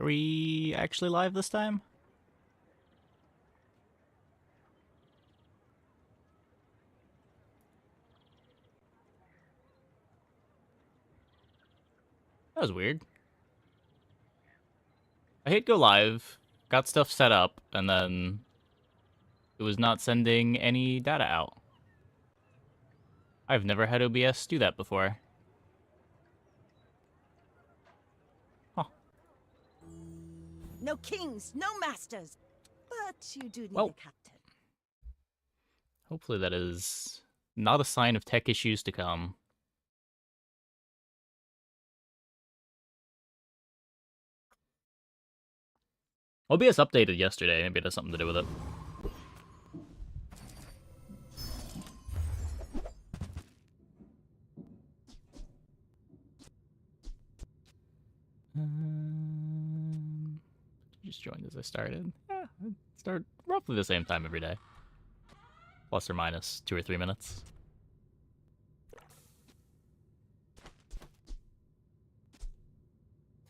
Are we actually live this time? That was weird. I hit go live, got stuff set up, and then it was not sending any data out. I've never had OBS do that before. Huh. No kings, no masters, but you do need Well, a captain. Hopefully that is not a sign of tech issues to come. OBS updated yesterday. Maybe it has something to do with it. Just joined as I started. Yeah, I start roughly the same time every day. Plus or minus 2 or 3 minutes.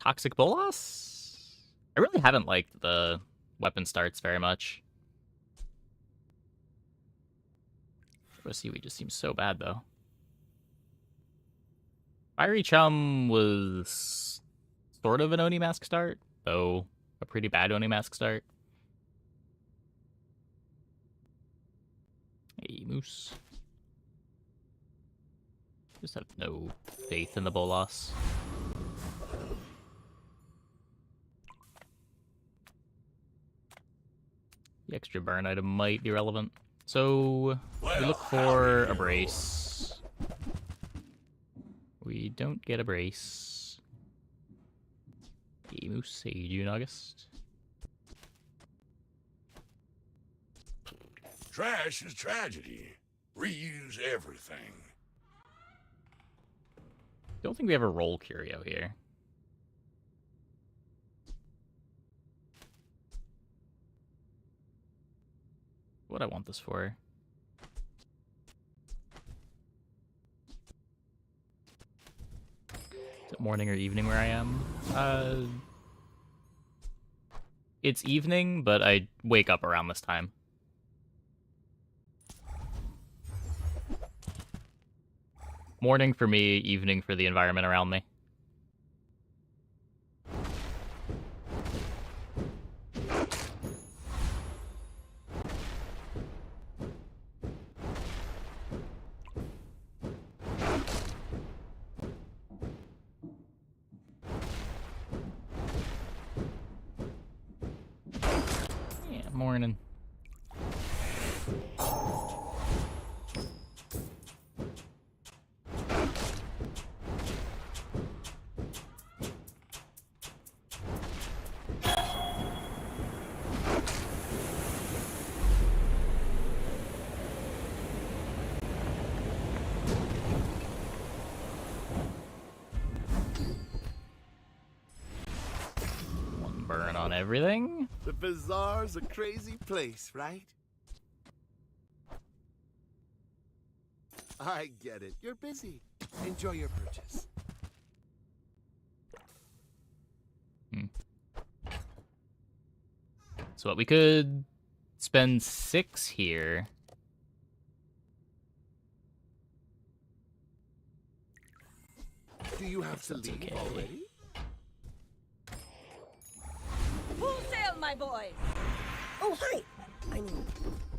Toxic Bolas? I really haven't liked the weapon starts very much. Seaweed just seems so bad, though. Fiery Chum was sort of an Oni Mask start, though a pretty bad Oni Mask start. Hey, Moose. Just have no faith in the Bolas. The extra burn item might be relevant. So, we look for a brace. We don't get a brace. Hey, Moose. Hey, June, August. Trash is tragedy. Reuse everything. Don't think we have a roll curio here. What I want this for? Is it morning or evening where I am? It's evening, but I wake up around this time. Morning for me, evening for the environment around me. Yeah, morning. Burn on everything. The bazaar's a crazy place, right? I get it. You're busy. Enjoy your purchase. So what we could spend 6 here. Do you have to leave okay. already? Full sail, my boy! Oh, hi! I mean,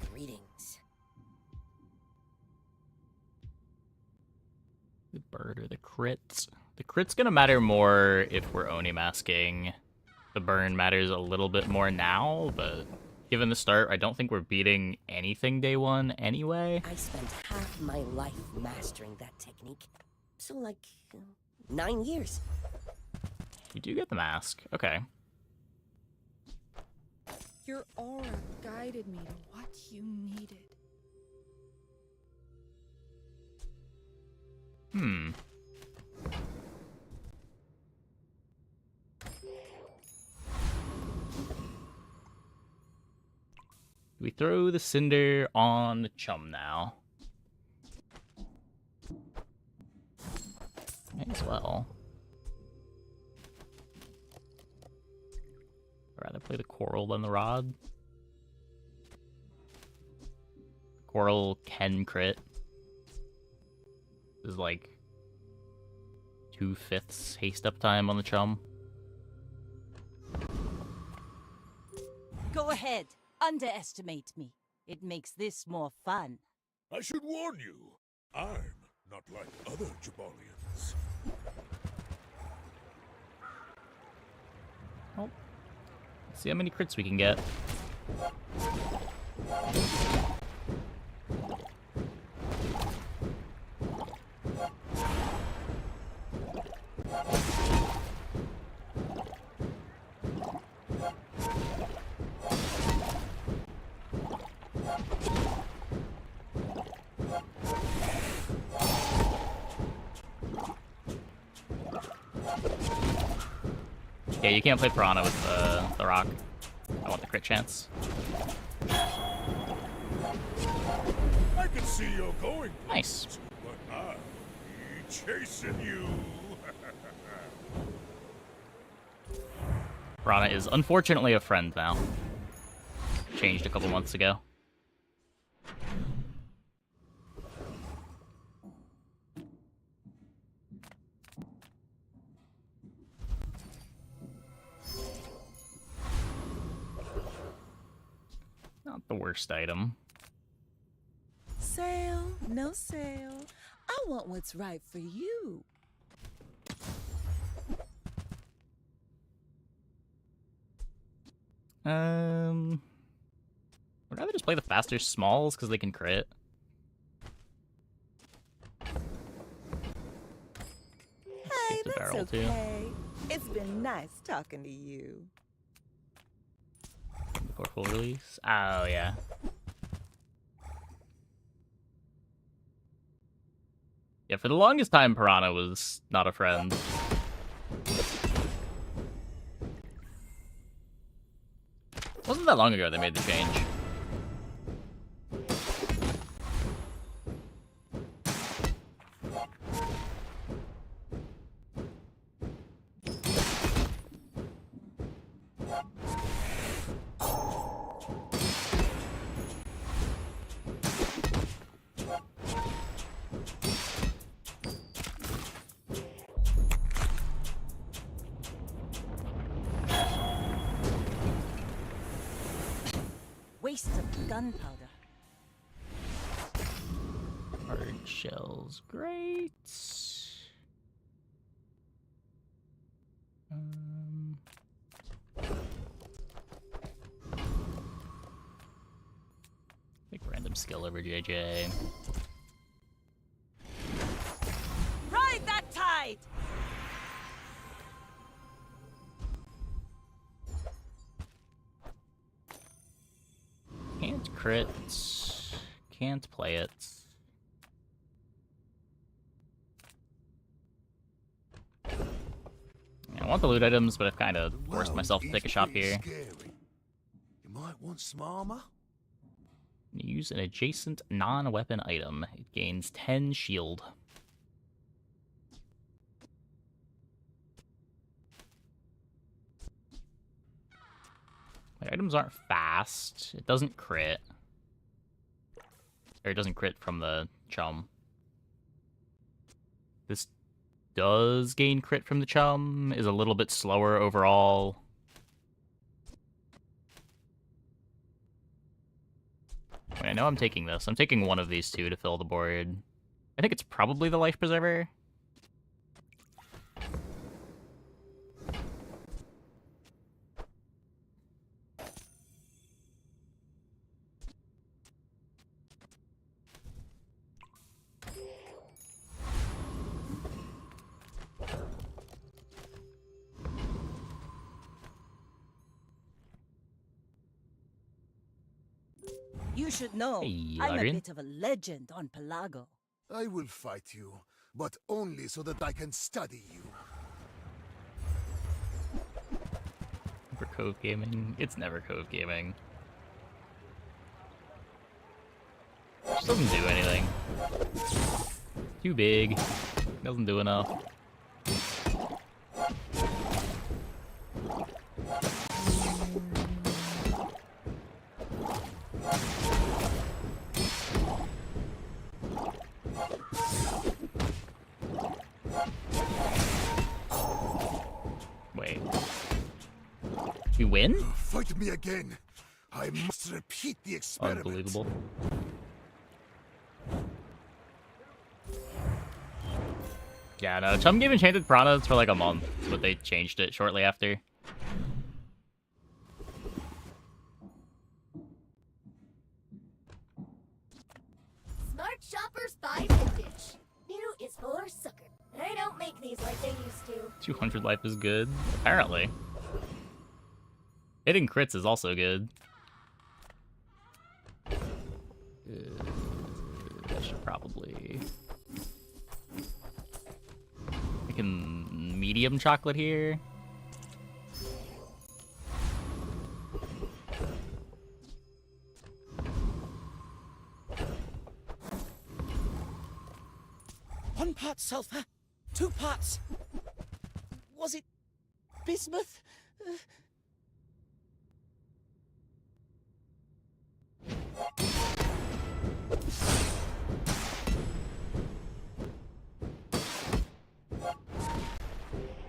greetings. The bird or the crit? The crit's gonna matter more if we're Oni masking. The burn matters a little bit more now, but given the start, I don't think we're beating anything day one anyway. I spent half my life mastering that technique. So, like, 9 years. We do get the mask. Okay. Your aura guided me to what you needed. We throw the cinder on the chum now. Might as well. Play the coral, then the rod. Coral can crit. This is like 2/5 haste up time on the chum. Go ahead. Underestimate me. It makes this more fun. I should warn you, I'm not like other Jabalians. Oh. Let's see how many crits we can get. Yeah, you can't play Piranha with the rock. I want the crit chance. I can see you're going, Nice. but I'll be chasing you. Piranha is unfortunately a friend now. Changed a couple months ago. Not the worst item. Sale, no sale. I want what's right for you. I'd rather just play the faster smalls because they can crit. Hey, the that's barrel, too. okay. It's been nice talking to you. Before full release. Oh, yeah. Yeah, for the longest time, Piranha was not a friend. Wasn't that long ago they made the change. Waste of gunpowder. Hard shells, great. Pick random skill over JJ. Ride that tide! Can't crit. Can't play it. I want the loot items, but I've kind of forced myself to take a shot here. Scary. You might want some armor. Use an adjacent non-weapon item. It gains 10 shield. My items aren't fast. It doesn't crit. Or it doesn't crit from the chum. This does gain crit from the chum, is a little bit slower overall. Wait, I know I'm taking this. I'm taking one of these two to fill the board. I think it's probably the Life Preserver. You should know, Hey, I'm a Adrian. bit of a legend on Pelago. I will fight you, but only so that I can study you. For Cove Gaming. It's never Cove Gaming. Just doesn't do anything. Too big. Doesn't do enough. win? Fight me again. I must repeat the experiment. Unbelievable. Yeah, no, Chum gave Enchanted Piranhas for like a month, but they changed it shortly after. Smart shoppers buy vintage. New is for sucker. They don't make these like they used to. 200 life is good, apparently. Hitting crits is also good. I should probably... I can medium chocolate here. One part sulfur, 2 parts. Was it bismuth?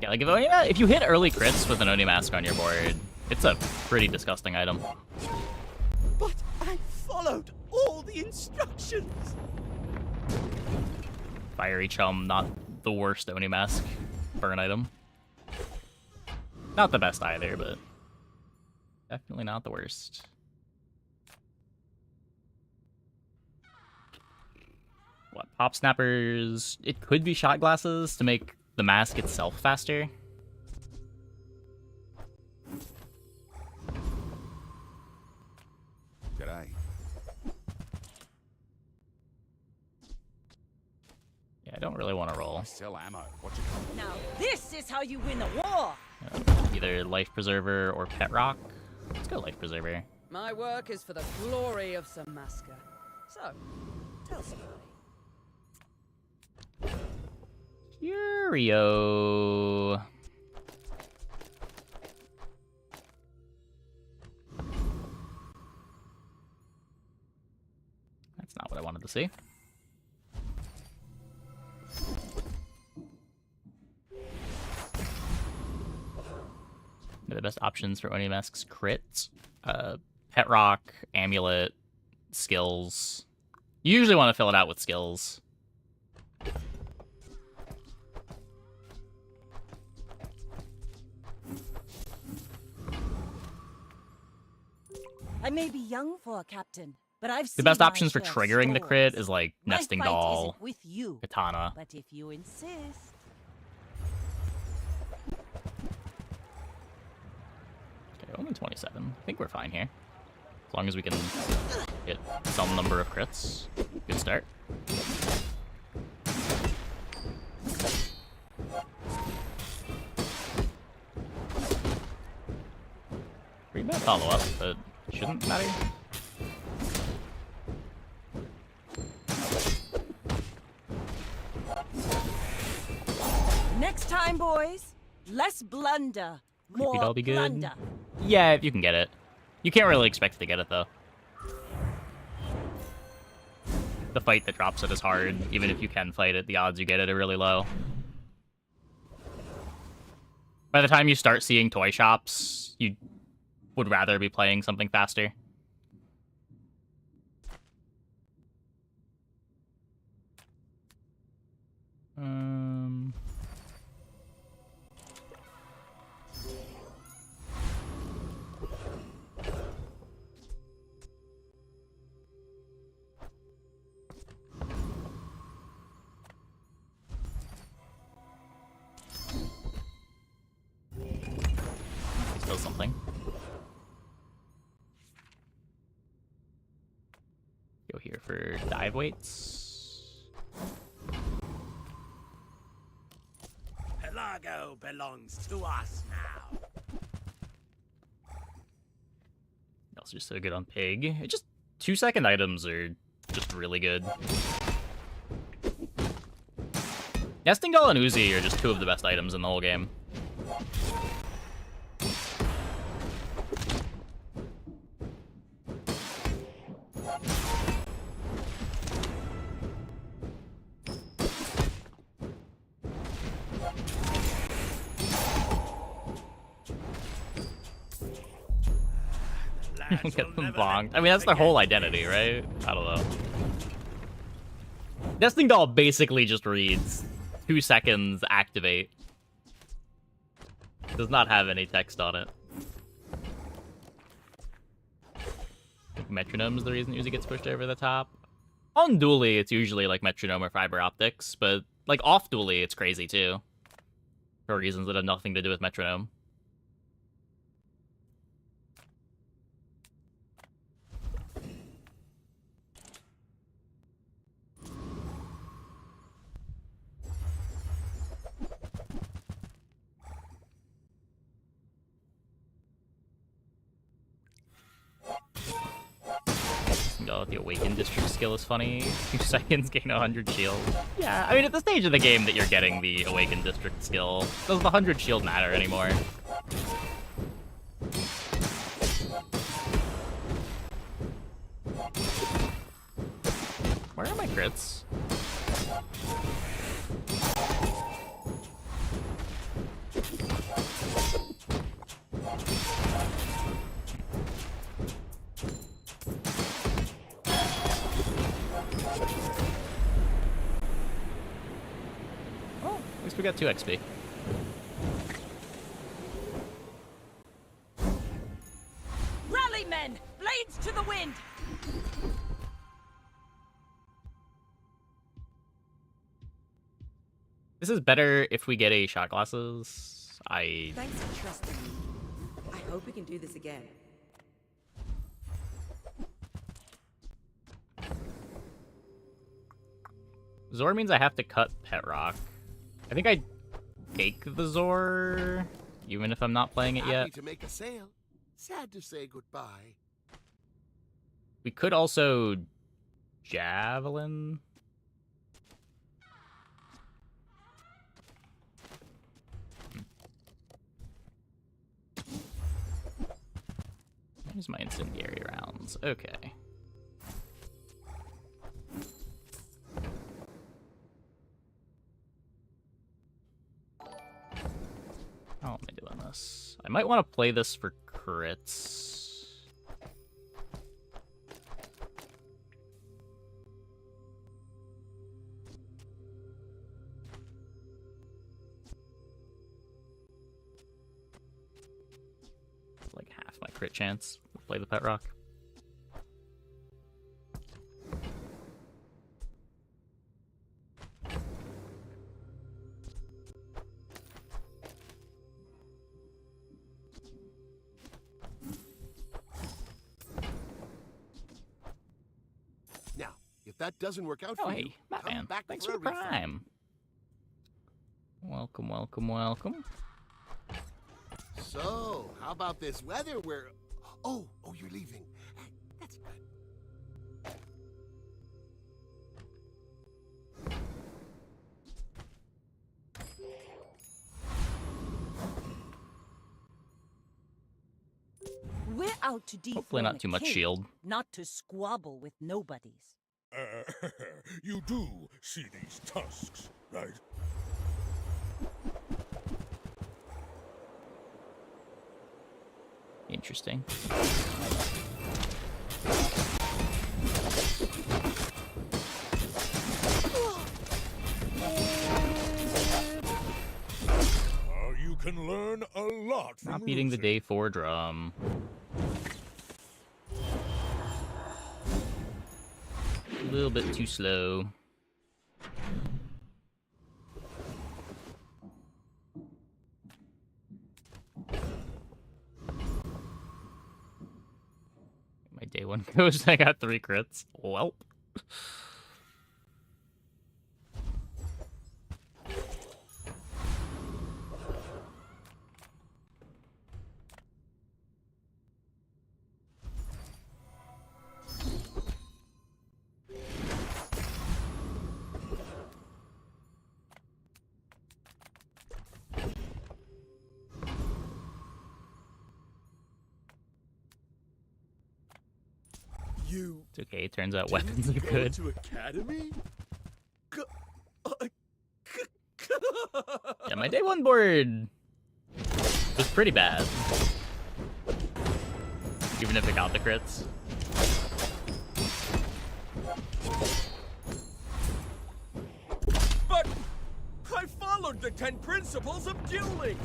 Yeah, like if you hit early crits with an Oni Mask on your board, it's a pretty disgusting item. But I followed all the instructions. Fiery Chum, not the worst Oni Mask burn item. Not the best either, but definitely not the worst. What, Pop Snappers? It could be Shot Glasses to make the mask itself faster. G'day. Yeah, I don't really want to roll. Sell ammo. What you Now this is how you win a war! Either Life Preserver or Pet Rock. Let's go Life Preserver. My work is for the glory of Samaska. So, tell somebody. Curio. That's not what I wanted to see. The best options for Oni Mask's crits. Pet Rock, Amulet, Skills. You usually want to fill it out with Skills. I may be young for a captain, but I've The seen best my options for share of triggering the crit storms. is like My Nesting fight Doll, isn't with you, Katana. but if you insist. Okay, only 27. I think we're fine here. As long as we can hit some number of crits. Good start. Pretty bad follow-up, but shouldn't matter. Next time, boys, less blunder, more That'll be good. plunder. Yeah, if you can get it. You can't really expect to get it, though. The fight that drops it is hard. Even if you can fight it, the odds you get it are really low. By the time you start seeing toy shops, you would rather be playing something faster. Still something. Go here for dive weights. Pelago belongs to us now. Also just so good on Pig. It just 2-second items are just really good. Nesting Doll and Uzi are just 2 of the best items in the whole game. Get them bonked. I mean, that's their whole identity, right? I don't know. Destiny Doll basically just reads 2 seconds, activate. Does not have any text on it. I think metronome is the reason it usually gets pushed over the top. On dually, it's usually like metronome or fiber optics, but like off dually, it's crazy too. For reasons that have nothing to do with metronome. Oh, the Awakened District skill is funny. 2 seconds, gain 100 shield. Yeah, I mean, at the stage of the game that you're getting the Awakened District skill, does the 100 shield matter anymore? Where are my crits? At least we got 2 XP. Rally, men! Blades to the wind! This is better if we get a shot glasses. Thanks for trusting me. I hope we can do this again. Zor means I have to cut Pet Rock. I think I take the Zor, even if I'm not playing it yet. Happy to make a sale. Sad to say goodbye. We could also Javelin. Here's my incendiary rounds. Okay. How am I doing this? I might want to play this for crits. Like half my crit chance. Play the Pet Rock. Now, if that doesn't work out Oh, for hey, you, Batman. come back Thanks for for a the refund. Prime. Welcome, welcome, welcome. So, how about this weather where... Oh, you're leaving. That's good. We're out to defend Hopefully not too much shield. not to squabble with nobodies. You do see these tusks, right? Interesting. You can learn a lot from Not beating the losing. day 4 drum. A little bit too slow. My day 1 goes, I got 3 crits. Welp. You It's okay, turns out weapons are good. to academy? Yeah, my day 1 board was pretty bad. Even if it got the crits. But I followed the 10 principles of dueling.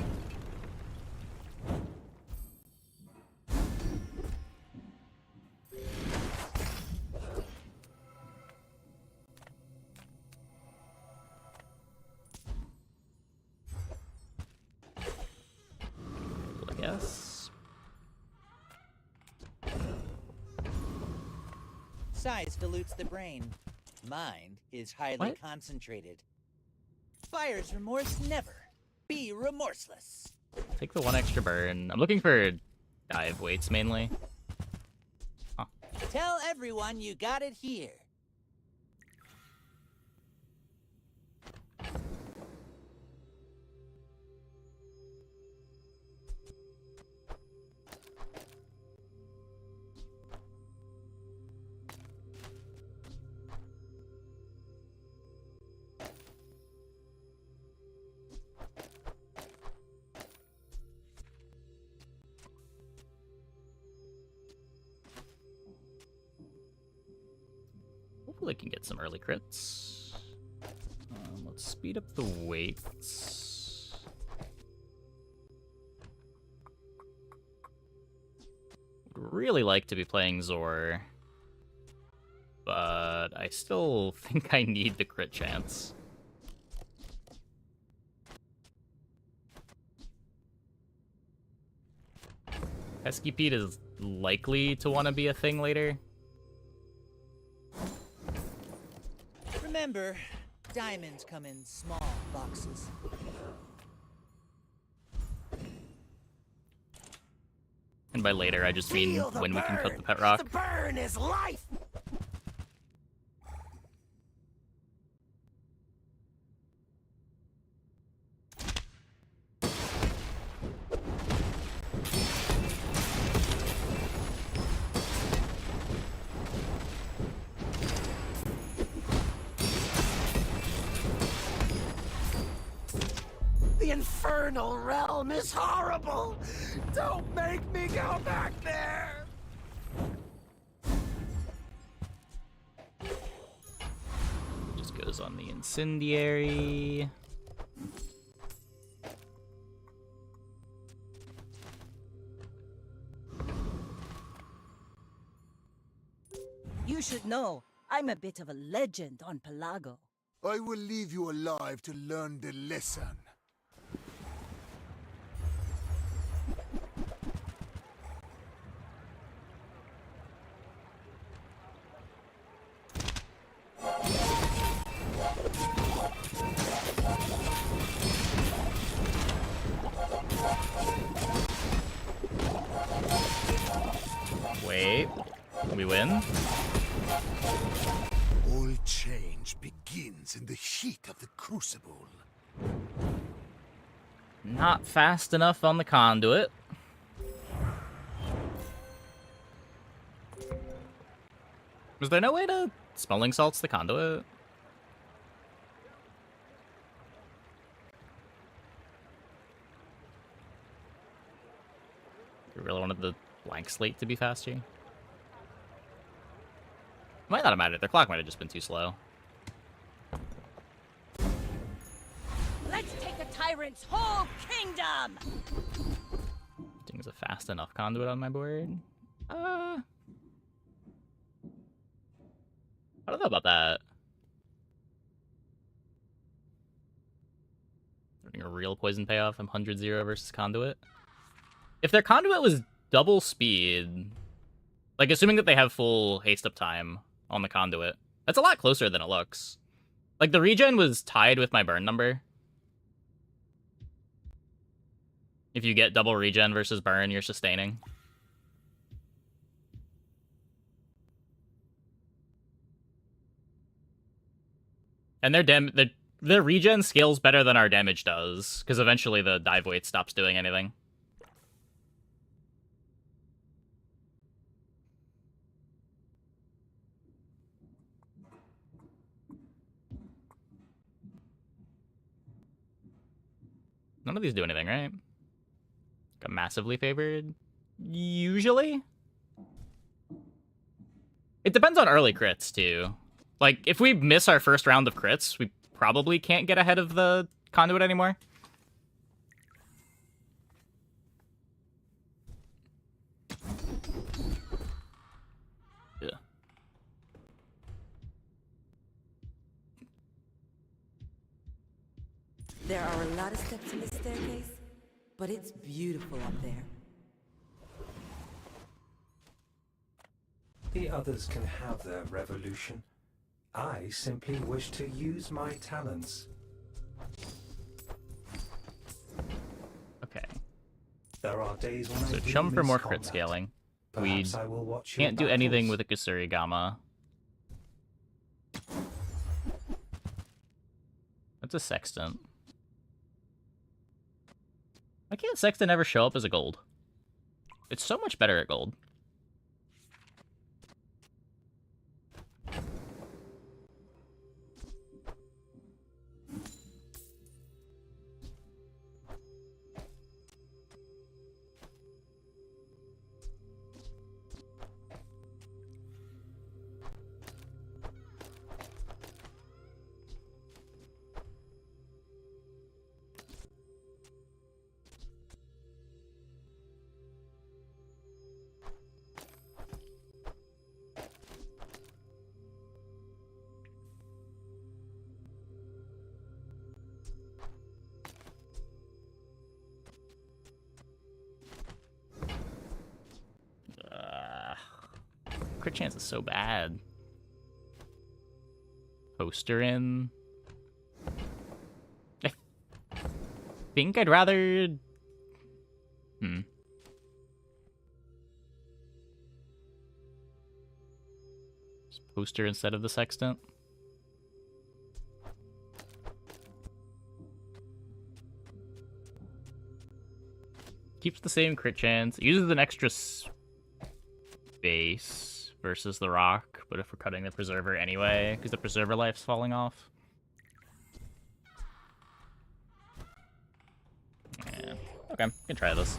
I guess. Size dilutes the brain. Mind is highly What? concentrated. Fire's remorse never. Be remorseless. Take the one extra burn. I'm looking for dive weights mainly. Tell everyone you got it here. Hopefully I can get some early crits. Let's speed up the weights. Would really like to be playing Zor, but I still think I need the crit chance. Pesky Pete is likely to want to be a thing later. Remember, diamonds come in small boxes. And by later, I just mean Feel the when we can cut burn. the pet rock. The burn is life. The infernal realm is horrible. Don't make me go back there. Just goes on the incendiary. You should know, I'm a bit of a legend on Pelago. I will leave you alive to learn the lesson. Wait, we win? All change begins in the heat of the crucible. Not fast enough on the conduit. Was there no way to smelling salts the conduit? You really wanted the blank slate to be faster? Might not have mattered. Their clock might have just been too slow. Let's take the tyrant's whole kingdom! Things a fast enough conduit on my board. I don't know about that. Getting a real poison payoff. I'm 100-0 versus conduit. If their conduit was double speed, like assuming that they have full haste up time on the conduit, that's a lot closer than it looks. Like the regen was tied with my burn number. If you get double regen versus burn, you're sustaining. And their regen scales better than our damage does, because eventually the dive weight stops doing anything. None of these do anything, right? Got massively favored? Usually? It depends on early crits, too. Like, if we miss our first round of crits, we probably can't get ahead of the conduit anymore. Yeah. There are a lot of steps in this staircase, but it's beautiful up there. The others can have their revolution. I simply wish to use my talents. Okay. There are days when So I do chum for miss more combat. crit scaling. We Perhaps I will watch your can't do anything battles. with a Kusuri-Gama. That's a Sextant. Why can't Sextant ever show up as a gold? It's so much better at gold. Crit chance is so bad. Poster in. I think I'd rather... Just poster instead of the Sextant. Keeps the same crit chance. Uses an extra space versus the rock, but if we're cutting the preserver anyway, because the preserver life's falling off. Yeah. Okay, we can try this.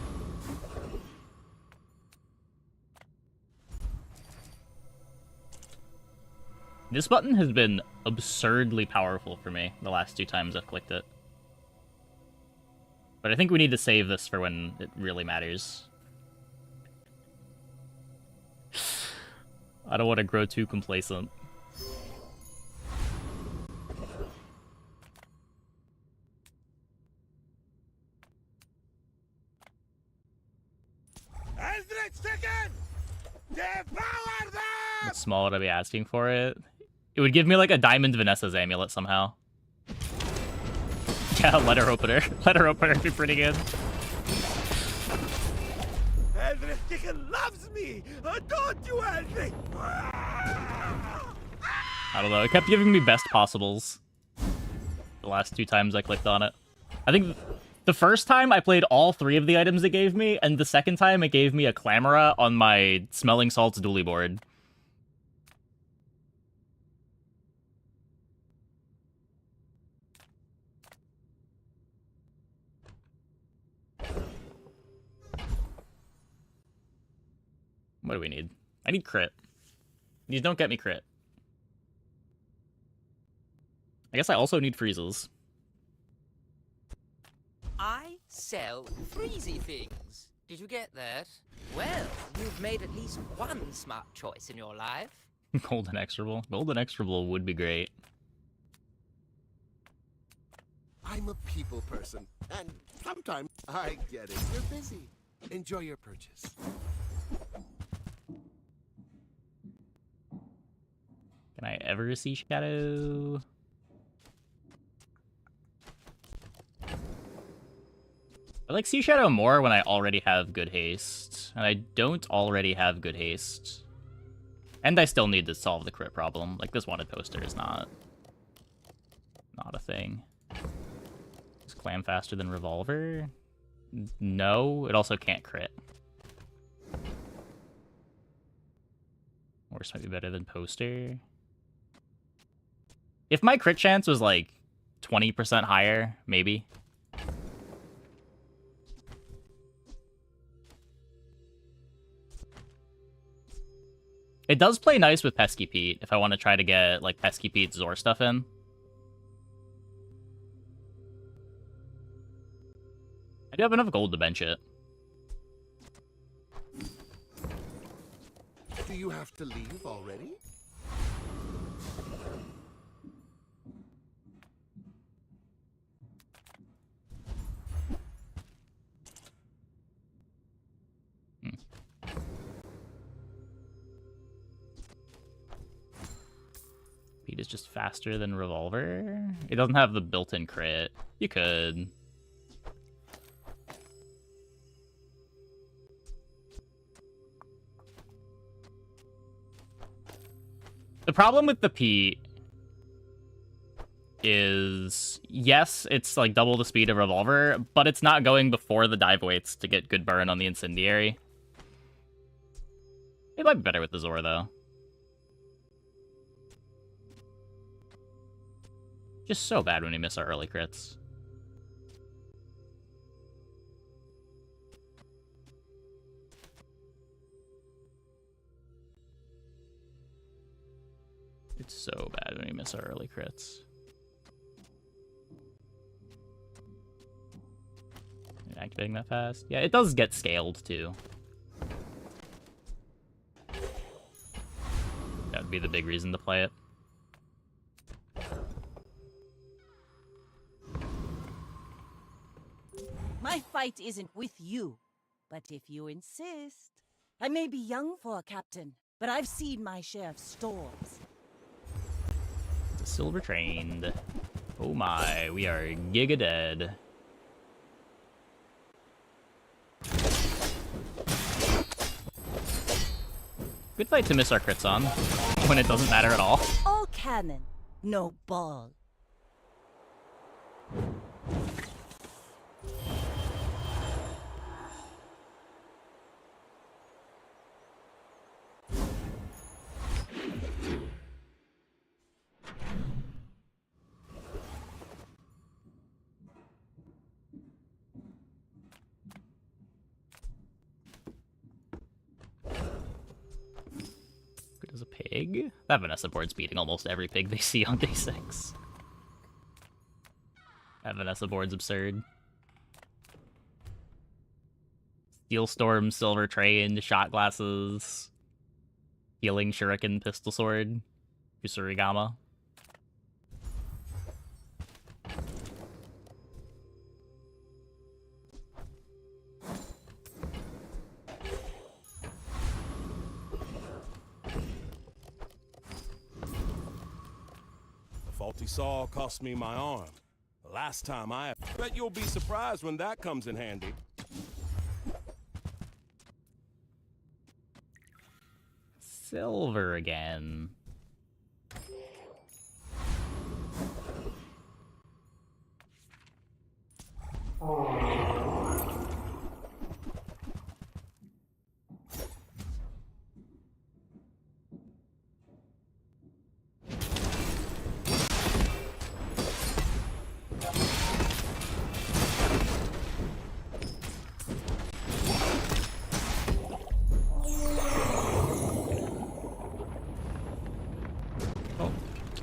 This button has been absurdly powerful for me the last 2 times I've clicked it. But I think we need to save this for when it really matters. I don't want to grow too complacent. What small would I be asking for it? It would give me like a Diamond Vanessa's amulet somehow. Yeah, letter opener. Letter opener would be pretty good. Eldritch Chicken loves me! Don't you, Eldritch? I don't know. It kept giving me best possibles the last 2 times I clicked on it. I think the first time I played all 3 of the items it gave me, and the second time it gave me a Clamora on my Smelling Salts dually board. What do we need? I need crit. These don't get me crit. I guess I also need freezes. I sell freezy things. Did you get that? Well, you've made at least one smart choice in your life. Golden Extrable. Golden Extrable would be great. I'm a people person, and sometimes I get it. You're busy. Enjoy your purchase. Can I ever see Shadow? I like Sea Shadow more when I already have good haste. And I don't already have good haste. And I still need to solve the crit problem. Like, this wanted poster is not a thing. Is Clam faster than Revolver? No, it also can't crit. Horse might be better than poster. If my crit chance was like 20% higher, maybe. It does play nice with Pesky Pete if I want to try to get, like, Pesky Pete Zor stuff in. I do have enough gold to bench it. Do you have to leave already? Pete is just faster than Revolver. It doesn't have the built-in crit. You could. The problem with the Pete is, yes, it's like double the speed of Revolver, but it's not going before the dive weights to get good burn on the Incendiary. It might be better with the Zor, though. Just so bad when we miss our early crits. It's so bad when we miss our early crits. Activating that fast. Yeah, it does get scaled, too. That would be the big reason to play it. My fight isn't with you, but if you insist. I may be young for a captain, but I've seen my share of storms. It's a silver trained. Oh my, we are giga dead. Good fight to miss our crits on, when it doesn't matter at all. All cannon, no ball. Good as a pig. That Vanessa board's beating almost every pig they see on day 6. That Vanessa board's absurd. Steel Storm, Silver Train, Shot Glasses, Healing Shuriken, Pistol Sword, Usurigama. The faulty saw cost me my arm. The last time I bet you'll be surprised when that comes in handy. Silver again.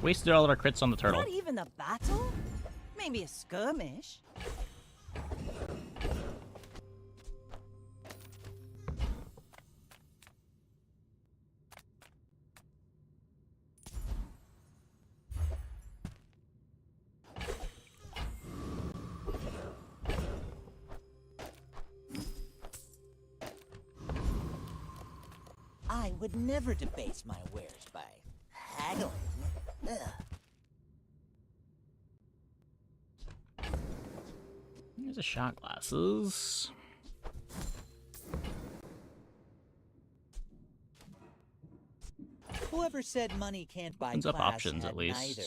Wasted all of our crits on the turtle. Not even a battle? Maybe a skirmish. I would never debase my wares by haggling. Ugh. Here's a Shot Glasses. Whoever said money can't buy Opens up class options, had at least. neither.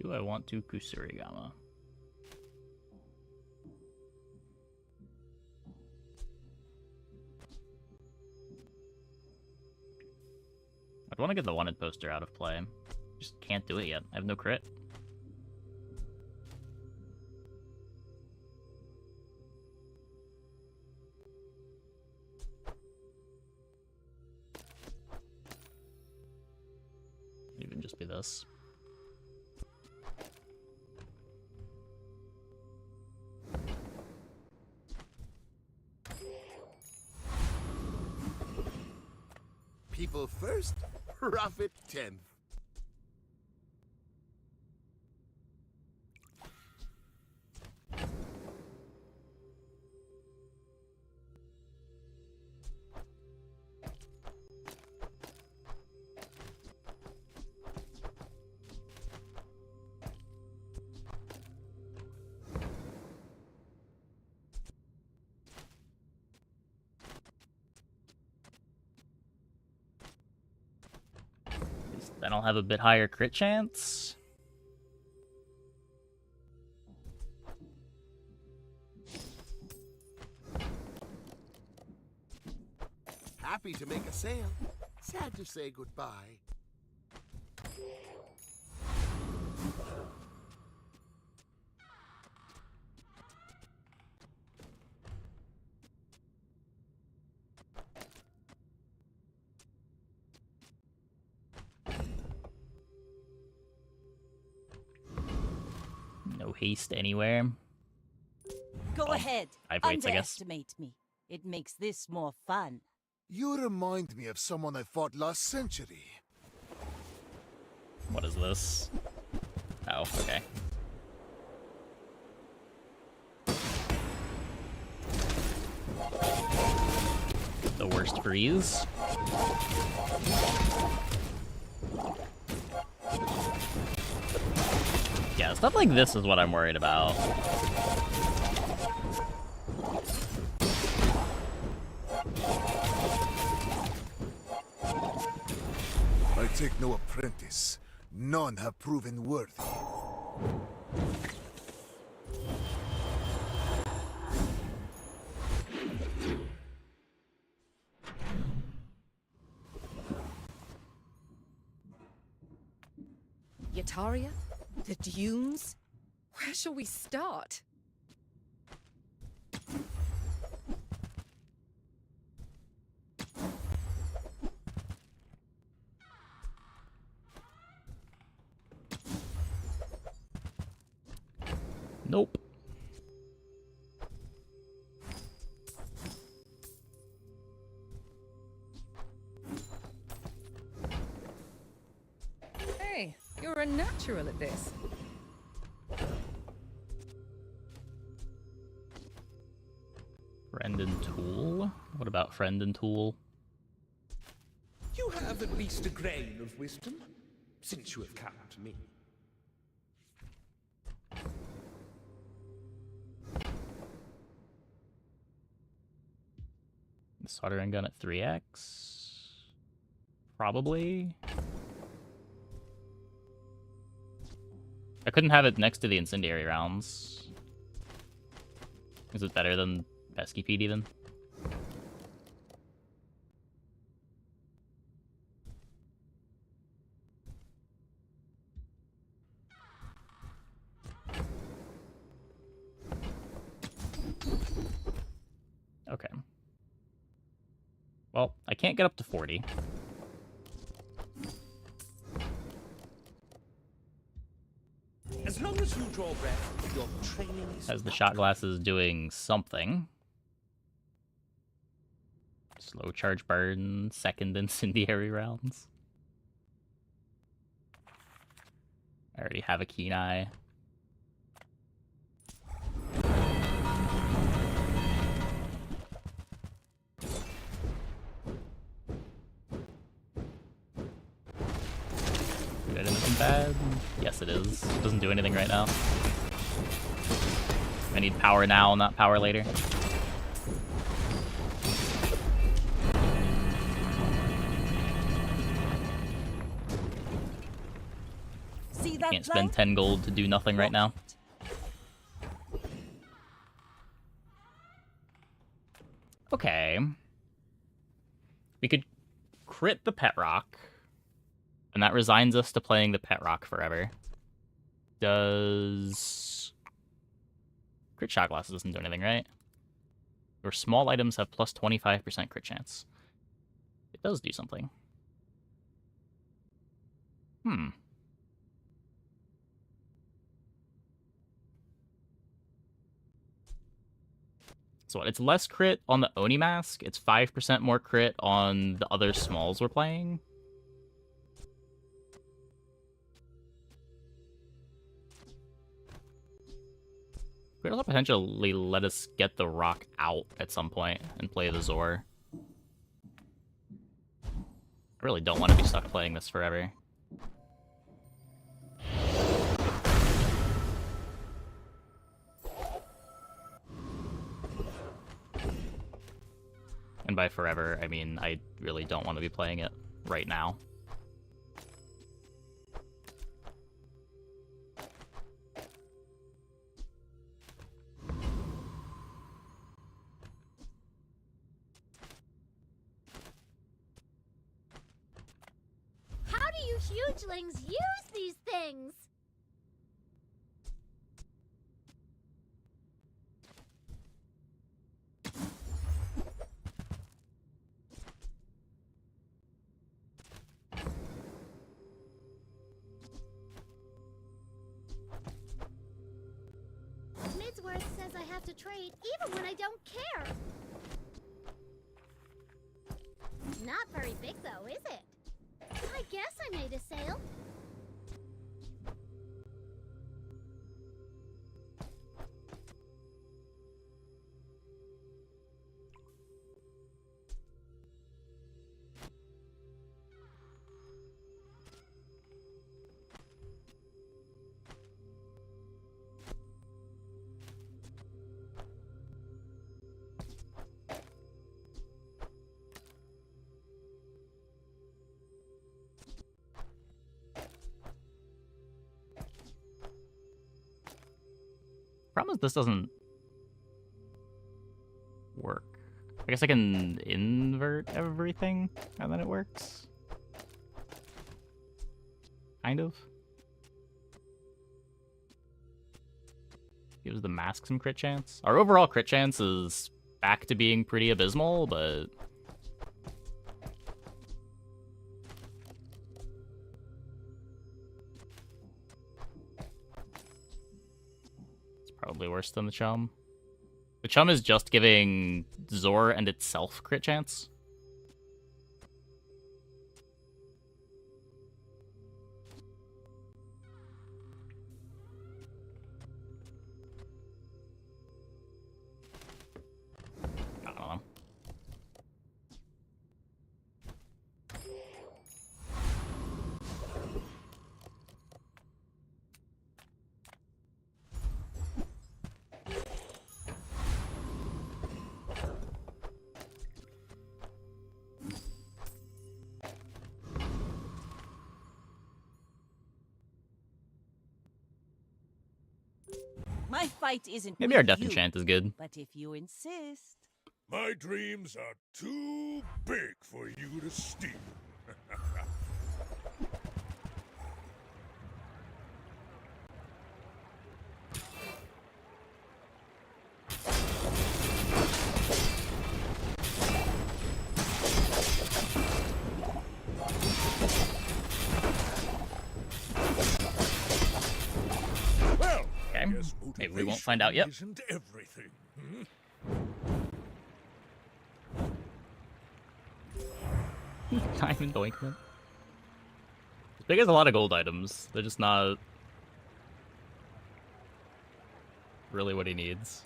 Do I want to Kusurigama? I'd want to get the wanted poster out of play. Just can't do it yet. I have no crit. Even just be this. People first, profit 10th. Then I'll have a bit higher crit chance. Happy to make a sale. Sad to say goodbye. No haste anywhere. Go ahead. I've waits, I guess. Underestimate me. It makes this more fun. You remind me of someone I fought last century. What is this? Oh, okay. The worst freeze. Yeah, stuff like this is what I'm worried about. I take no apprentice. None have proven worthy. Yataria? The dunes? Where shall we start? Nope. Hey, you're a natural at this. Friend and Tool? What about Friend and Tool? You have at least a grain of wisdom, since you have come to me. Soldering gun at 3x? Probably. I couldn't have it next to the incendiary rounds. Is it better than Pesky Pete even? Okay. Well, I can't get up to 40. As long as you draw breath, your training is... As the shot glass is doing something. Slow charge burn, second incendiary rounds. I already have a keen eye. Is that anything bad? Yes, it is. Doesn't do anything right now. I need power now, not power later. See that can't spend 10 gold to do nothing right now. Okay. We could crit the pet rock, and that resigns us to playing the pet rock forever. Does... Crit shot glasses doesn't do anything, right? Your small items have plus 25% crit chance. It does do something. So what, it's less crit on the Oni mask, it's 5% more crit on the other smalls we're playing. Could also potentially let us get the rock out at some point and play the Zor. I really don't want to be stuck playing this forever. And by forever, I mean I really don't want to be playing it right now. How do you hugelings use these things? Midsworth says I have to trade even when I don't care. Not very big though, is it? I guess I made a sale. Problem is this doesn't work. I guess I can invert everything and then it works. Kind of. Gives the mask some crit chance. Our overall crit chance is back to being pretty abysmal, but... probably worse than the Chum. The Chum is just giving Zor and itself crit chance. I don't know. My fight isn't Maybe with our Death you, Enchant is good. but if you insist. My dreams are too big for you to steal. Well, Okay, maybe we won't find out yet. Isn't everything? Diamond Ointment. This big has a lot of gold items. They're just not really what he needs.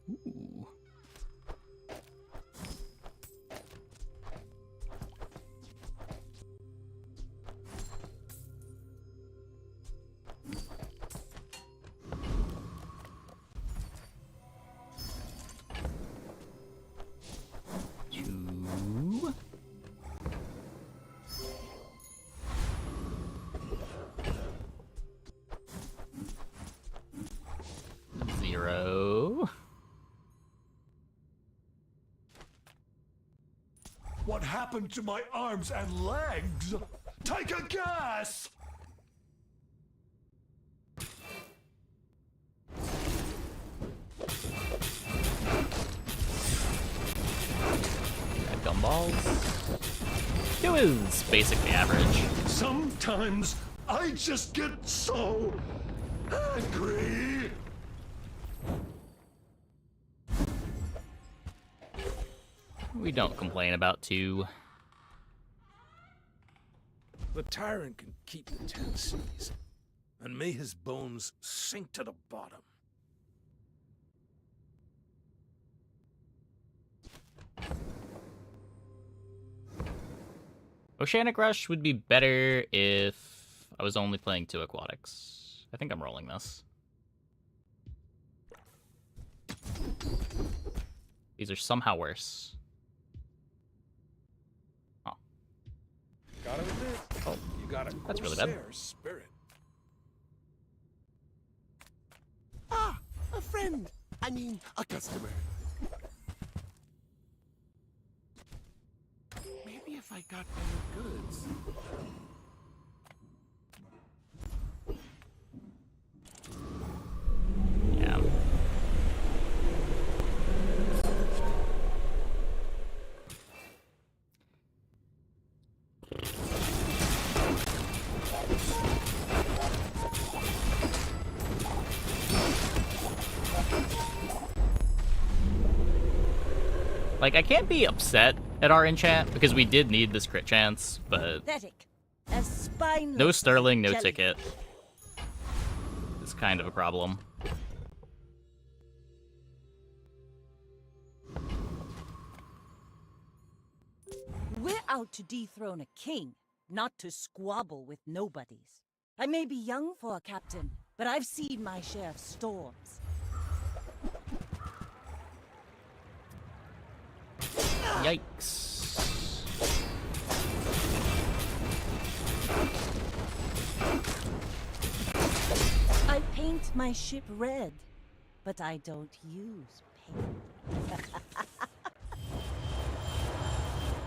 Ooh. bro. What happened to my arms and legs? Take a guess! Got gumballs. It was basically average. Sometimes I just get so angry. We don't complain about 2. The tyrant can keep the 10 seas, and may his bones sink to the bottom. Oceanic Rush would be better if I was only playing 2 aquatics. I think I'm rolling this. These are somehow worse. Oh. Gotta admit, Oh, you got a that's really bad. Corsair spirit. Ah, a friend. I mean, a customer. Maybe if I got better goods. Yeah. Like, I can't be upset at our enchant because we did need this crit chance, but Pathetic. As spineless no as Sterling, no jelly. ticket. It's kind of a problem. We're out to dethrone a king, not to squabble with nobodies. I may be young for a captain, but I've seen my share of storms. Yikes. I paint my ship red, but I don't use paint.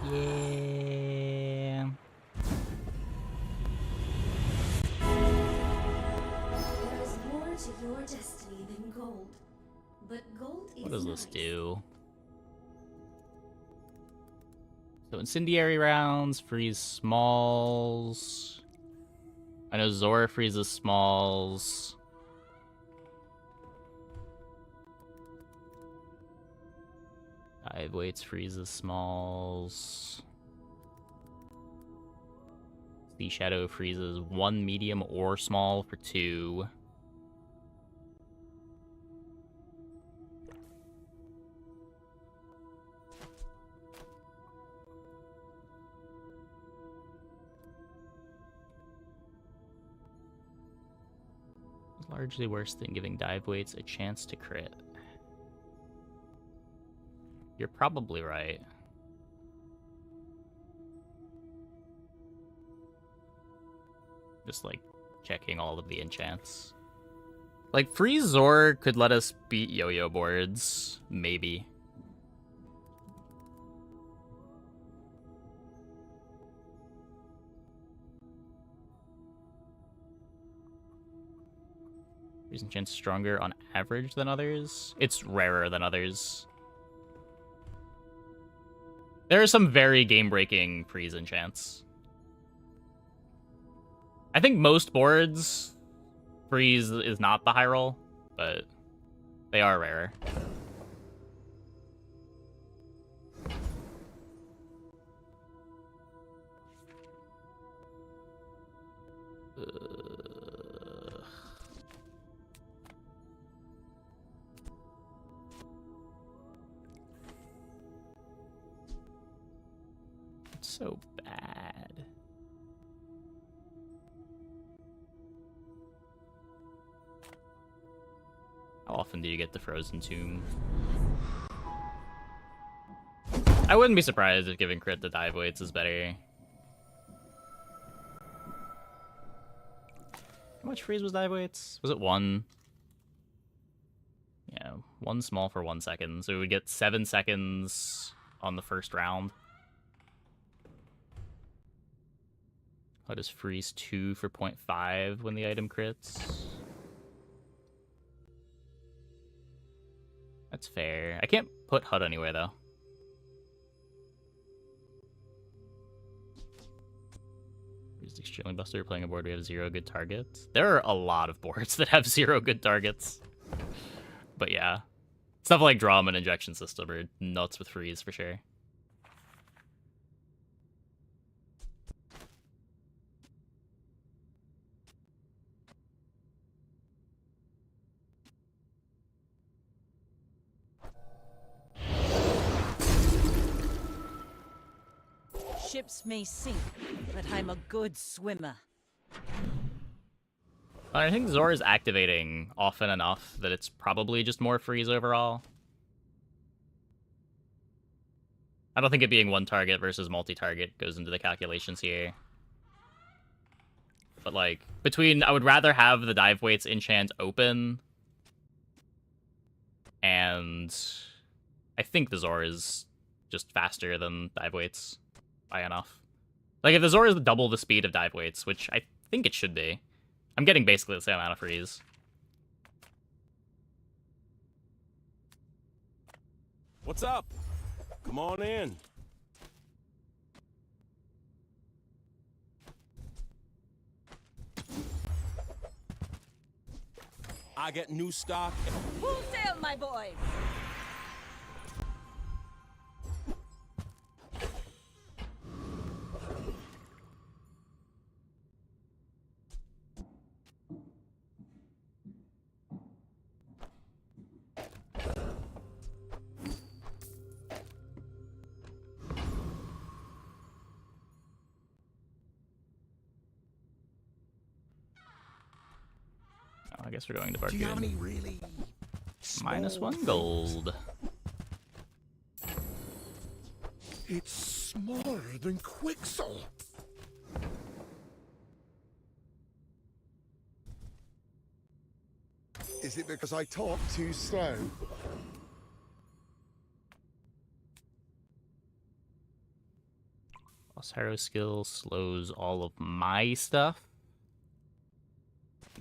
Yeah. There is more to your destiny than gold. But gold is What does this nice. do? So incendiary rounds freeze smalls. I know Zora freezes smalls. Dive weights freezes smalls. Sea Shadow freezes 1 medium or small for 2. It's largely worse than giving dive weights a chance to crit. You're probably right. Just like checking all of the enchants. Like Freeze Zor could let us beat yo-yo boards, maybe. Freeze enchant's stronger on average than others. It's rarer than others. There are some very game-breaking freeze enchants. I think most boards, freeze is not the high roll, but they are rarer. It's so bad. How often do you get the Frozen Tomb? I wouldn't be surprised if giving crit to dive weights is better. How much freeze was dive weights? Was it 1? Yeah, 1 small for 1 second, so we would get 7 seconds on the first round. How does freeze 2 for 0.5 when the item crits? That's fair. I can't put HUD anywhere, though. Used Extremely Buster, playing a board we have 0 good targets. There are a lot of boards that have 0 good targets. But yeah. Stuff like Drum and Injection System are nuts with freeze, for sure. Ships may sink, but I'm a good swimmer. I think Zor is activating often enough that it's probably just more freeze overall. I don't think it being one target versus multi-target goes into the calculations here. But like, I would rather have the dive weights enchant open. And I think the Zor is just faster than dive weights by enough. Like, if the Zor is double the speed of dive weights, which I think it should be, I'm getting basically the same amount of freeze. What's up? Come on in. I get new stock. Full sail, my boys! I guess we're going to Do you have Barkun. any really -1 gold. It's smaller than Quixel. Is it because I talk too slow? Boss Hero skill slows all of my stuff.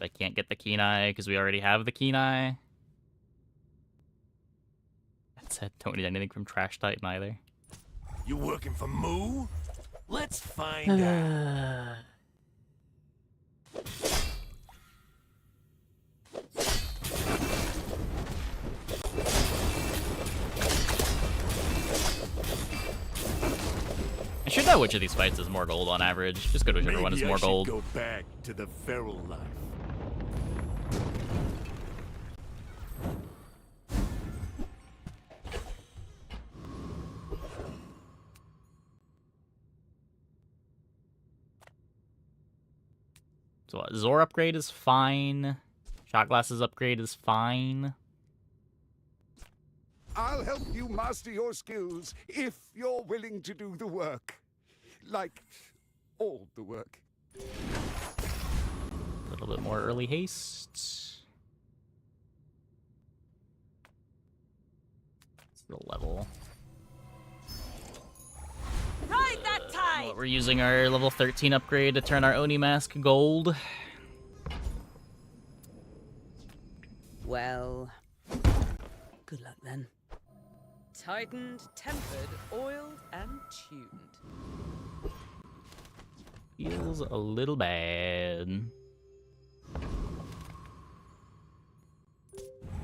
I can't get the Kenai because we already have the Kenai. That said, don't need anything from Trash Titan either. You working for Moo? Let's find out. I should know which of these fights is more gold on average. Just go to whichever one is Maybe I more should gold. Go back to the feral life. So what, Zor upgrade is fine. Shot glasses upgrade is fine. I'll help you master your skills if you're willing to do the work. Like, all the work. A little bit more early haste. It's the level. Ride that tide! We're using our level 13 upgrade to turn our Oni mask gold. Well, good luck then. Tightened, tempered, oiled, and tuned. Feels a little bad.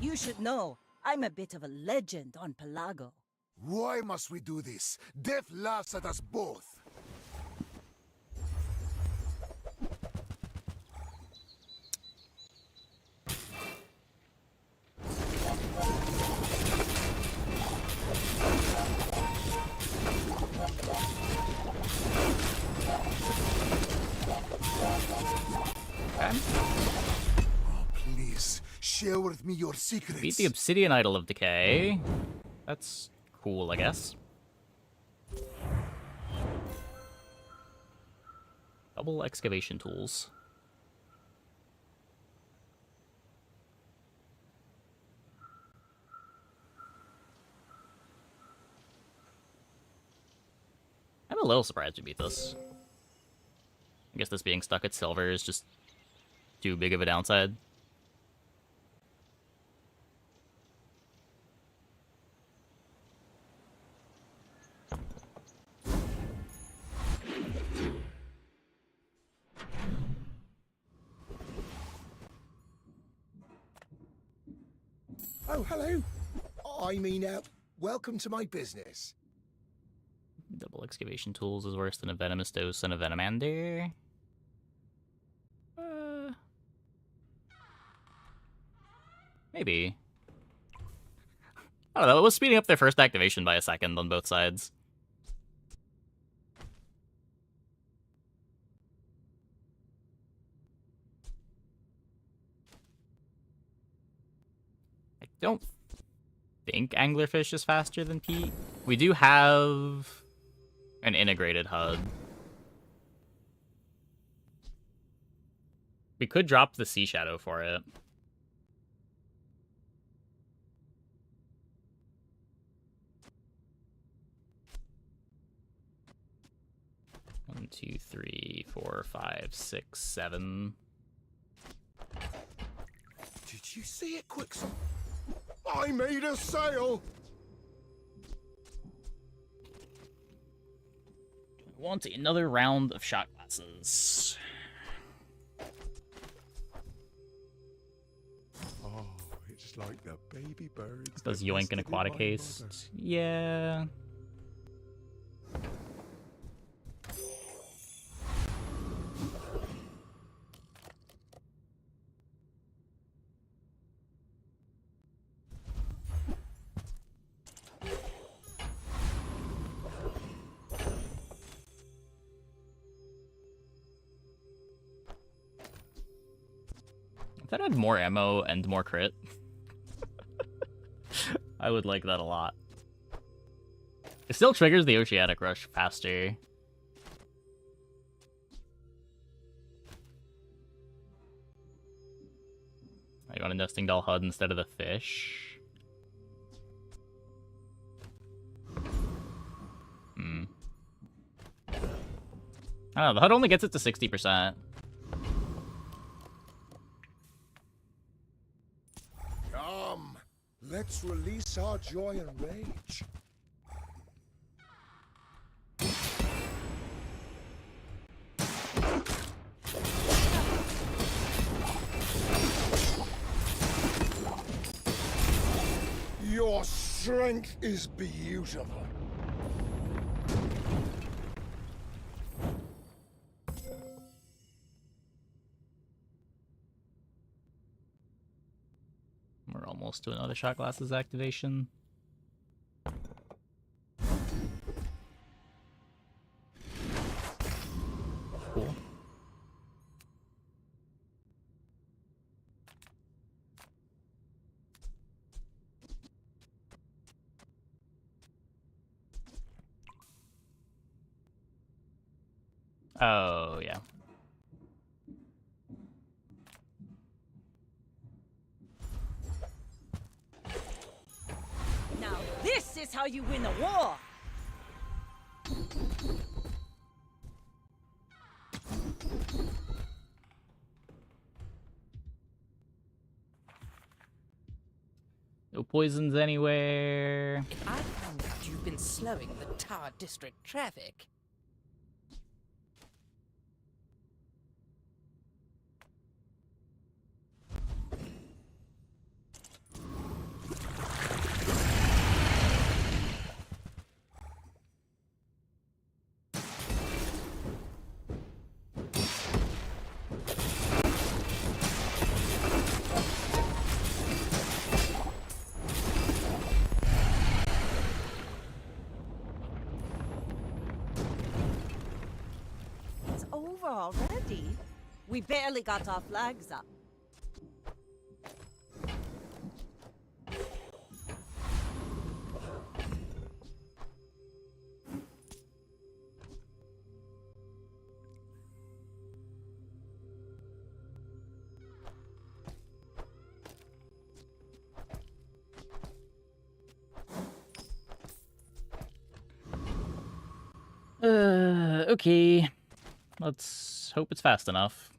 You should know, I'm a bit of a legend on Pelago. Why must we do this? Death laughs at us both. Oh, please, share with me your secrets. Beat the Obsidian Idol of Decay. That's cool, I guess. Double excavation tools. I'm a little surprised we beat this. I guess this being stuck at silver is just too big of a downside. Oh, hello. I mean, welcome to my business. Double excavation tools is worse than a venomous dose and a venomander. Maybe. I don't know, it was speeding up their first activation by a second on both sides. I don't think Anglerfish is faster than Pete. We do have an integrated HUD. We could drop the Sea Shadow for it. One, two, three, 4, 5, 6, 7. Did you see it, Quicksilver? I made a sale! I want another round of shot glasses. Oh, it's like the baby birds. Does that Yoink and nested in Aquatic my Haste? mother. Yeah. If that had more ammo and more crit, I would like that a lot. It still triggers the Oceanic Rush faster. I want a Nesting Doll HUD instead of the fish. I don't know, the HUD only gets it to 60%. Come, let's release our joy and rage. Your strength is beautiful. We're almost to another shot glasses activation. Cool. Oh, yeah. Now this is how you win a war! No poisons anywhere. I found out you've been slowing the Tower District traffic. It's over already. We barely got our flags up. Okay. Let's hope it's fast enough.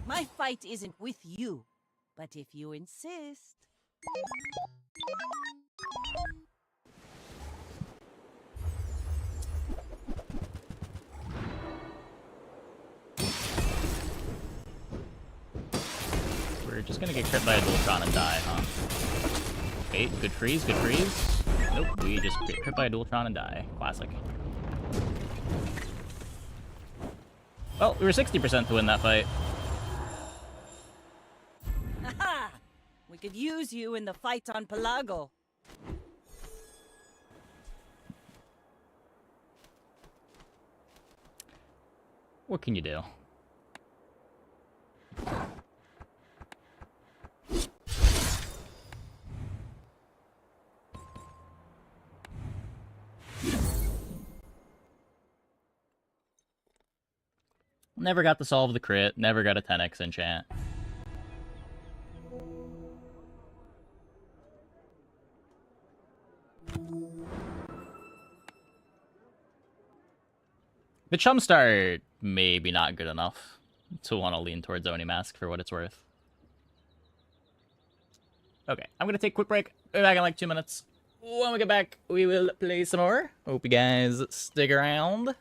My fight isn't with you, but if you insist. We're just gonna get crit by a Dualtron and die, huh? Wait, good freeze, good freeze. Nope, we just get crit by a Dualtron and die. Classic. Well, we were 60% to win that fight. Haha! We could use you in the fight on Pelago. What can you do? Never got to solve the crit, never got a 10x enchant. The Chum Star, maybe not good enough to want to lean towards Oni Mask for what it's worth. Okay, I'm gonna take a quick break. Be back in like 2 minutes. When we get back, we will play some more. Hope you guys stick around.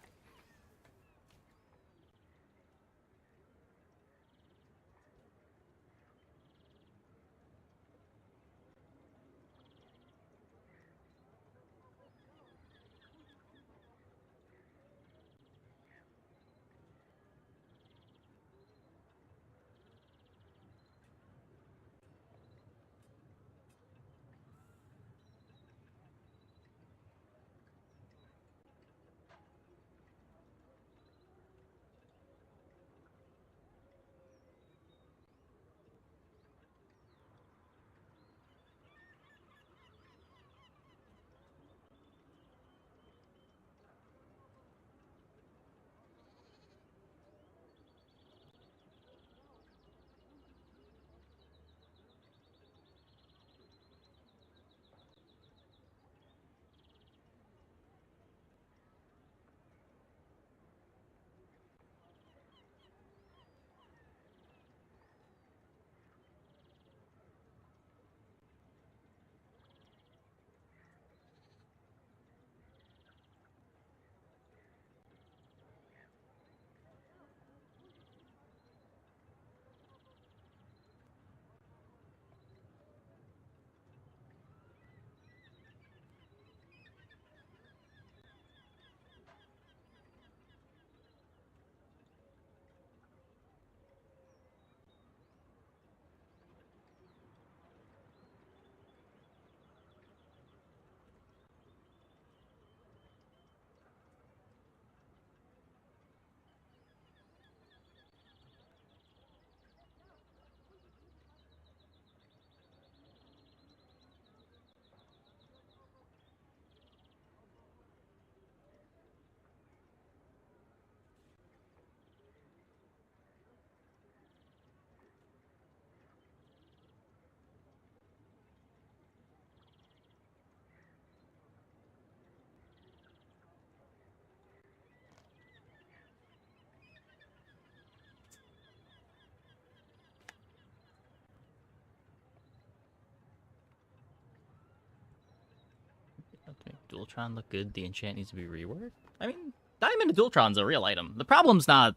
To make Dualtron look good, the enchant needs to be reworked. I mean, Diamond Dualtron's a real item. The problem's not...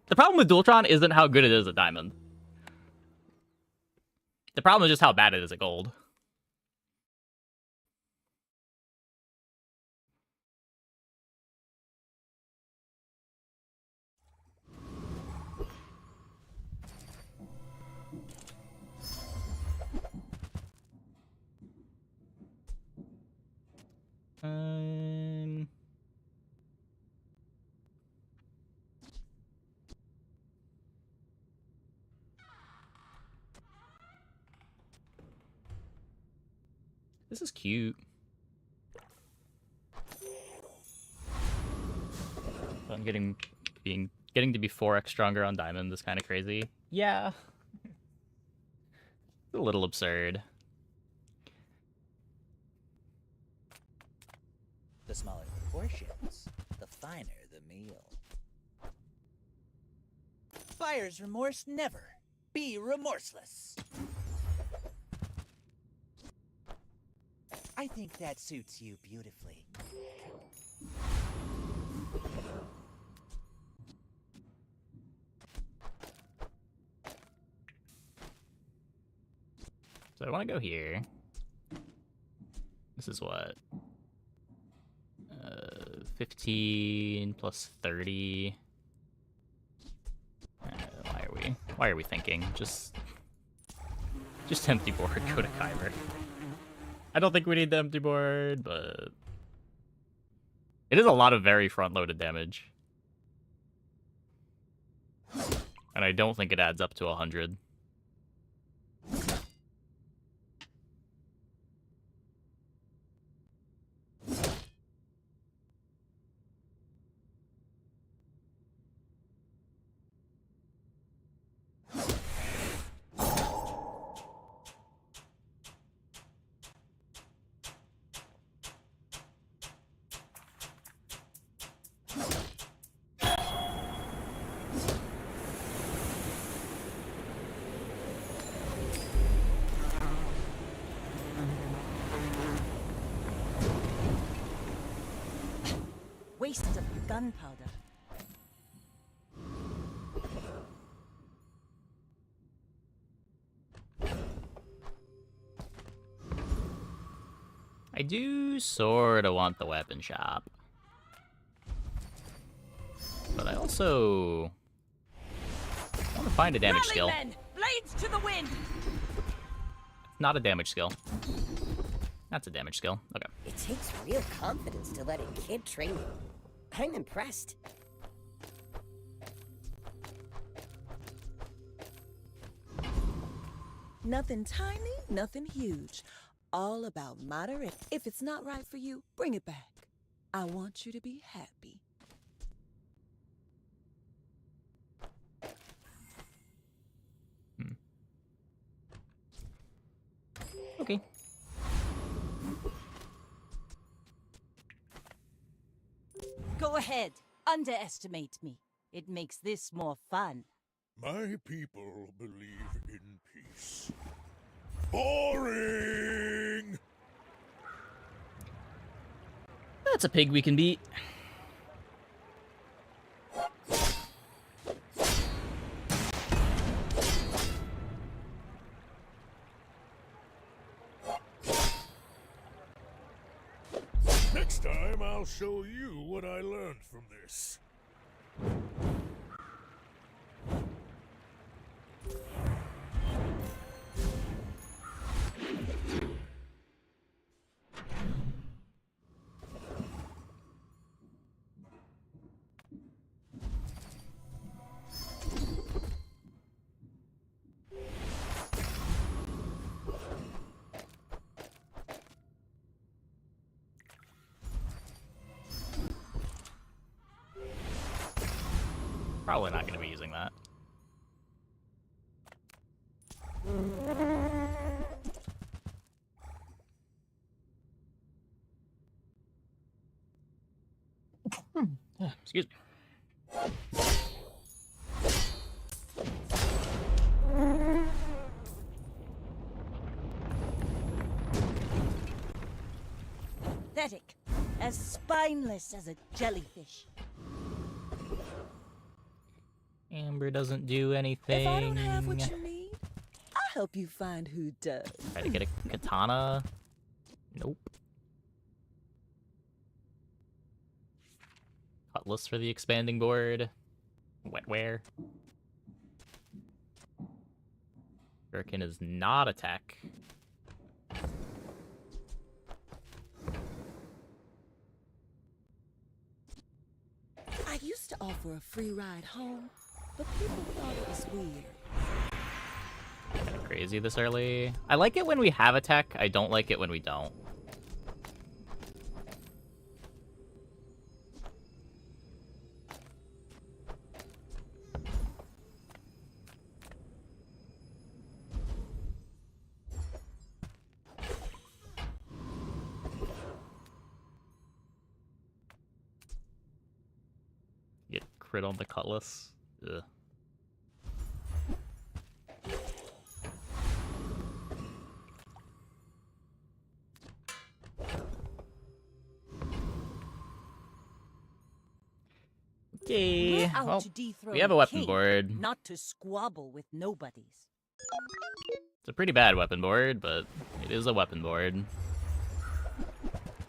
The problem with Dualtron isn't how good it is at Diamond. The problem is just how bad it is at Gold. This is cute. I'm getting to be 4x stronger on Diamond is kind of crazy. Yeah. It's a little absurd. The smaller the portions, the finer the meal. Buyer's remorse never. Be remorseless. I think that suits you beautifully. So I want to go here. This is what? 15 plus 30. Why are we thinking? Just empty board, go to Kyber. I don't think we need the empty board, but it is a lot of very front-loaded damage. And I don't think it adds up to 100. Waste of gunpowder. I do sort of want the weapon shop. But I also want to find a damage skill. Men, blades to the wind. Not a damage skill. That's a damage skill. Okay. It takes real confidence to let a kid train you. I'm impressed. Nothing tiny, nothing huge. All about moderate. If it's not right for you, bring it back. I want you to be happy. Okay. Go ahead. Underestimate me. It makes this more fun. My people believe in peace. Boring! That's a pig we can beat. Next time, I'll show you what I learned from this. Probably not going to be using that. Excuse me. Pathetic. As spineless as a jellyfish. Amber doesn't do anything. If I don't have what you need, I'll help you find who does. Try to get a katana. Nope. Cutlass for the expanding board. Wetware. Shuriken is not a tech. I used to offer a free ride home, but people thought it was weird. Kind of crazy this early. I like it when we have a tech. I don't like it when we don't. Crit on the Cutlass. Ugh. We're Okay, out well, to dethrone we have a a weapon king, board. not to squabble with nobodies. It's a pretty bad weapon board, but it is a weapon board.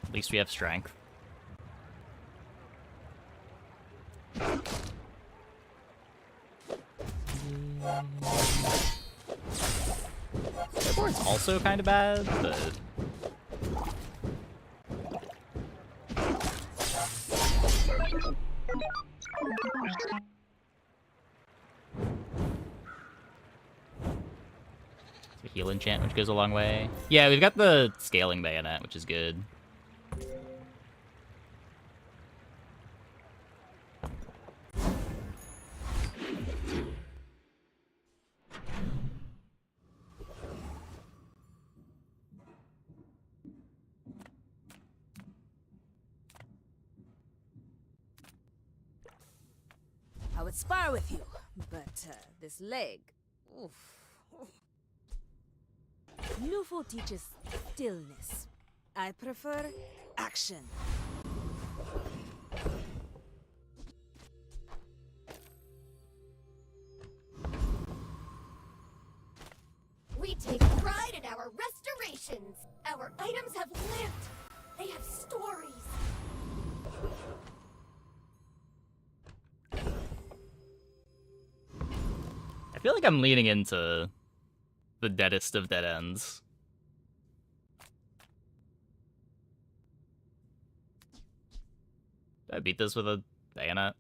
At least we have strength. Their board's also kind of bad, but... The heal enchant, which goes a long way. Yeah, we've got the scaling bayonet, which is good. I would spar with you, but this leg. Oof. Nufo teaches stillness. I prefer action. We take pride in our restorations. Our items have lived. They have stories. I feel like I'm leaning into the deadest of dead ends. Did I beat this with a bayonet?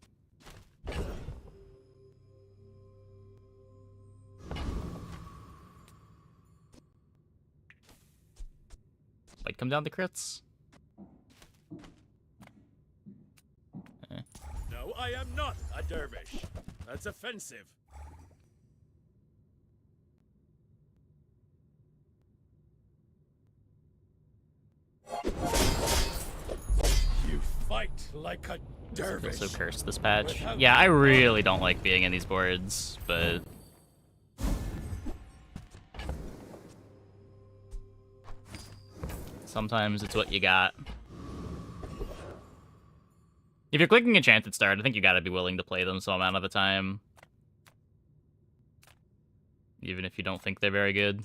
Might come down to crits. No, I am not a dervish. That's offensive. You fight like a I dervish. feel so cursed this patch. Yeah, I really don't like being in these boards, but... sometimes it's what you got. If you're clicking Enchanted Start, I think you gotta be willing to play them some amount of the time. Even if you don't think they're very good.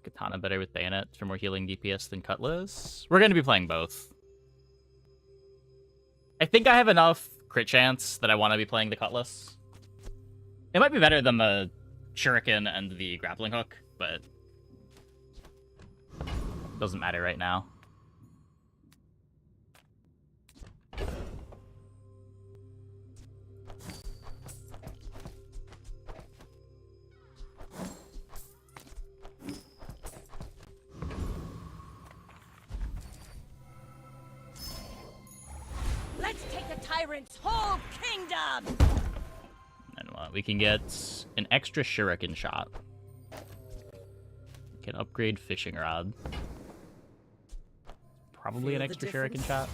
Katana better with Bayonet for more healing DPS than Cutlass. We're gonna be playing both. I think I have enough crit chance that I want to be playing the Cutlass. It might be better than the Shuriken and the Grappling Hook, but it doesn't matter right now. Let's take the tyrant's whole kingdom! And we can get an extra Shuriken shot. We can upgrade Fishing Rod. Probably an Feel the extra Shuriken difference? shot.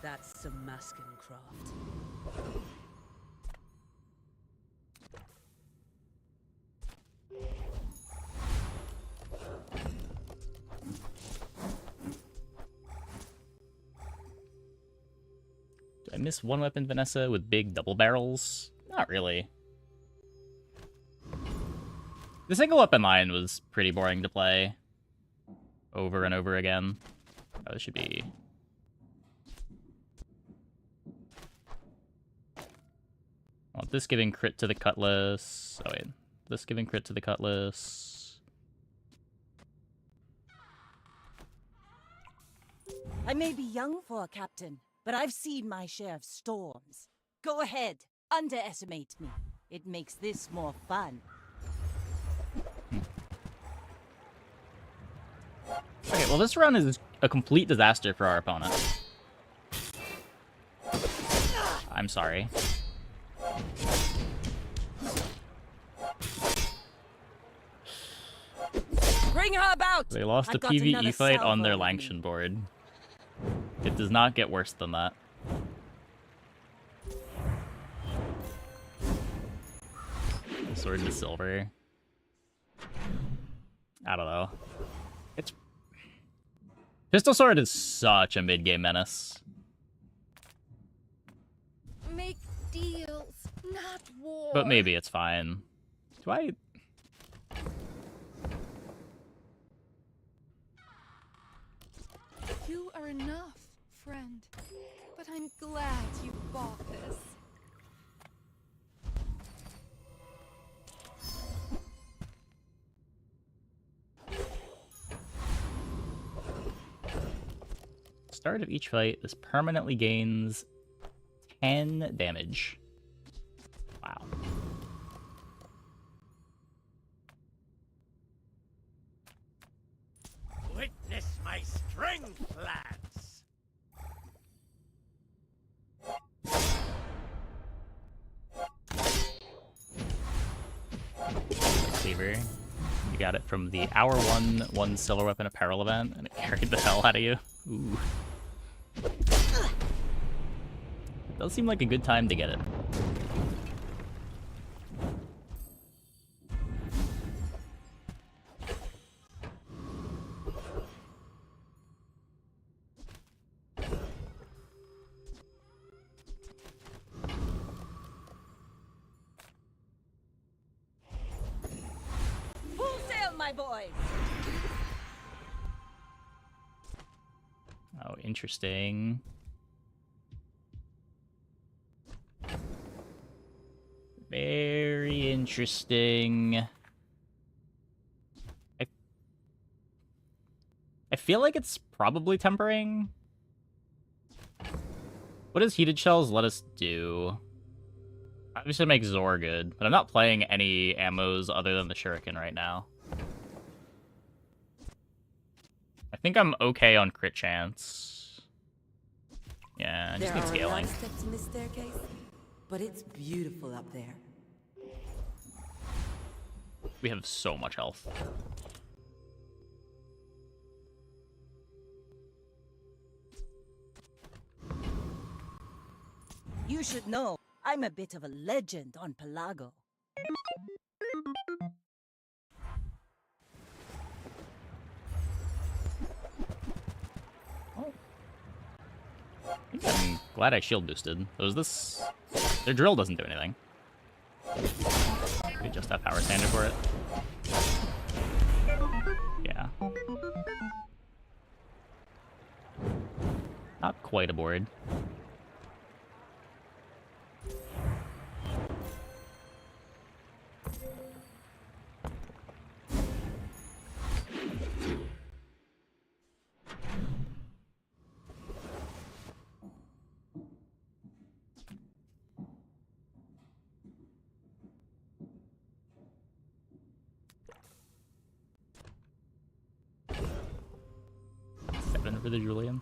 That's some masking craft. Do I miss one weapon, Vanessa, with big double barrels? Not really. The single weapon line was pretty boring to play over and over again. Oh, this should be... I want this giving crit to the Cutlass. Oh wait, this giving crit to the Cutlass. I may be young for a captain, but I've seen my share of storms. Go ahead, underestimate me. It makes this more fun. Okay, well this run is a complete disaster for our opponent. I'm sorry. about? They lost a I've got another PvE fight on their salvo with me. Langshan board. It does not get worse than that. Sword to silver. I don't know. It's Pistol Sword is such a mid-game menace. Make deals, not war. But maybe it's fine. Do I... You are enough, friend. But I'm glad you bought this. Start of each fight, this permanently gains 10 damage. Wow. Witness my strength, lads! Cleaver. You got it from the Hour 1 silver weapon apparel event, and it carried the hell out of you. Ooh. It does seem like a good time to get it. Full sail, my boys! Oh, interesting. Very interesting. I feel like it's probably tempering. What does heated shells let us do? Obviously make Zor good, but I'm not playing any ammos other than the shuriken right now. I think I'm okay on crit chance. Yeah, I just need There are a lot scaling. of steps in this staircase, but it's beautiful up there. We have so much health. You should know, I'm a bit of a legend on Pelago. I'm glad I shield boosted. So is this... Their drill doesn't do anything. We just have power standard for it. Yeah. Not quite aboard. For the Julian.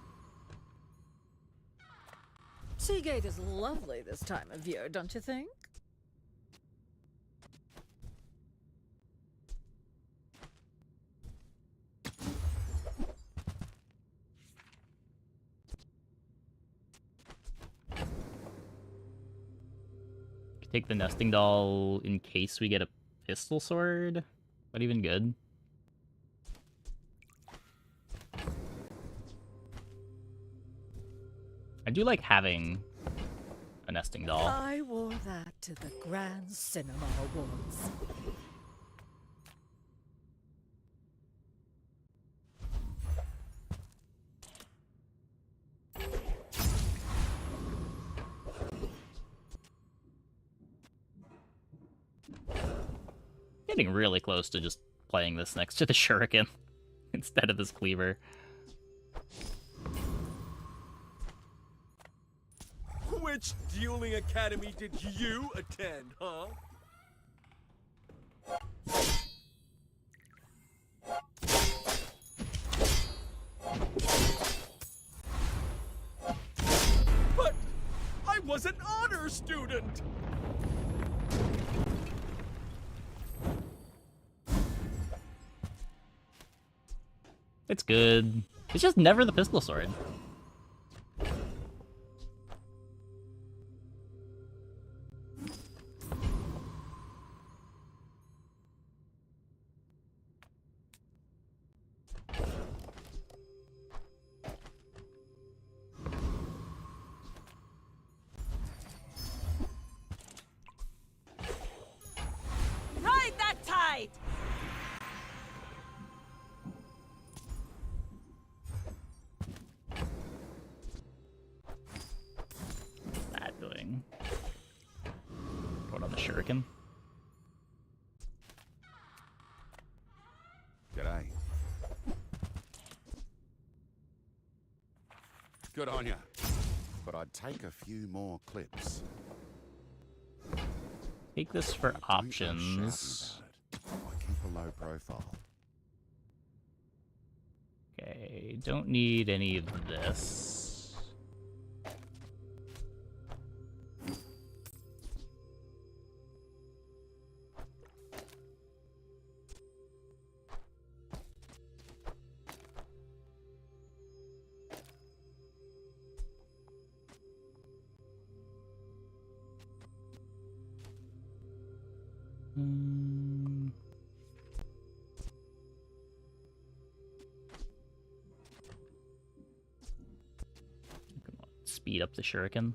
Seagate is lovely this time of year, don't you think? Take the nesting doll in case we get a pistol sword. Not even good. I do like having a nesting doll. I wore that to the Grand Cinema Awards. Getting really close to just playing this next to the shuriken instead of this cleaver. Which dueling academy did you attend, huh? But I was an honor student! It's good. It's just never the pistol sword. Ride that tide! What's that doing? What on the shuriken? G'day. Good on ya. But I'd take a few more clips. Take this for Don't go options. shouting about it. I keep a low profile. Okay, don't need any of this. Speed up the shuriken.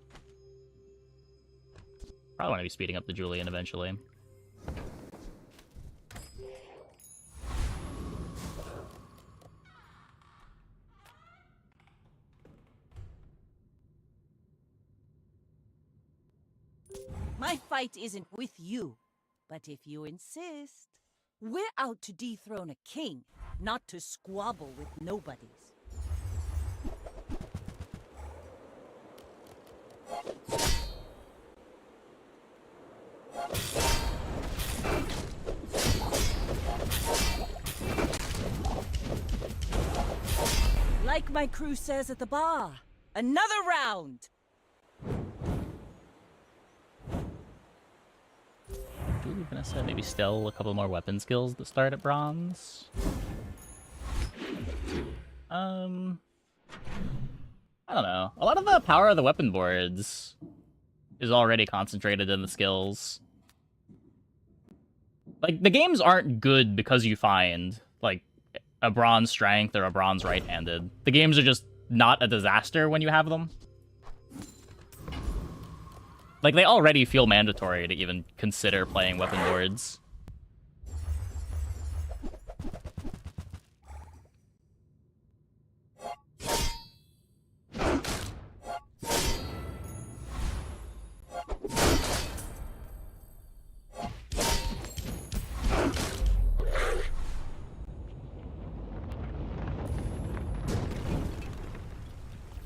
Probably want to be speeding up the Julian eventually. My fight isn't with you, but if you insist, we're out to dethrone a king, not to squabble with nobodies. Like my crew says at the bar, another round! Julie, Vanessa, maybe still a couple more weapon skills that start at bronze. I don't know. A lot of the power of the weapon boards is already concentrated in the skills. Like, the games aren't good because you find, like, a bronze strength or a bronze right-handed. The games are just not a disaster when you have them. Like, they already feel mandatory to even consider playing weapon boards.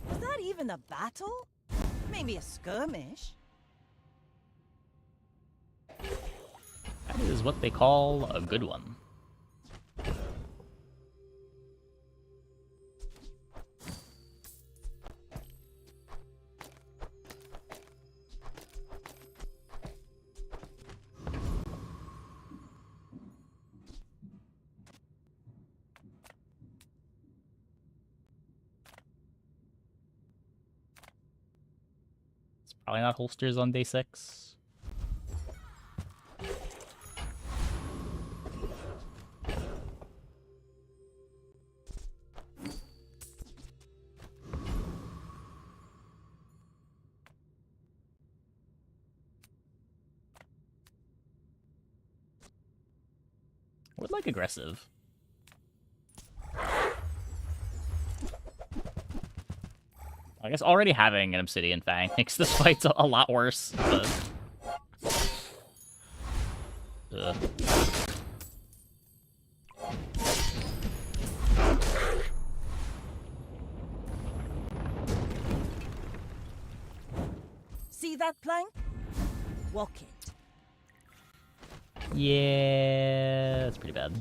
Was that even a battle? Maybe a skirmish? That is what they call a good one. It's probably not holsters on day 6. Would like aggressive. I guess already having an Obsidian Fang makes this fight a lot worse. But... Ugh. See that plank? Walk it. Yeah, that's pretty bad.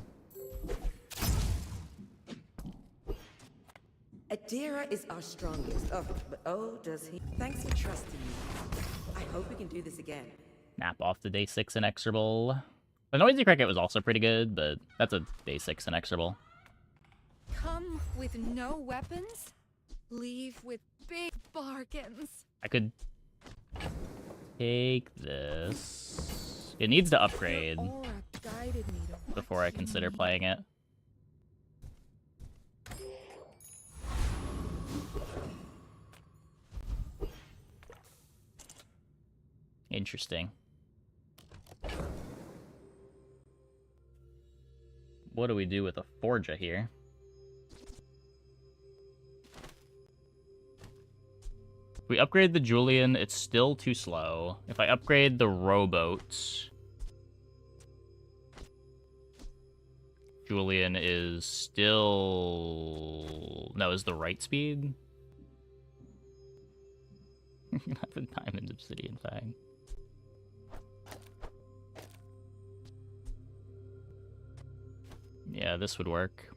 Adira is our strongest. Oh, but oh, does he? Thanks for trusting me. I hope we can do this again. Nap off the day 6 inexorable. The Noisy Cricket was also pretty good, but that's a day 6 inexorable. Come Come with no weapons, leave with big bargains. I could take this. It needs to upgrade Aura guided me to before I consider playing it. Interesting. What do we do with a Forja here? If we upgrade the Julian, it's still too slow. If I upgrade the rowboat, Julian is still... No, is the right speed? Have a diamond obsidian fang. Yeah, this would work.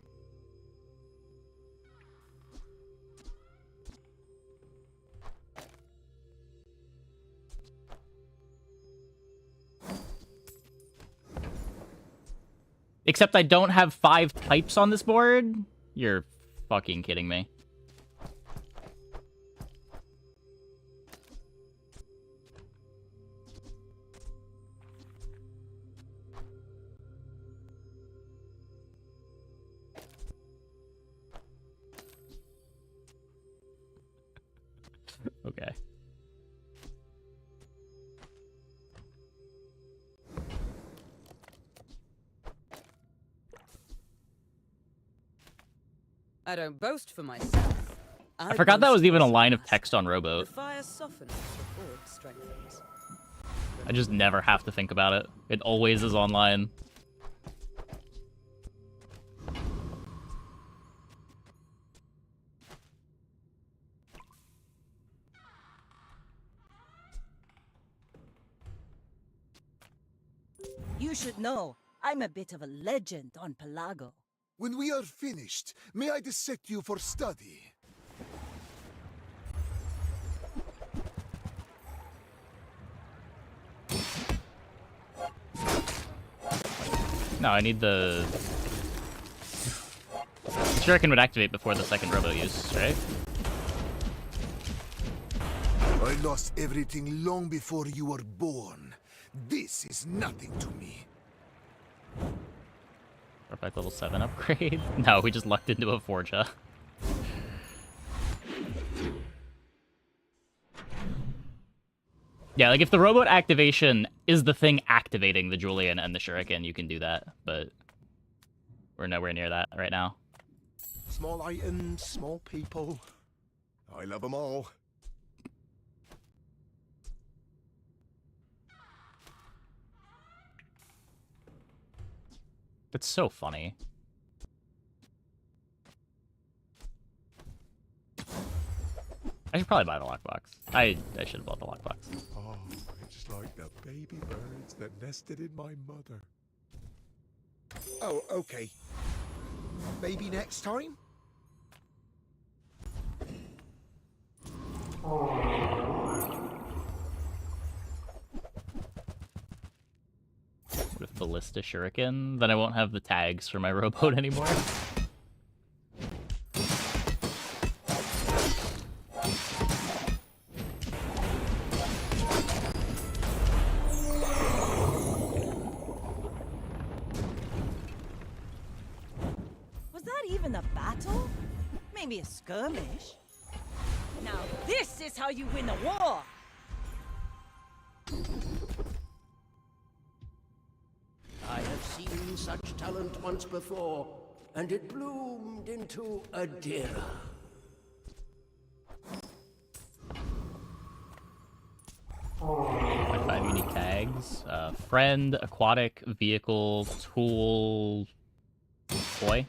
Except I don't have 5 types on this board? You're fucking kidding me. Okay. I don't boast for myself. I forgot that was even a line of text on The Rowboat. fire softens, the forge strengthens. I just never have to think about it. It always is online. You should know, I'm a bit of a legend on Pelago. When we are finished, may I dissect you for study? No, I need the... Shuriken would activate before the second robo use, right? I lost everything long before you were born. This is nothing to me. Perfect level 7 upgrade? No, we just lucked into a Forja. Yeah, like if the rowboat activation is the thing activating the Julian and the Shuriken, you can do that, but we're nowhere near that right now. Small items, small people. I love them all. It's so funny. I should probably buy the lockbox. I should have bought the lockbox. Oh, it's like the baby birds that nested in my mother. Oh, okay. Maybe next time? With Ballista Shuriken, then I won't have the tags for my rowboat anymore. Was that even a battle? Maybe a skirmish? Now this is how you win a war! I have seen such talent once before, and it bloomed into a Dira. My 5 unique tags. Friend, aquatic, vehicle, tool, boy.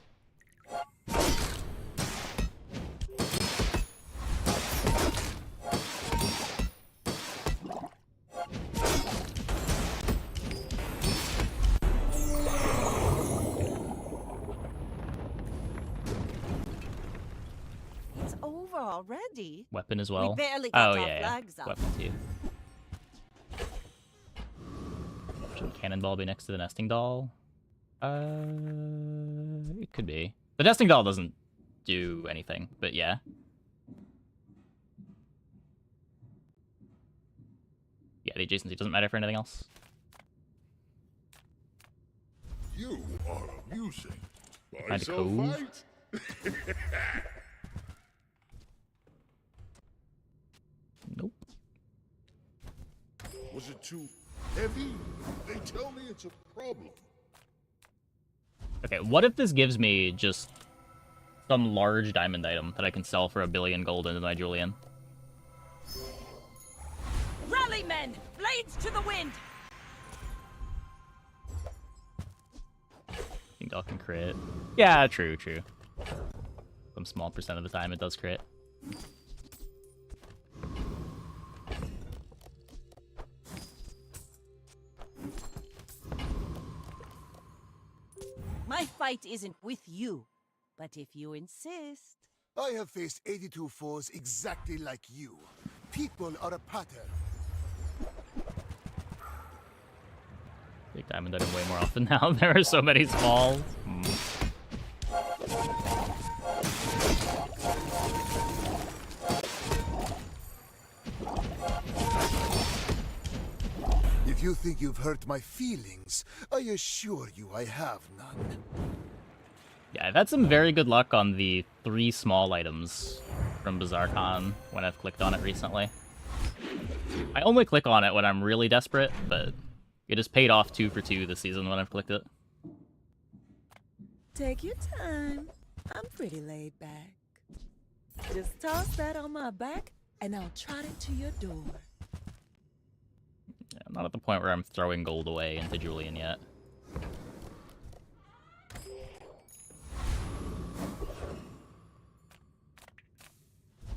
It's over already. Weapon as well. We barely got oh our yeah, flags yeah. up. Weapon too. Should the cannonball be next to the nesting doll? It could be. The nesting doll doesn't do anything, but yeah. Yeah, the adjacency doesn't matter for anything else. You are amusing. Find a cove. Nope. Was it too heavy? They tell me it's a problem. Okay, what if this gives me just some large diamond item that I can sell for 1 billion gold into my Julian? Rally, men! Blades to the wind! King Doll can crit. Yeah, true. Some small percent of the time it does crit. My fight isn't with you, but if you insist... I have faced 82 foes exactly like you. People are a pattern. Big diamond item way more often now. There are so many smalls. If you think you've hurt my feelings, I assure you I have none. Yeah, I've had some very good luck on the 3 small items from Bazaar Khan when I've clicked on it recently. I only click on it when I'm really desperate, but it has paid off 2 for 2 this season when I've clicked it. Take your time. I'm pretty laid back. Just toss that on my back, and I'll trot it to your door. Yeah, I'm not at the point where I'm throwing gold away into Julian yet.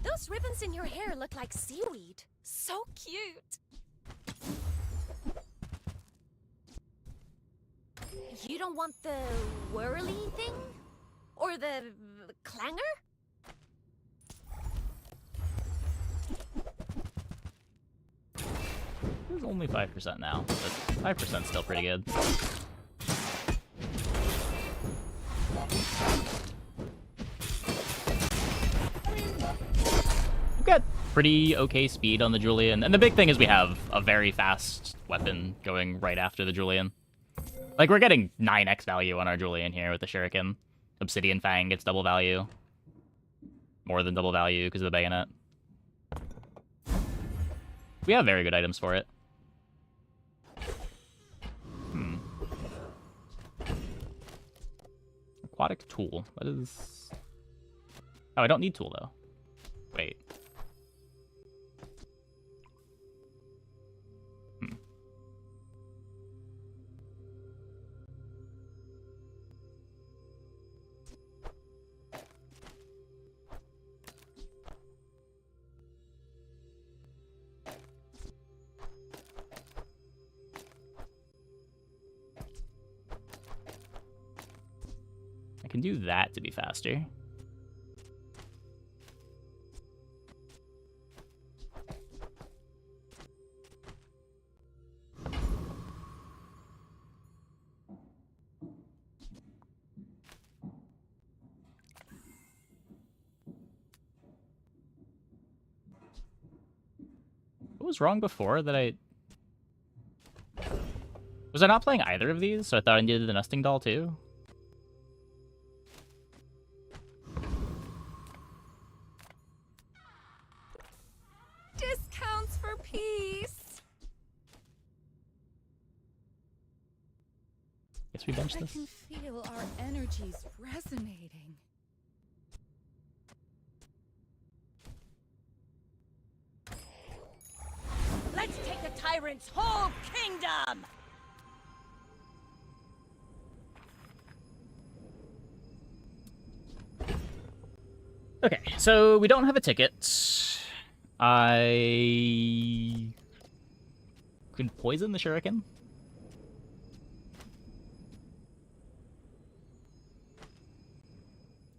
Those ribbons in your hair look like seaweed. So cute. You don't want the whirly thing? Or the clanger? It's only 5% now, but 5% still pretty good. We've got pretty okay speed on the Julian, and the big thing is we have a very fast weapon going right after the Julian. Like, we're getting 9x value on our Julian here with the Shuriken. Obsidian Fang gets double value. More than double value because of the bayonet. We have very good items for it. Aquatic tool. What is... Oh, I don't need tool, though. Wait. I can do that to be faster. What was wrong before that I... Was I not playing either of these? So I thought I needed the nesting doll too? Discounts for peace. Guess we bench I this. can feel our energies resonating. Let's take the tyrant's whole kingdom! Okay, so we don't have a ticket. I could poison the Shuriken.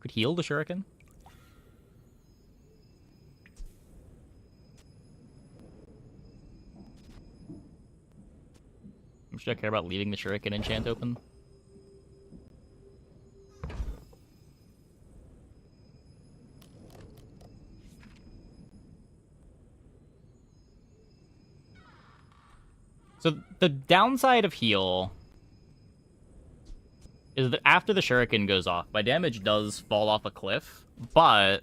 Could heal the Shuriken. Should I care about leaving the Shuriken enchant open? So the downside of heal is that after the shuriken goes off, my damage does fall off a cliff, but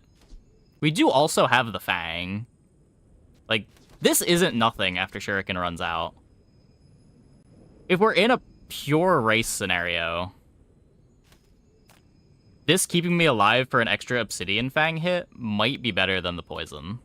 we do also have the Fang. Like, this isn't nothing after shuriken runs out. If we're in a pure race scenario, this keeping me alive for an extra Obsidian Fang hit might be better than the poison.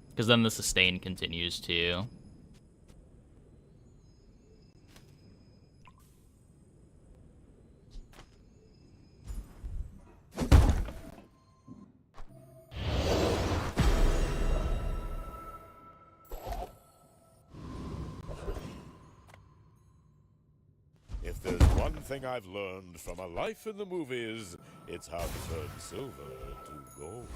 Because then the sustain continues too. If there's one thing I've learned from a life in the movies, it's how to turn silver into gold.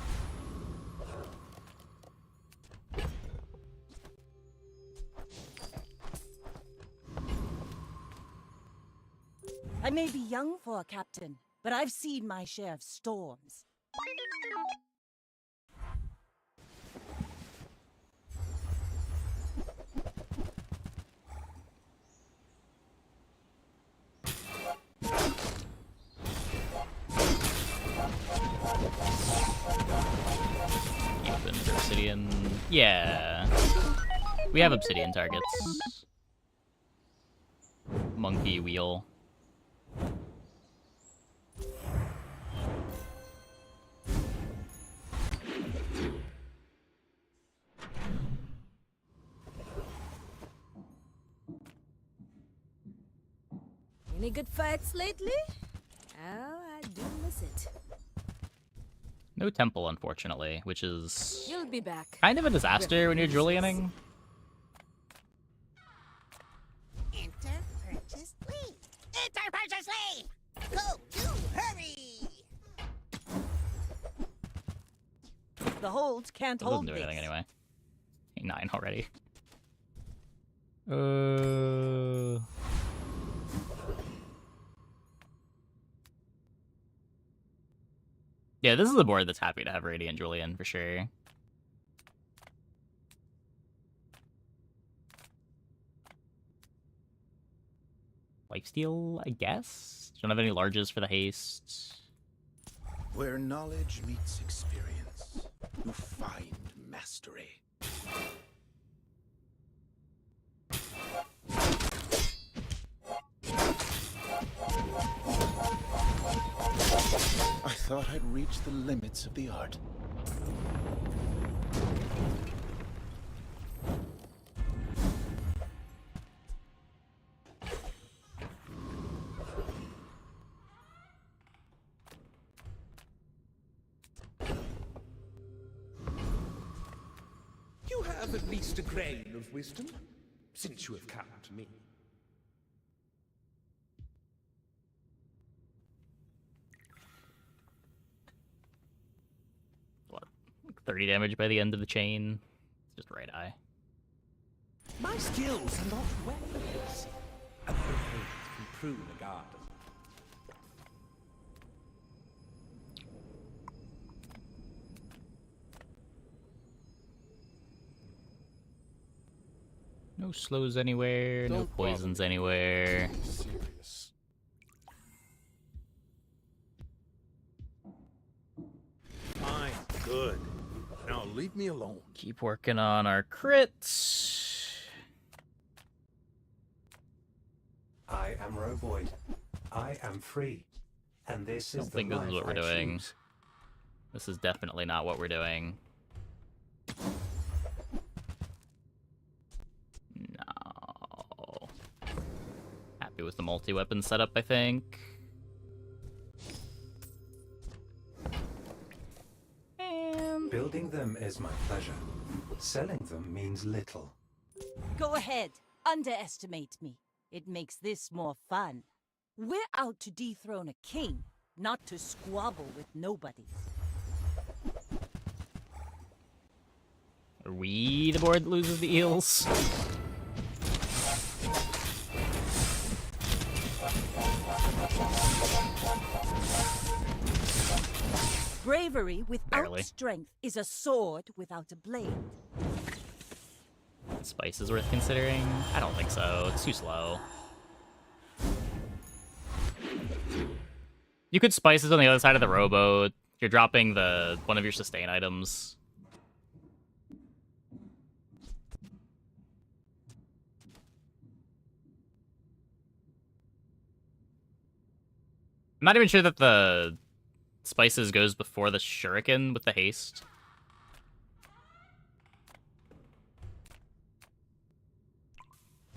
I may be young for a captain, but I've seen my share of storms. Open for obsidian. Yeah. We have obsidian targets. Monkey wheel. Any good fights lately? Oh, I do miss it. No temple, unfortunately, which is You'll be back. kind of a disaster when you're Julianing. Enter purchase leave. Enter purchase leave. Go, you hurry. The holds can't That hold doesn't do anything this. anyway. 9 already. Yeah, this is a board that's happy to have Radiant Julian, for sure. Lifesteal, I guess? Don't have any larges for the haste. Where knowledge meets experience, you find mastery. I thought I'd reached the limits of the art. You have at least a grain of wisdom, since you have come to me. What? 30 damage by the end of the chain? Just right eye. My skills are not weapons. A blade can prune a garden. No slows anywhere, no Don't poisons anywhere. Serious. Fine, good. Now leave me alone. Keep working on our crits. I am Roboid. I am free. And this I is don't the think this life is what we're I doing. choose. This is definitely not what we're doing. No. Happy with the multi-weapon setup, I think. And Building them is my pleasure. Selling them means little. Go ahead, underestimate me. It makes this more fun. We're out to dethrone a king, not to squabble with nobodies. are we the board that loses the eels? Bravery without Barely. strength is a sword without a blade. Spice is worth considering? I don't think so. It's too slow. You could spices on the other side of the rowboat. You're dropping one of your sustain items. I'm not even sure that the spices goes before the shuriken with the haste.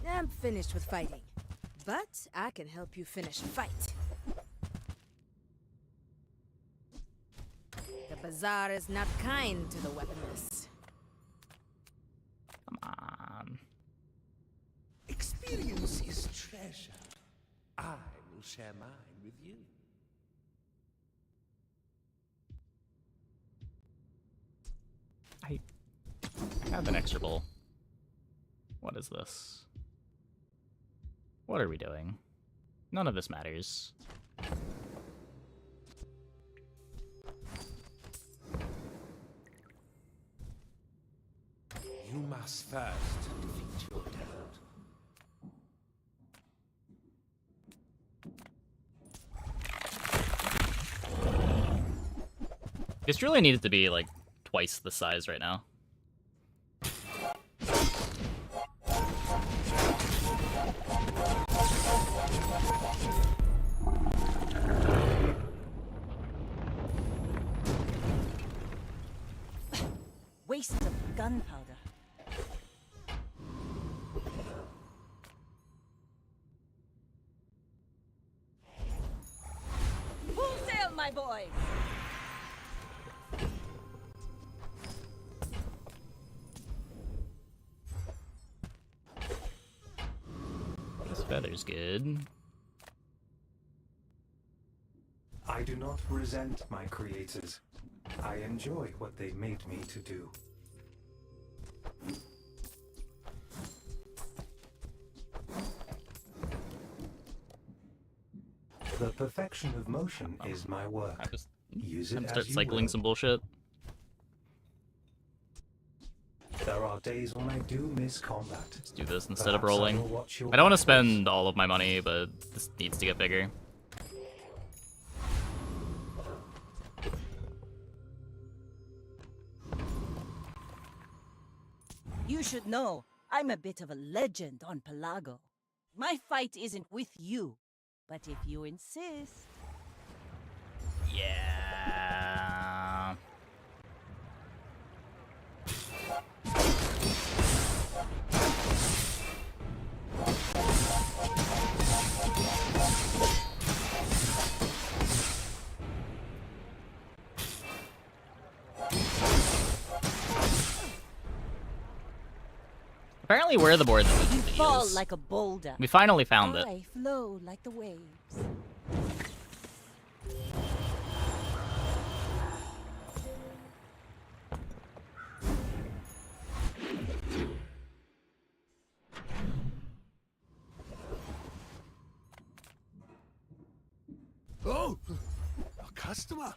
I'm finished with fighting, but I can help you finish a fight. The bazaar is not kind to the weaponless. Come on. Experience is treasure. I will share mine with you. I have an extra bowl. What is this? What are we doing? None of this matters. You must first defeat your doubt. This really needed to be like twice the size right now. Waste of gunpowder. Full sail, my boy! This feather's good. I do not resent my creators. I enjoy what they made me to do. The perfection of motion is my work. Use it Start as you cycling will. some bullshit. There are days when I do miss combat. Let's do this instead of Perhaps I rolling. will watch your I don't want to battles. spend all of my money, but this needs to get bigger. You should know, I'm a bit of a legend on Pelago. My fight isn't with you, but if you insist... Yeah. Apparently we're the board that we You need to fall use. like a boulder. We finally found it. I flow like the waves. Oh, a customer.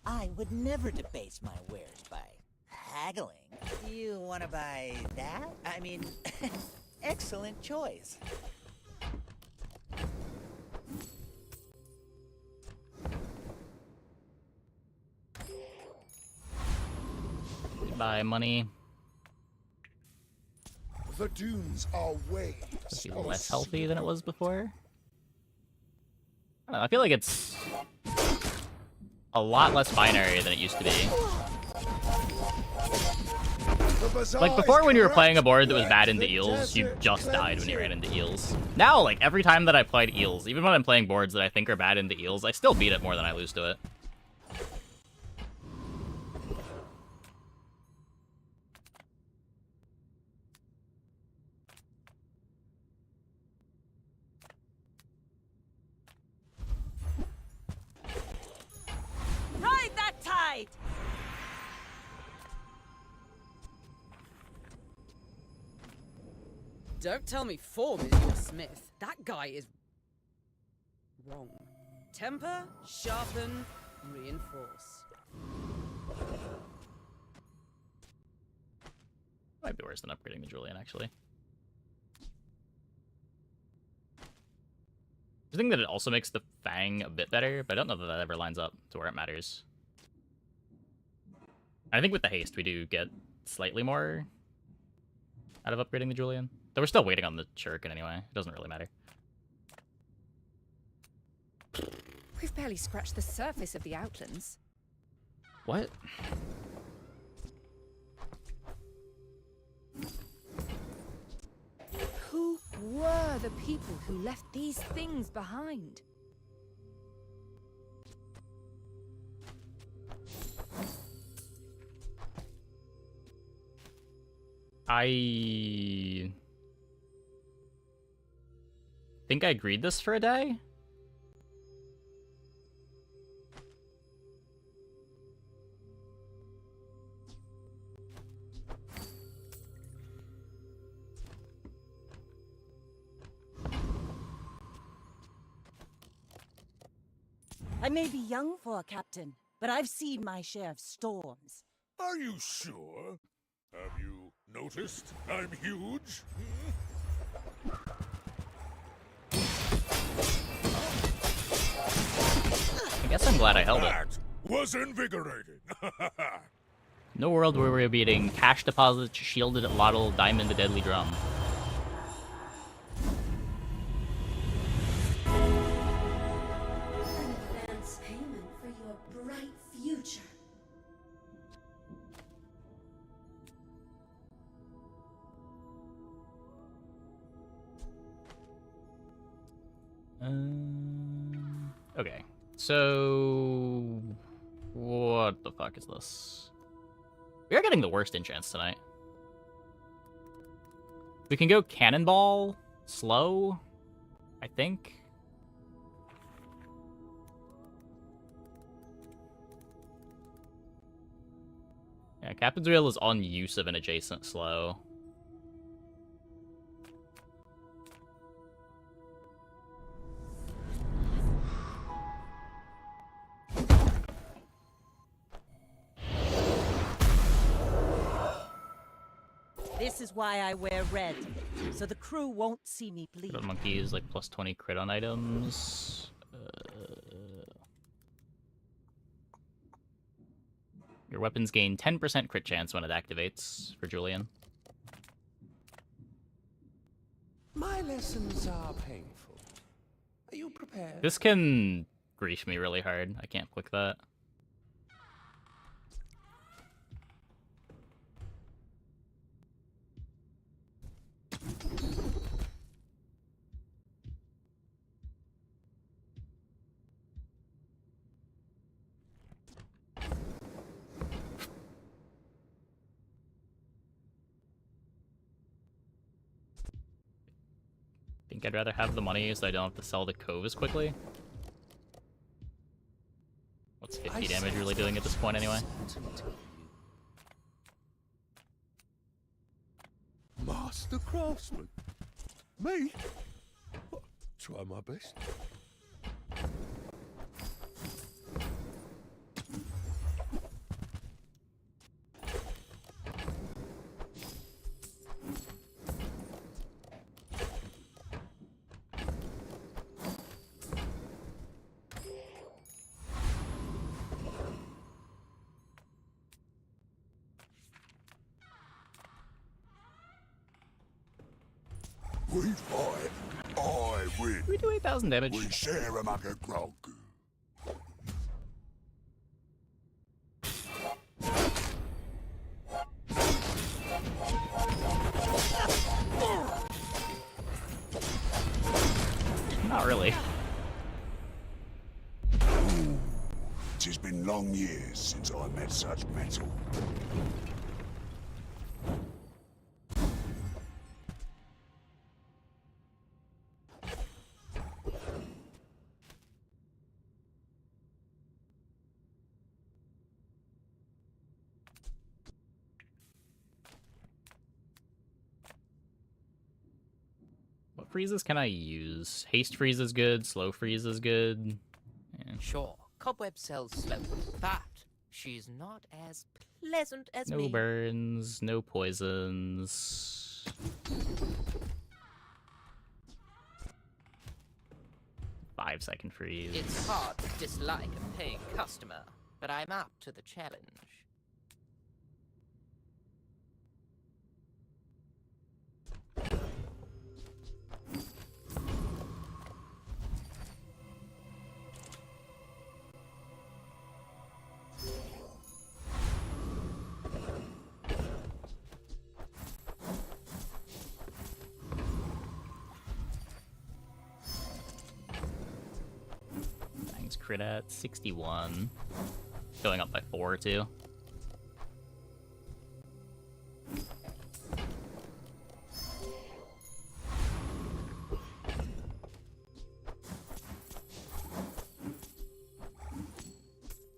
I would never debase my wares by haggling. You want to buy that? I mean, excellent choice. Buy money. The dunes are waves. Is it less healthy than it was before? I don't know, I feel like it's a lot less binary than it used to be. Like, before when you were playing a board that was bad into eels, you just died when you ran into eels. Now, like, every time that I played eels, even when I'm playing boards that I think are bad into eels, I still beat it more than I lose to it. Ride that tide! Don't tell me form is your smith. That guy is wrong. Temper, sharpen, reinforce. Might be worse than upgrading the Julian, actually. I think that it also makes the Fang a bit better, but I don't know that that ever lines up to where it matters. I think with the haste, we do get slightly more out of upgrading the Julian. Though we're still waiting on the Shuriken anyway. It doesn't really matter. We've barely scratched the surface of the Outlands. What? Who were the people who left these things behind? I think I agreed this for a day. I may be young for a captain, but I've seen my share of storms. Are you sure? Have you noticed I'm huge? I guess I'm glad I held it. That was invigorating. No world where we're beating cash deposits, shielded Lottle, diamond, the deadly drum. An advance payment for your bright future. Okay, so what the fuck is this? We are getting the worst enchants tonight. We can go Cannonball, slow, I think. Yeah, Captain's Wheel is on use of an adjacent slow. This is why I wear red, so the crew won't see me bleed. The monkey is like plus 20 crit on items. Your weapons gain 10% crit chance when it activates for Julian. My lessons are painful. Are you prepared? This can grief me really hard. I can't click that. Think I'd rather have the money so I don't have to sell the Cove as quickly. What's 50 damage really doing at this point anyway? Master craftsman. Me? Try my best. We fight, I win. We do 8,000 damage. We share a mug of grog. long years since I met such metal. What freezes can I use? Haste freeze is good, slow freeze is good. Yeah. Sure, Cobweb sells slow, but she's not as pleasant as No me. burns, no poisons. Five-second freeze. It's hard to dislike a paying customer, but I'm up to the challenge. Thanks, crit at 61. Going up by 4 too.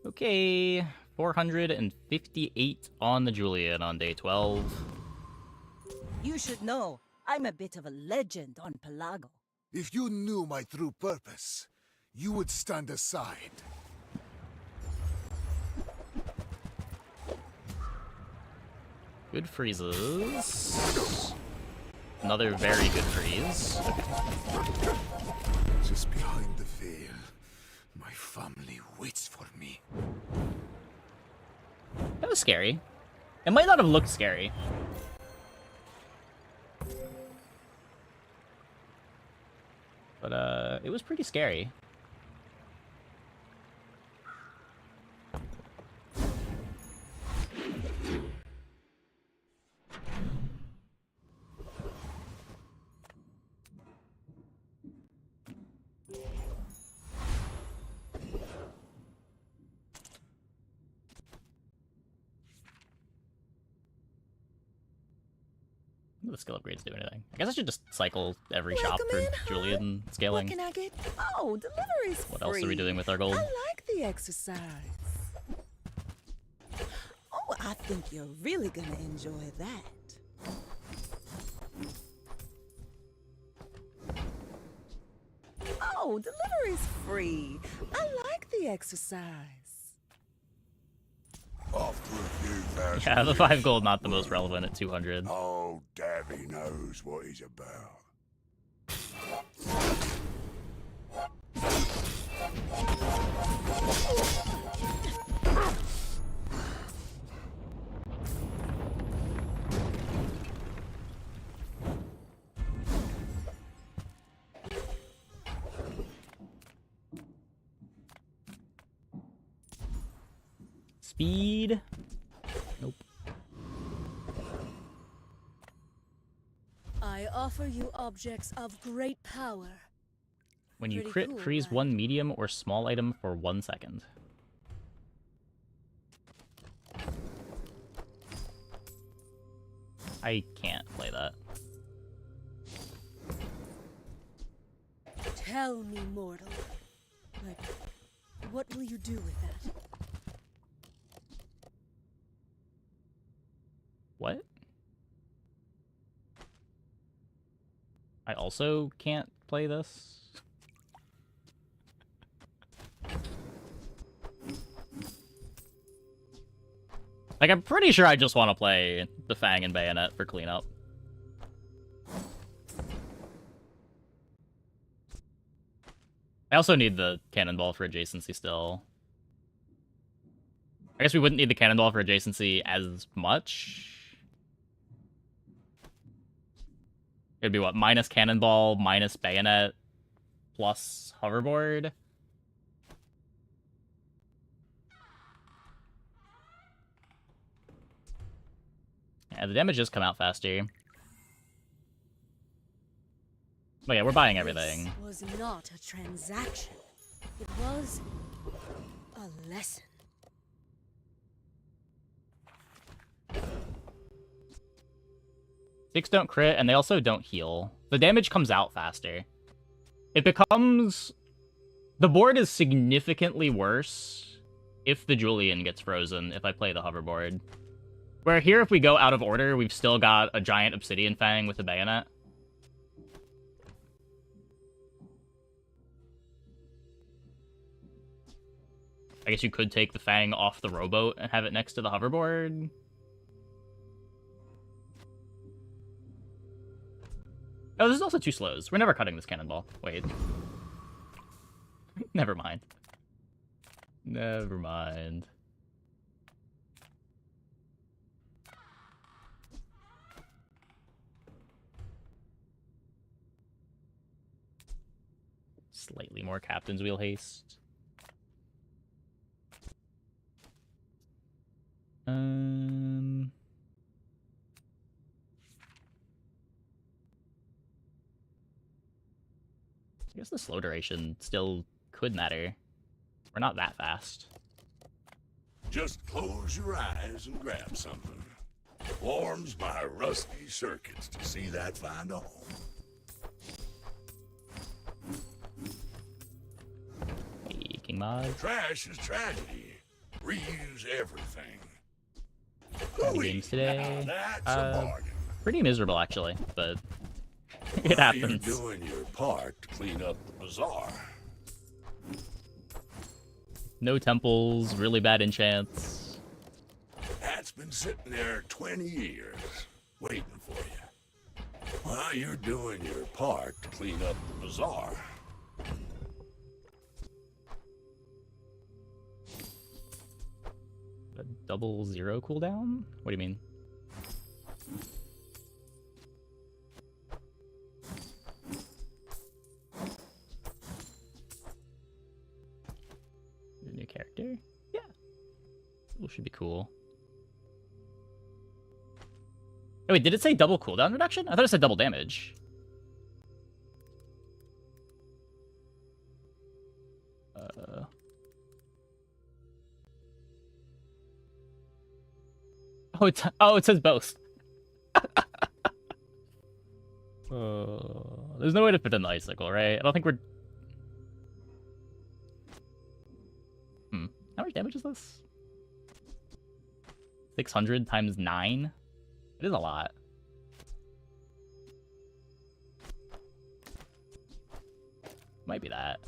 Okay, 458 on the Julian on day 12. You should know, I'm a bit of a legend on Pelago. If you knew my true purpose, you would stand aside. Good freezes. Another very good freeze. Just behind the veil, my family waits for me. That was scary. It might not have looked scary. But, it was pretty scary. The skill upgrades do anything. I guess I should just cycle every shop for Julian scaling. What can I get? Oh, delivery's What else are we doing with our gold? I like the exercise. Oh, I think you're really gonna enjoy that. Oh, delivery's free. I like the exercise. After a few thousand Yeah, the years, 5 gold not the most relevant at 200. old Davy knows what he's about. Speed. Nope. I offer you objects of great power. When you Pretty crit, cool, freeze right? one medium or small item for 1 second. I can't play that. Tell me, mortal. Like, what will you do with that? What? I also can't play this? Like, I'm pretty sure I just want to play the Fang and Bayonet for cleanup. I also need the Cannonball for adjacency still. I guess we wouldn't need the Cannonball for adjacency as much. It'd be what? Minus Cannonball, minus Bayonet, plus Hoverboard? Yeah, the damages come out faster. But yeah, we're buying everything. This was not a transaction. It was a lesson. 6 don't crit, and they also don't heal. The damage comes out faster. It becomes... The board is significantly worse if the Julian gets frozen, if I play the hoverboard. Where here, if we go out of order, we've still got a giant Obsidian Fang with a bayonet. I guess you could take the Fang off the rowboat and have it next to the hoverboard. Oh, this is also 2 slows. We're never cutting this cannonball. Wait. Never mind. Never mind. Slightly more Captain's Wheel haste. I guess the slow duration still could matter. We're not that fast. Just close your eyes and grab something. Warms my rusty circuits to see that find a home. Hey, King Mod. Trash is tragedy. Reuse everything. Games today. Now that's a bargain. Pretty miserable, actually, but it While happens. You're doing your part to clean up the bazaar. No temples, really bad enchants. That's been sitting there 20 years, waiting for you. While you're doing your part to clean up the bazaar. A double 0 cooldown? What do you mean? New character? Yeah. Ooh, should be cool. Oh, wait, did it say double cooldown reduction? I thought it said double damage. Oh, it says both. There's no way to fit in the icicle, right? I don't think we're... How much damage is this? 600 times 9? It is a lot. Might be that.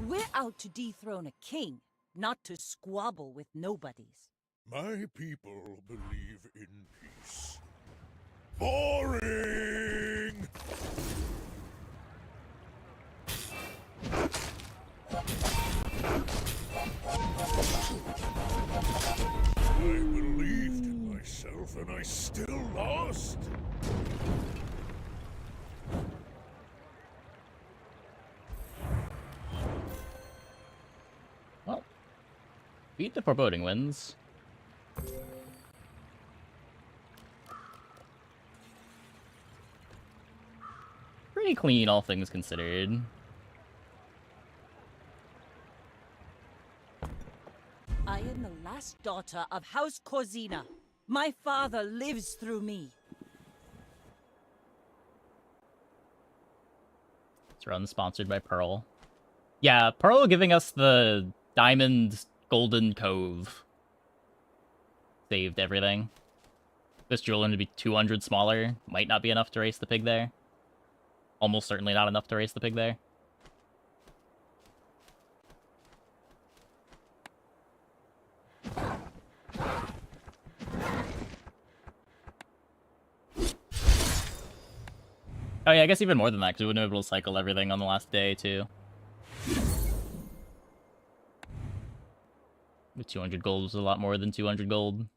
We're out to dethrone a king, not to squabble with nobodies. My people believe in peace. Boring! I believed in myself and I still lost. Well, beat the foreboding wins. Pretty clean, all things considered. I am the last daughter of House Corzina. My father lives through me. This run sponsored by Pearl. Yeah, Pearl giving us the Diamond Golden Cove saved everything. This Julian to be 200 smaller might not be enough to race the pig there. Almost certainly not enough to race the pig there. Oh yeah, I guess even more than that, because we wouldn't be able to cycle everything on the last day, too. With 200 gold was a lot more than 200 gold.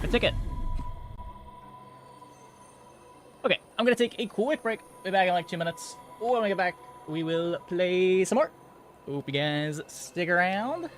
A ticket. Okay, I'm gonna take a quick break. Be back in like 2 minutes. When we get back, we will play some more. Hope you guys stick around.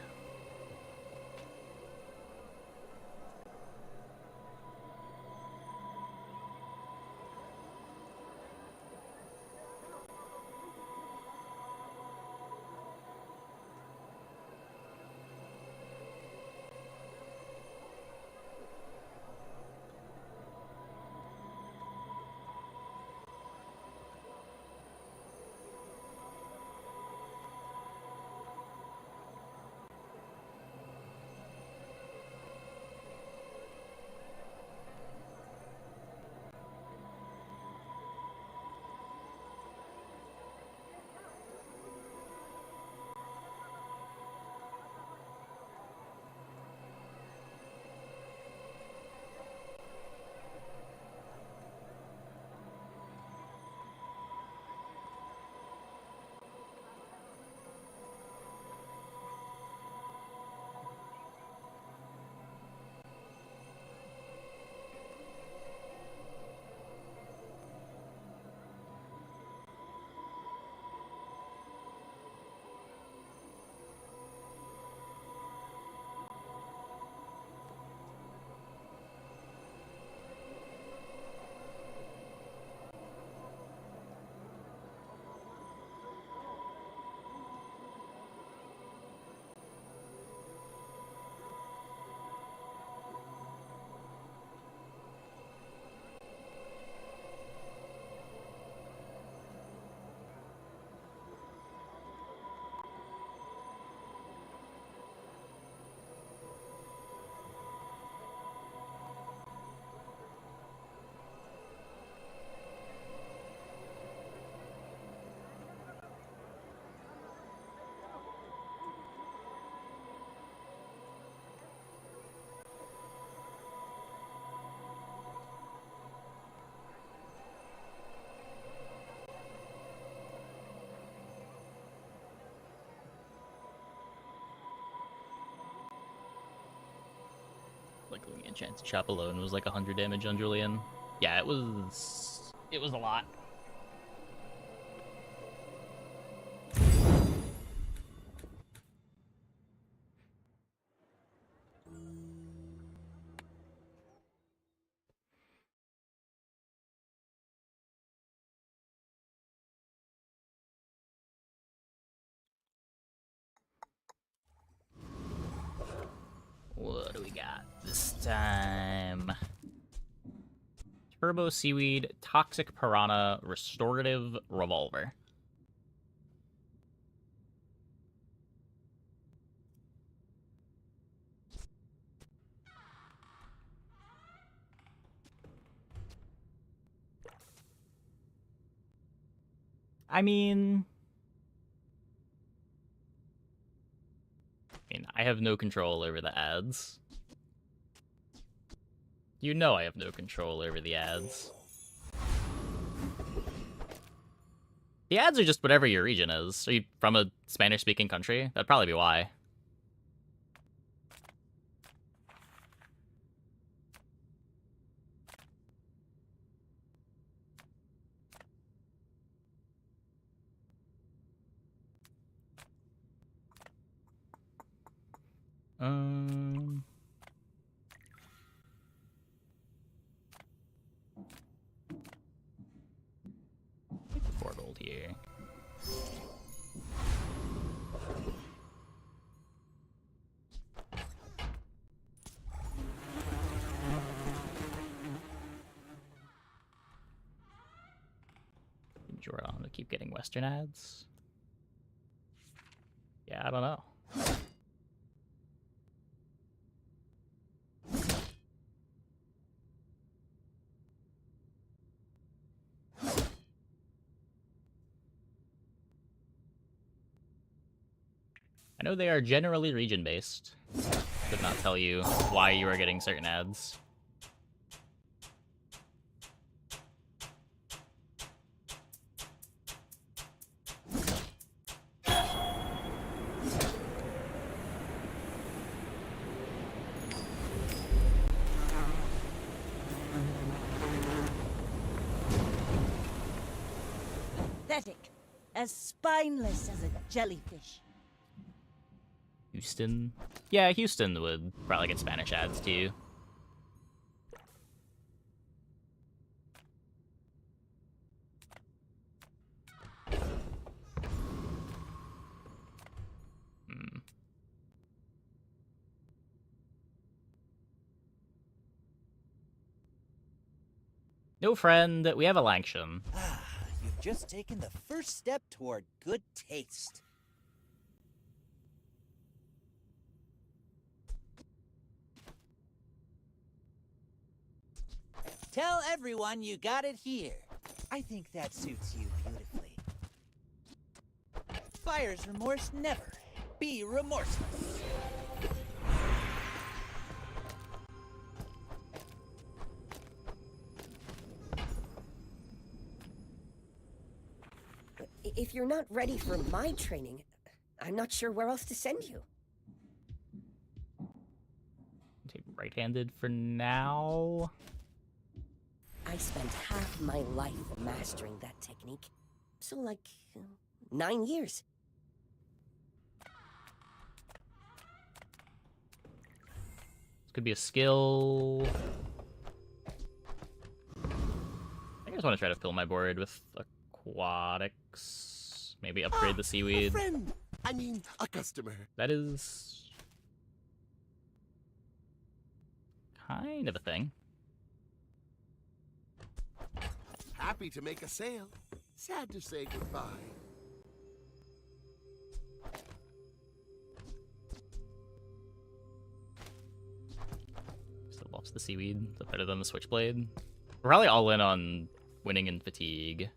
Like the enchanted chop alone was like 100 damage on Julian. Yeah, it was a lot. What do we got this time? Turbo Seaweed, Toxic Piranha, Restorative Revolver. I mean, I have no control over the ads. You know I have no control over the ads. The ads are just whatever your region is. Are you from a Spanish-speaking country? That'd probably be why. Portal here. Jordan to keep getting Western ads. Yeah, I don't know. I know they are generally region-based. Could not tell you why you are getting certain ads. pathetic, as spineless as a jellyfish. Houston? Yeah, Houston would probably get Spanish ads too. No, friend, we have a Langshan. You've just taken the first step toward good taste. Tell everyone you got it here. I think that suits you beautifully. Fire's remorse never. Be remorseless. If you're not ready for my training, I'm not sure where else to send you. Take right-handed for now. I spent half my life mastering that technique. So, like, 9 years. This could be a skill. I think I just want to try to fill my board with aquatics. Maybe upgrade the seaweed. A friend. I mean, a customer. That is kind of a thing. Happy to make a sale. Sad to say goodbye. Still buffs the seaweed. Is that better than the switchblade? We're probably all in on winning in fatigue.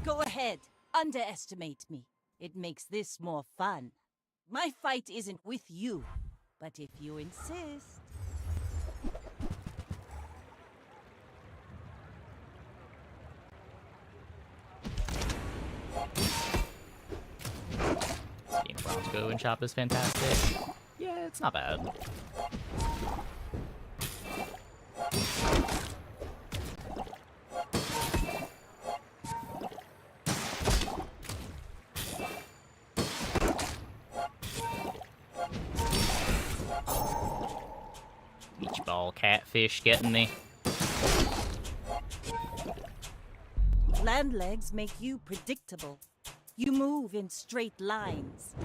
Go ahead, underestimate me. It makes this more fun. My fight isn't with you, but if you insist. Seeing Bronco and Chop is fantastic. Yeah, it's not bad. Beach ball catfish getting me. Land legs make you predictable. You move in straight lines.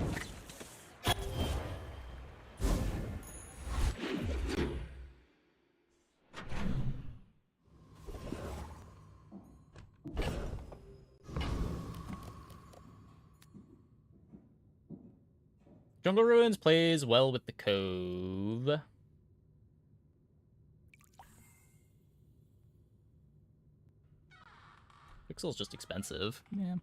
Jungle Ruins plays well with the Cove. Pixel's just expensive. Yeah.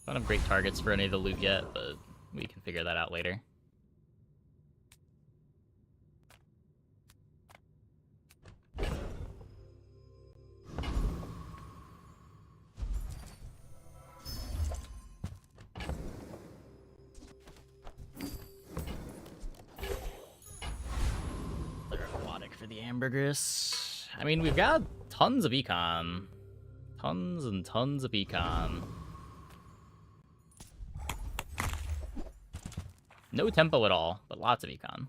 Don't have great targets for any of the loot yet, but we can figure that out later. They're aquatic for the ambergris. I mean, we've got tons of econ. Tons and tons of econ. No tempo at all, but lots of econ.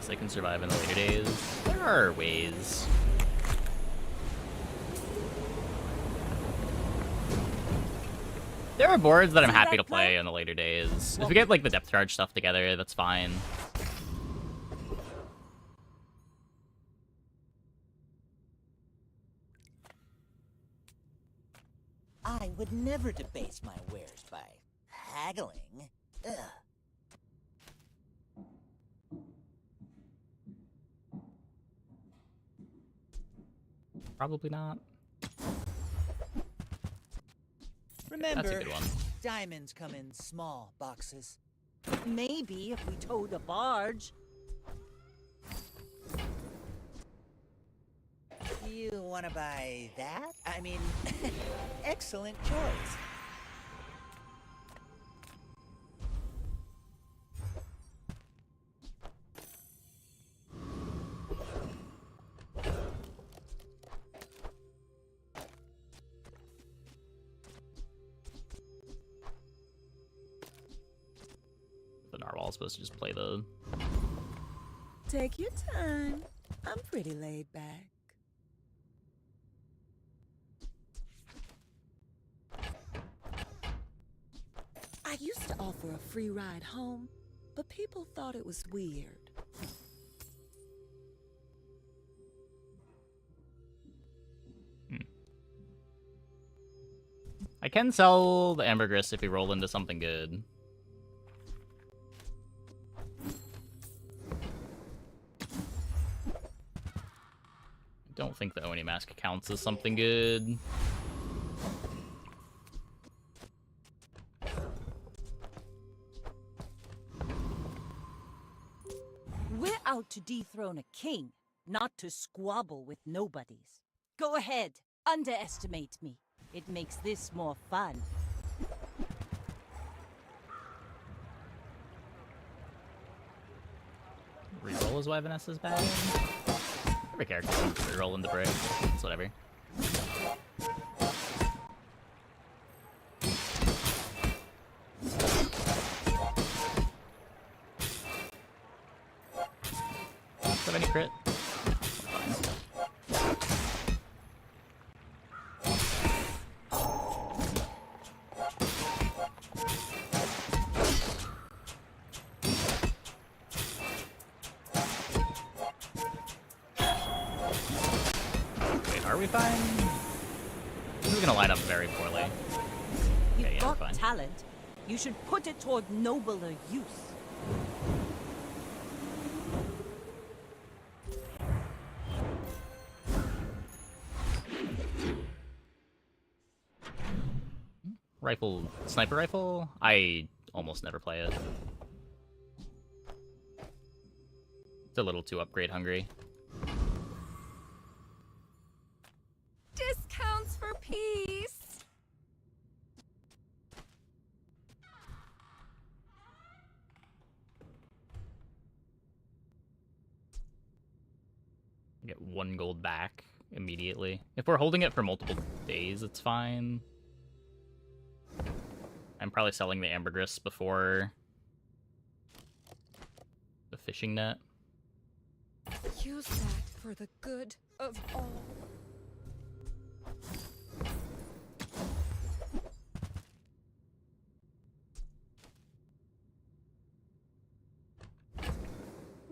They can survive in the later days. There are ways. There are boards that I'm happy to play in the later days. If we get like the depth charge stuff together, that's fine. would never debase my wares by haggling. Ugh. Probably not. Remember, That's a good one. diamonds come in small boxes. Maybe if we towed a barge. You want to buy that? I mean, excellent choice. The narwhal's supposed to just play the... Take your time. I'm pretty laid back. I used to offer a free ride home, but people thought it was weird. I can sell the ambergris if we roll into something good. I don't think the Oni mask counts as something good. We're out to dethrone a king, not to squabble with nobodies. Go ahead, underestimate me. It makes this more fun. Reroll is why Vanessa's bad. Every character can reroll into break. It's whatever. Have any crit? Are we fine? This is gonna line up very poorly. You've Okay, yeah, we're got fine. talent. You should put it toward nobler use. Rifle, sniper rifle? I almost never play it. It's a little too upgrade hungry. Discounts for peace. Get 1 gold back immediately. If we're holding it for multiple days, it's fine. I'm probably selling the ambergris before the fishing net. Use that for the good of all.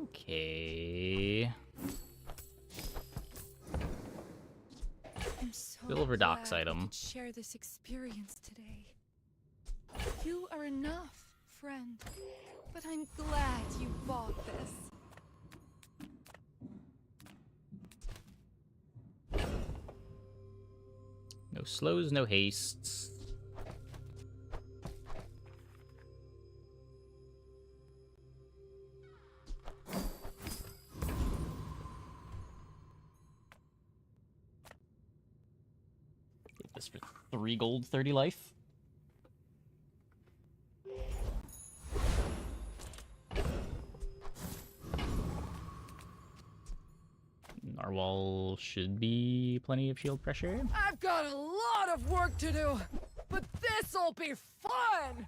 Okay. I'm so Silver docks glad we item. could share this experience today. You are enough, friend. But I'm glad you bought this. No slows, no hastes. Get this for 3 gold, 30 life. Narwhal should be plenty of shield pressure. I've got a lot of work to do, but this'll be fun!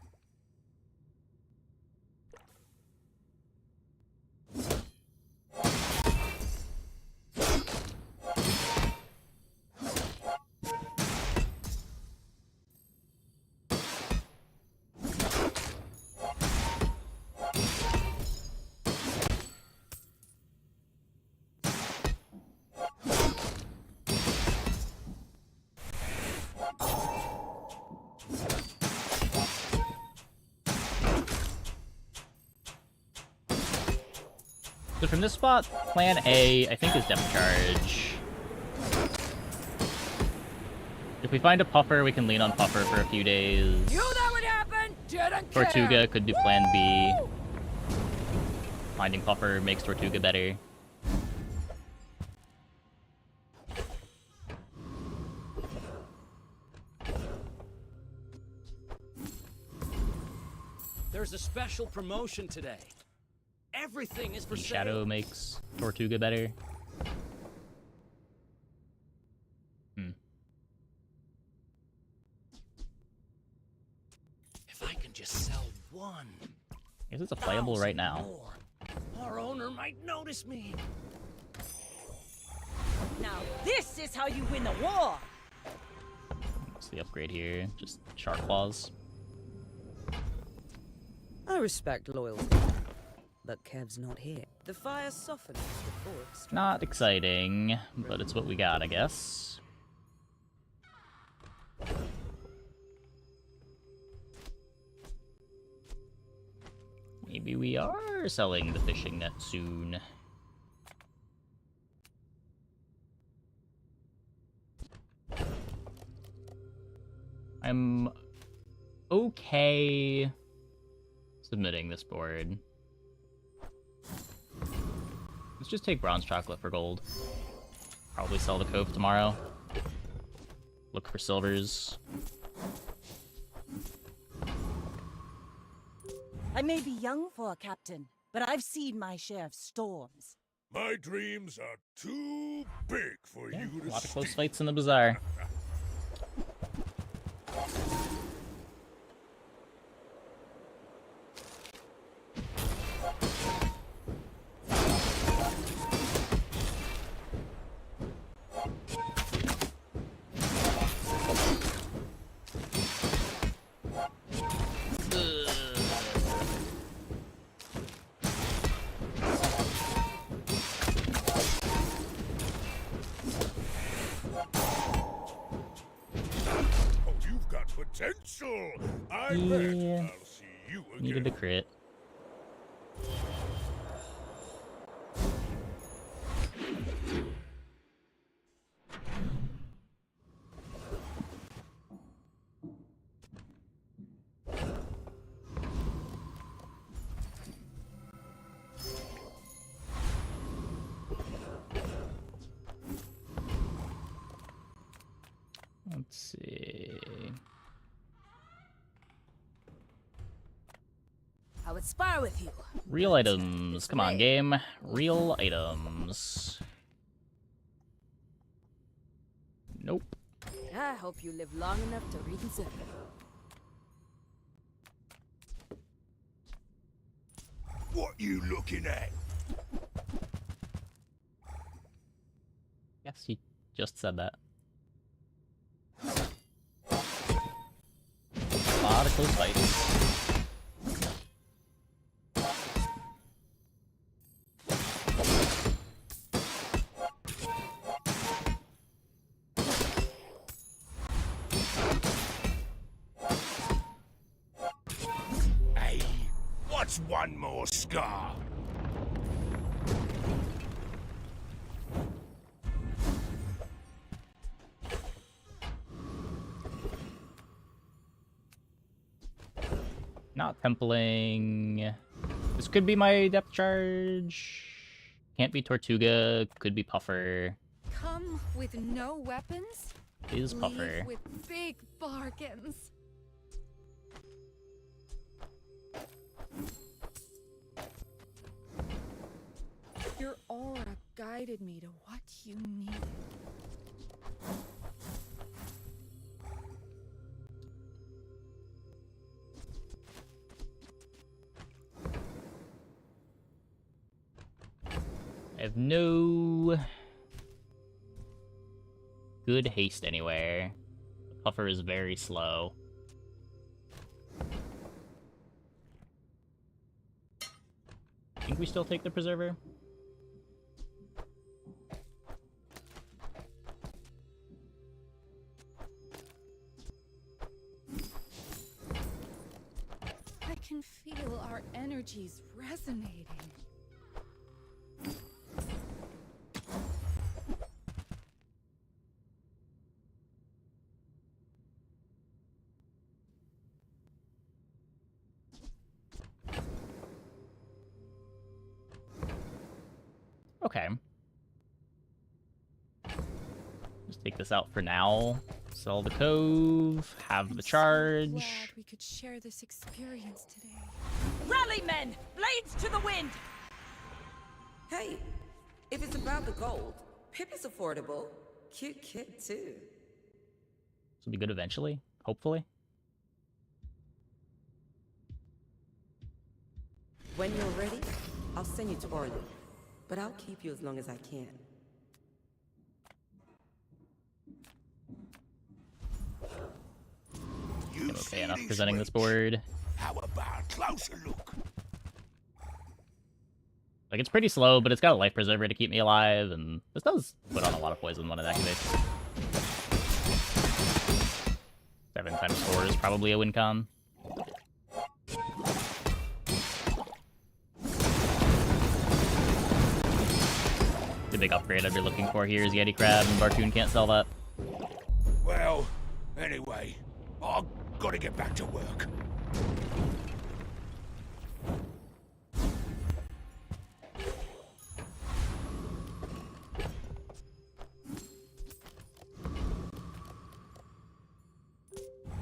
So from this spot, plan A, I think, is depth charge. If we find a puffer, we can lean on puffer for a few days. Knew that would happen! Didn't care! Tortuga could do plan B. Finding puffer makes Tortuga better. There's a special promotion today. Everything is for sale. Shadow makes Tortuga better. If I can just sell one. I guess it's a playable right now. More, our owner might notice me. Now this is how you win a war! What's the upgrade here? Just Shark Claws. I respect loyalty, but Kev's not here. The fire softens before it strikes. Not exciting, but it's what we got, I guess. Maybe we are selling the fishing net soon. I'm okay submitting this board. Let's just take bronze chocolate for gold. Probably sell the cove tomorrow. Look for silvers. I may be young for a captain, but I've seen my share of storms. My dreams are too big for you to A lot of close steal. fights in the bazaar. Oh, you've got potential. I bet Yeah. I'll see you again. Needed a crit. Let's see. I would spar with you. Real items. Come on, game. Real items. Nope. I hope you live long enough to reconsider. What you looking at? Yes, he just said that. A lot of close fights. Hey, what's one more scar? Not templing. This could be my depth charge. Can't be Tortuga. Could be Puffer. Come with no weapons? Is Puffer. Leave with big bargains. Your aura guided me to what you needed. I have no good haste anywhere. The Puffer is very slow. I think we still take the Preserver. I can feel our energies resonating. Okay. Just take this out for now. Sell the cove, have the charge. Glad we could share this experience today. Rally, men! Blades to the wind! Hey, if it's about the gold, Pip is affordable. Cute kid, too. This will be good eventually, hopefully. When you're ready, I'll send you to Orlin. But I'll keep you as long as I can. I'm okay enough presenting this board. How about a closer look? Like, it's pretty slow, but it's got a life preserver to keep me alive, and this does put on a lot of poison when it activates. 7 times 4 is probably a win con. The big upgrade I'd be looking for here is Yeti Crab, and Bartoon can't sell that. Well, anyway, I've got to get back to work.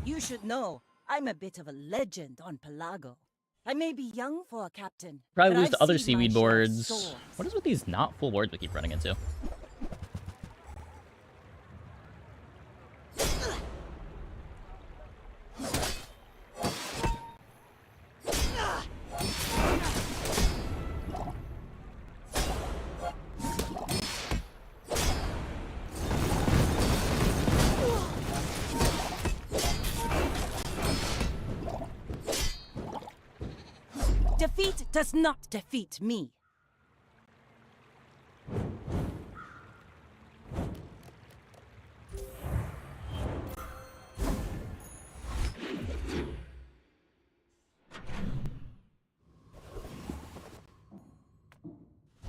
You should know, I'm a bit of a legend on Pelago. I may be young for a captain. Probably but lose I've to other seen my seaweed share of boards. swords. What is with these not full boards we keep running into? Defeat does not defeat me.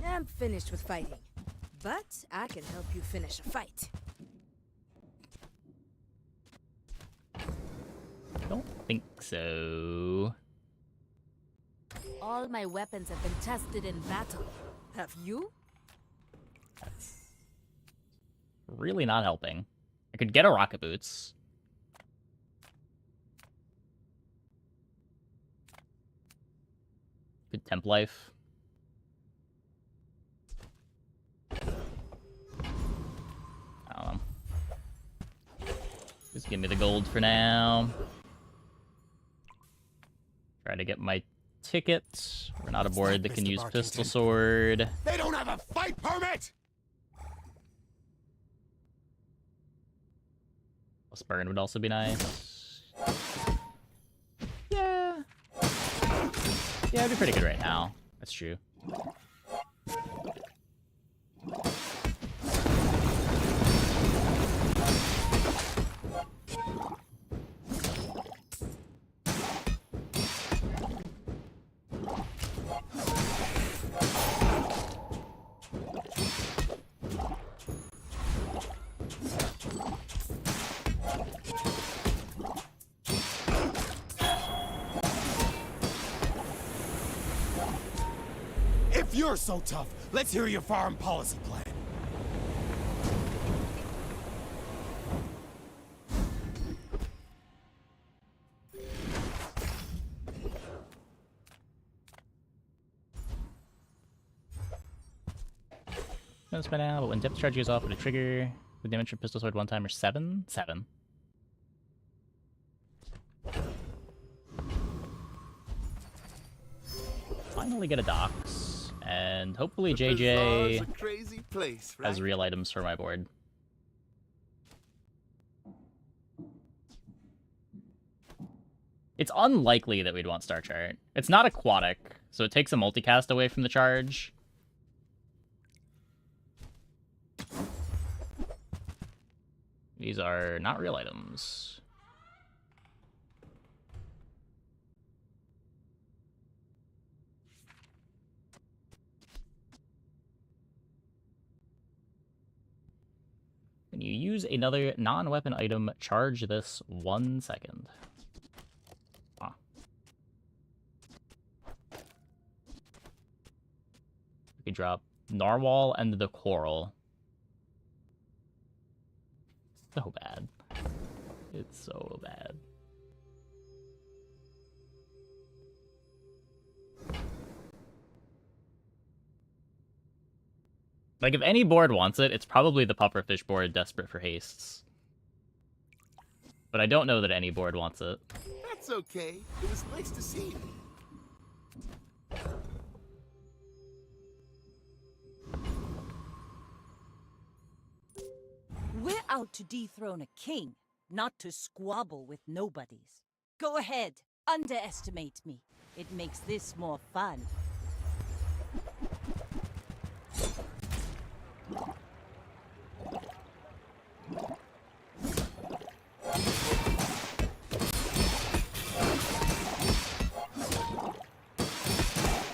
I'm finished with fighting, but I can help you finish a fight. Don't think so. All my weapons have been tested in battle. Have you? That's really not helping. I could get a rocket boots. Good temp life. I don't know. Just give me the gold for now. Try to get my ticket. We're not aboard that can use pistol sword. They don't have a fight permit! Plus burn would also be nice. Yeah. Yeah, it'd be pretty good right now. That's true. If you're so tough, let's hear your foreign policy plan. Notice by now, but when depth charge goes off, would it trigger the damage from pistol sword one time or 7? 7. Finally get a docks, and hopefully JJ a crazy place, right? has real items for my board. It's unlikely that we'd want Star Chart. It's not aquatic, so it takes a multicast away from the charge. These are not real items. When you use another non-weapon item, charge this 1 second. Ah. We could drop Narwhal and the coral. So bad. It's so bad. Like, if any board wants it, it's probably the pufferfish board desperate for hastes. But I don't know that any board wants it. That's okay. It was nice to see you. We're out to dethrone a king, not to squabble with nobodies. Go ahead, underestimate me. It makes this more fun.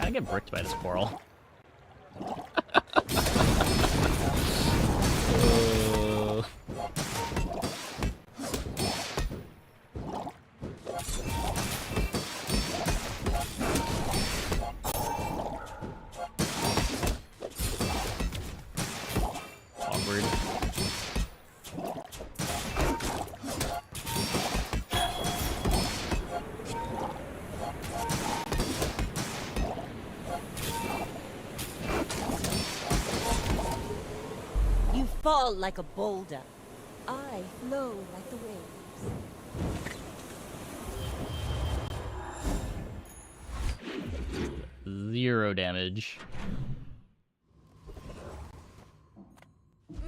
I get bricked by this coral. Awkward. You fall like a boulder. I flow like the waves. 0 damage.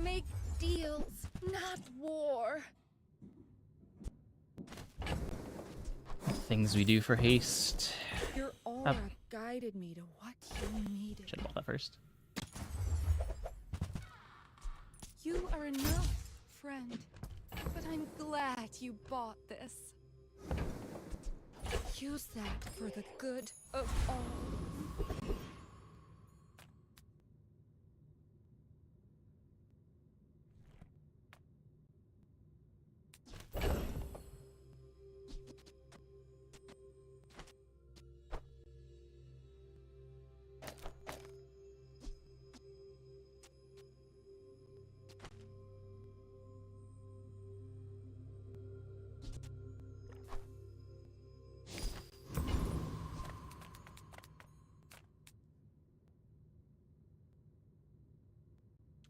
Make deals, not war. Things we do for haste. Your aura guided me to what you needed. Should have bought that first. You are enough, friend. But I'm glad you bought this. Use that for the good of all.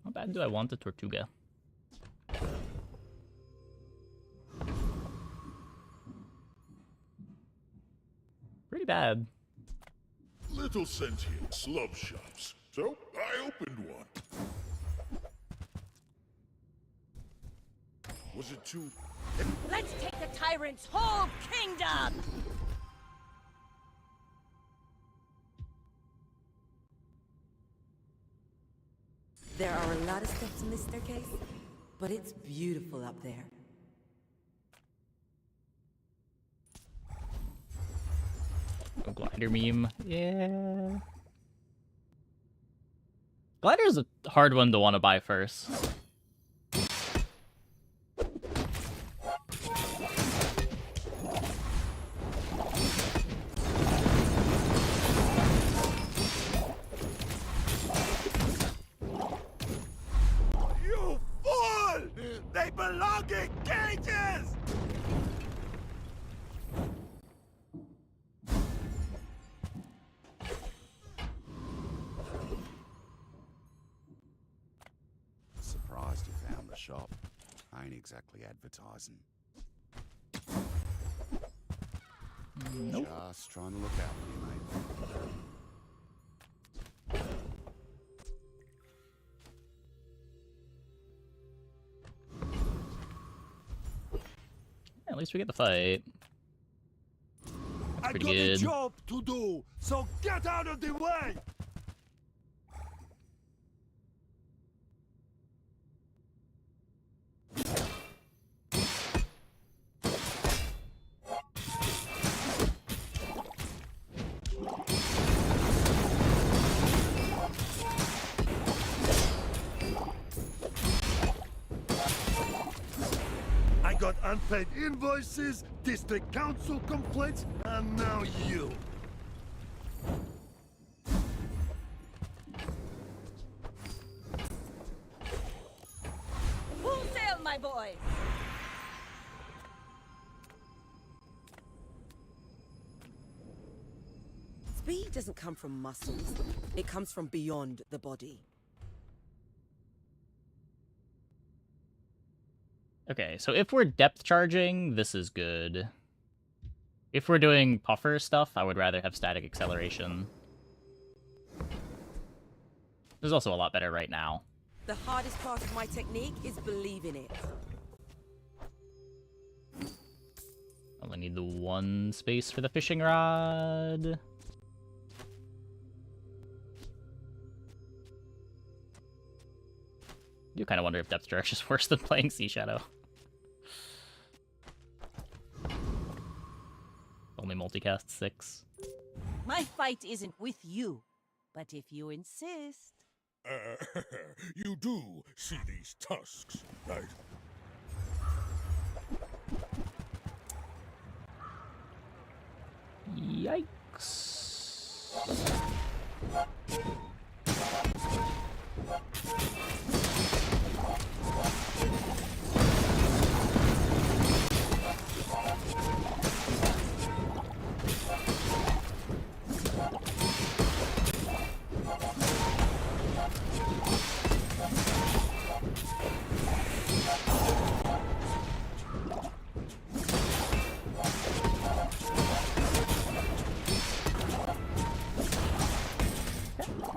How bad do I want the Tortuga? Pretty bad. Little sentient slub shops. So I opened one. Was it too... Let's take the tyrant's whole kingdom! There are a lot of steps in this staircase, but it's beautiful up there. Oh, glider meme. Yeah. Glider's a hard one to want to buy first. You fool! They belong in cages! Surprised you found the shop. I ain't exactly advertising. Nope. Just trying to look out for you, mate. At least we get the fight. That's I pretty got a good. job to do, so get out of the way! I got unpaid invoices, district council complaints, and now you. my boys. Speed doesn't come from muscles. It comes from beyond the body. Okay, so if we're depth charging, this is good. If we're doing puffer stuff, I would rather have static acceleration. This is also a lot better right now. The hardest part of my technique is believing it. Only need the one space for the fishing rod. I do kind of wonder if depth charge is worse than playing Sea Shadow. Only multicast 6. My fight isn't with you, but if you insist. You do see these tusks, right? Yikes.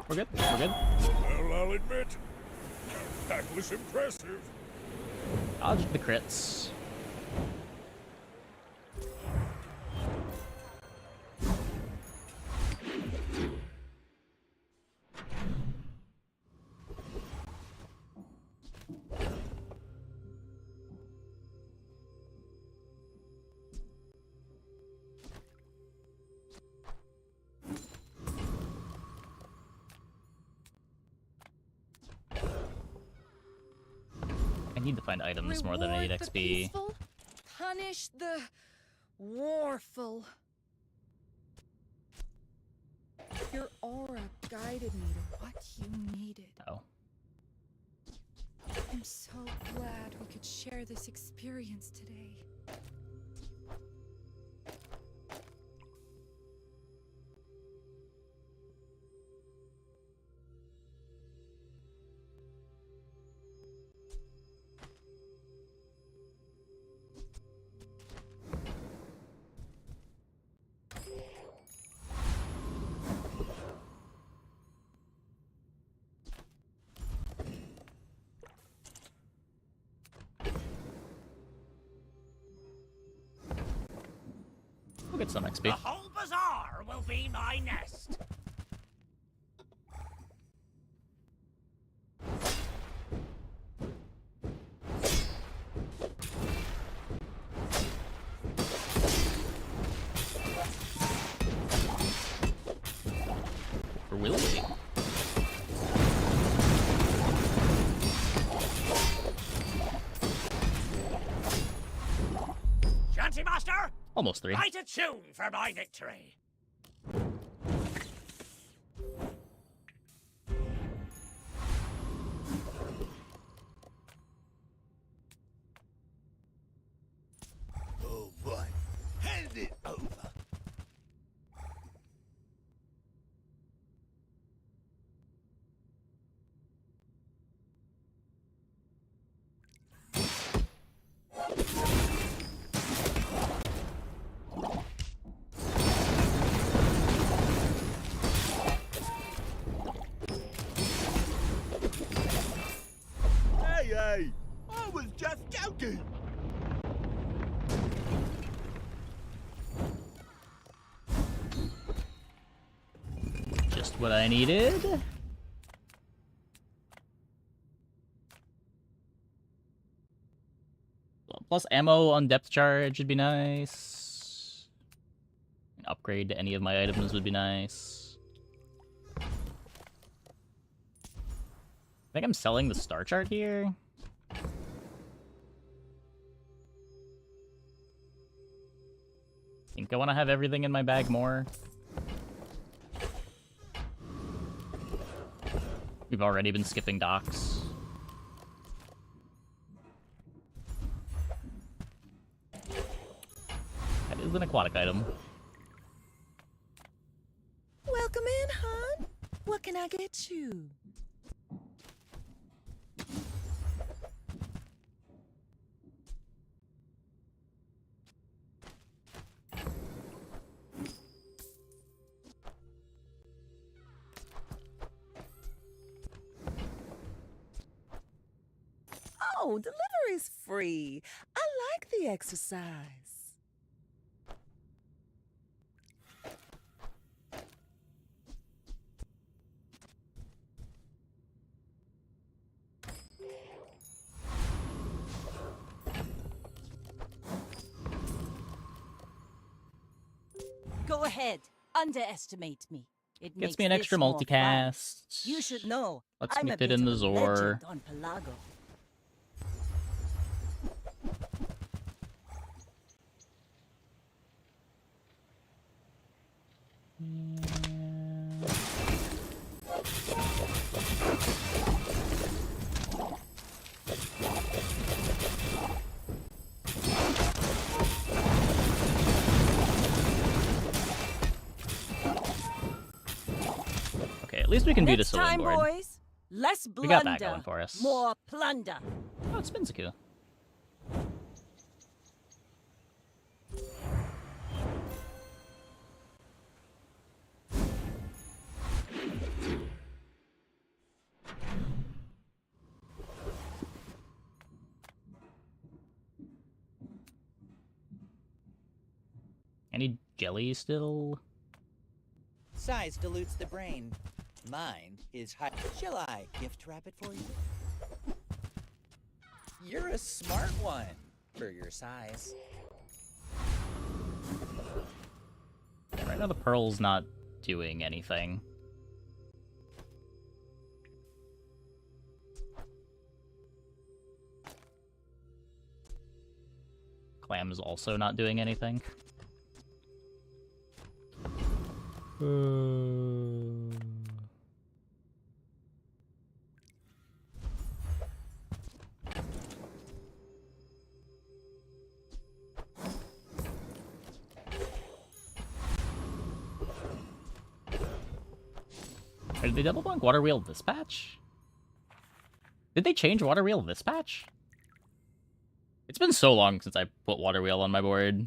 We're good. We're good. Well, I'll admit, that was impressive. Dodge the crits. I need to find items more than I need Reward the XP. peaceful, punish the warful. Your aura guided me to what you needed. Oh. I'm so glad we could share this experience today. We'll get some XP. The whole bazaar will be my nest. Or will we? Shanty Master! Almost 3. Write a tune for my victory. Oh boy, hand it over. Hey, I was just joking. Just what I needed. Plus ammo on depth charge would be nice. An upgrade to any of my items would be nice. I think I'm selling the star chart here. I think I want to have everything in my bag more. We've already been skipping docks. is an aquatic item. Welcome in, hon. What can I get you? Oh, delivery's free. I like the exercise. Go ahead. Underestimate me. It Gets makes me an this extra more fun. multicast. You should know. Lets I'm me a fit bit in of the a Zor. legend on Pelago. Okay, at least we can beat a Next saloon time, board. boys, less blunder, We got that going for us. more plunder. Oh, it's Spinzaku. Any jelly still? Size dilutes the brain. Mine is high. Shall I gift wrap it for you? You're a smart one for your size. Right now the pearl's not doing anything. Clam's also not doing anything. Did they double blank Water Wheel this patch? Did they change Water Wheel this patch? It's been so long since I put Water Wheel on my board.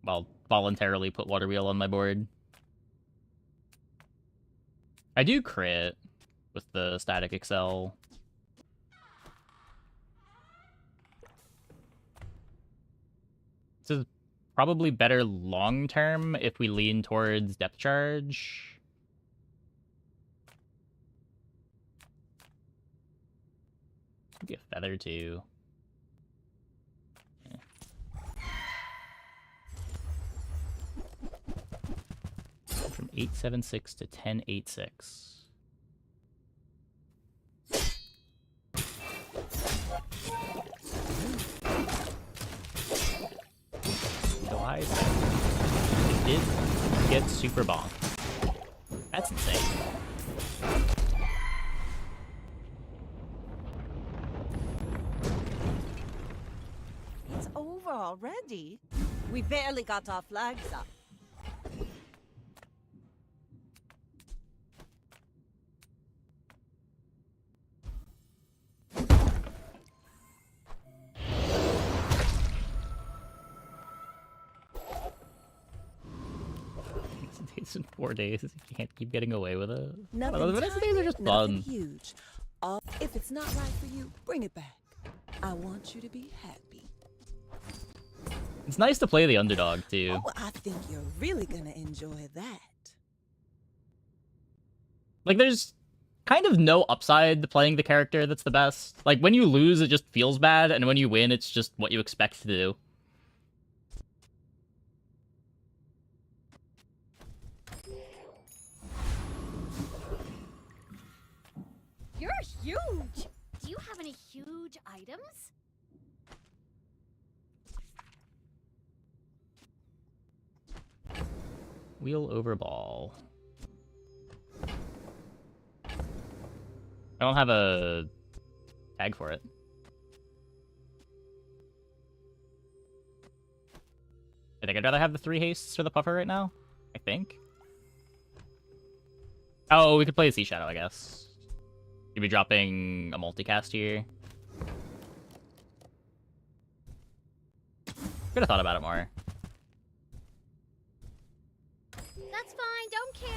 Well, voluntarily put Water Wheel on my board. I do crit with the Static Excel. This is probably better long-term if we lean towards Depth Charge. Could be a Feather, too. Yeah. From 876 to 1086. July 7th. It did get super bonk. That's insane. It's over already. We barely got our flags up. Days in 4 days. You can't keep getting away with it. Nothing The Vanessa days are just nothing fun. huge. If it's not right for you, bring it back. I want you to be happy. It's nice to play the underdog, too. Oh, I think you're really gonna enjoy that. Like, there's kind of no upside to playing the character that's the best. Like, when you lose, it just feels bad, and when you win, it's just what you expect to do. You're huge! Do you have any huge items? Wheel over ball. I don't have a tag for it. I think I'd rather have the 3 hastes for the puffer right now. I think. Oh, we could play a Sea Shadow, I guess. You'd be dropping a multicast here. Could have thought about it more. That's fine, don't care.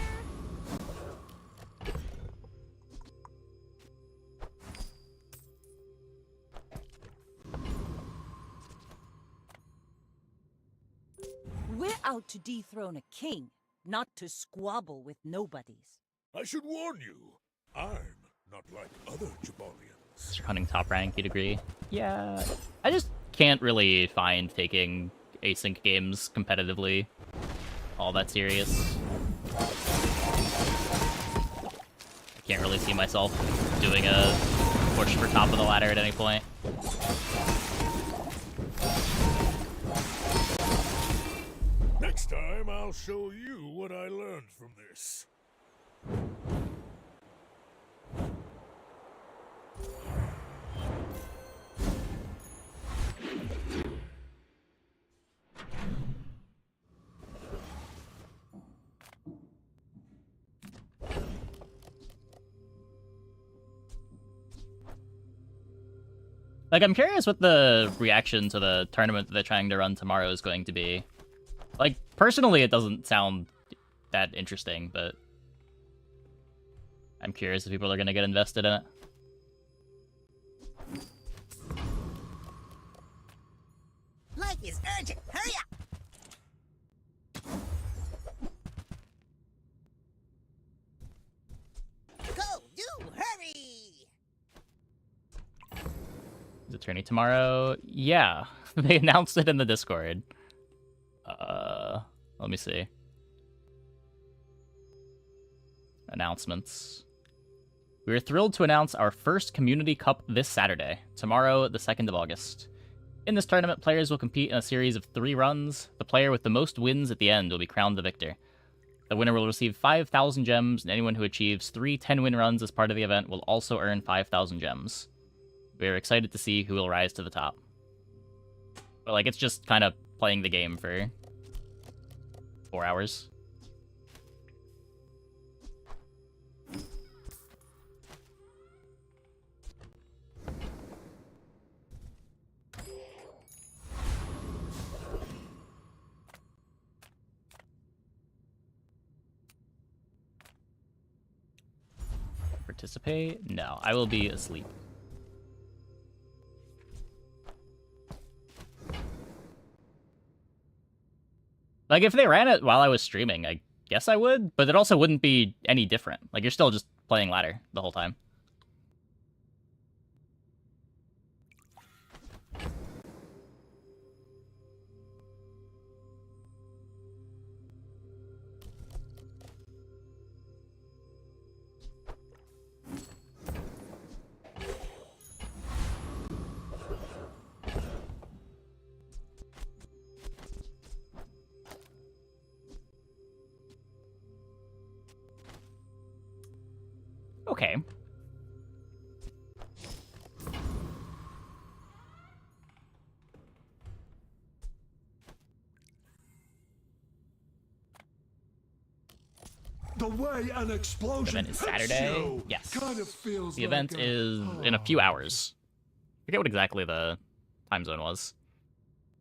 We're out to dethrone a king, not to squabble with nobodies. I should warn you, I'm not like other Jabalians. You're hunting top rank, you'd agree. Yeah, I just can't really find taking async games competitively all that serious. I can't really see myself doing a push for top of the ladder at any point. Next time, I'll show you what I learned from this. Like, I'm curious what the reaction to the tournament that they're trying to run tomorrow is going to be. Like, personally, it doesn't sound that interesting, but I'm curious if people are going to get invested in it. Life is urgent. Hurry up! Go, do, hurry! Is it tourney tomorrow? Yeah. They announced it in the Discord. Let me see. Announcements. We are thrilled to announce our first Community Cup this Saturday, tomorrow, the 2nd of August. In this tournament, players will compete in a series of 3 runs. The player with the most wins at the end will be crowned the victor. The winner will receive 5,000 gems, and anyone who achieves 3 10-win runs as part of the event will also earn 5,000 gems. We are excited to see who will rise to the top. But, like, it's just kind of playing the game for 4 hours. Participate? No, I will be asleep. Like, if they ran it while I was streaming, I guess I would, but it also wouldn't be any different. Like, you're still just playing ladder the whole time. Okay. The way an explosion The event is hits Saturday? you Yes. kind of feels The event like is in a few hours. I forget what exactly the time zone was.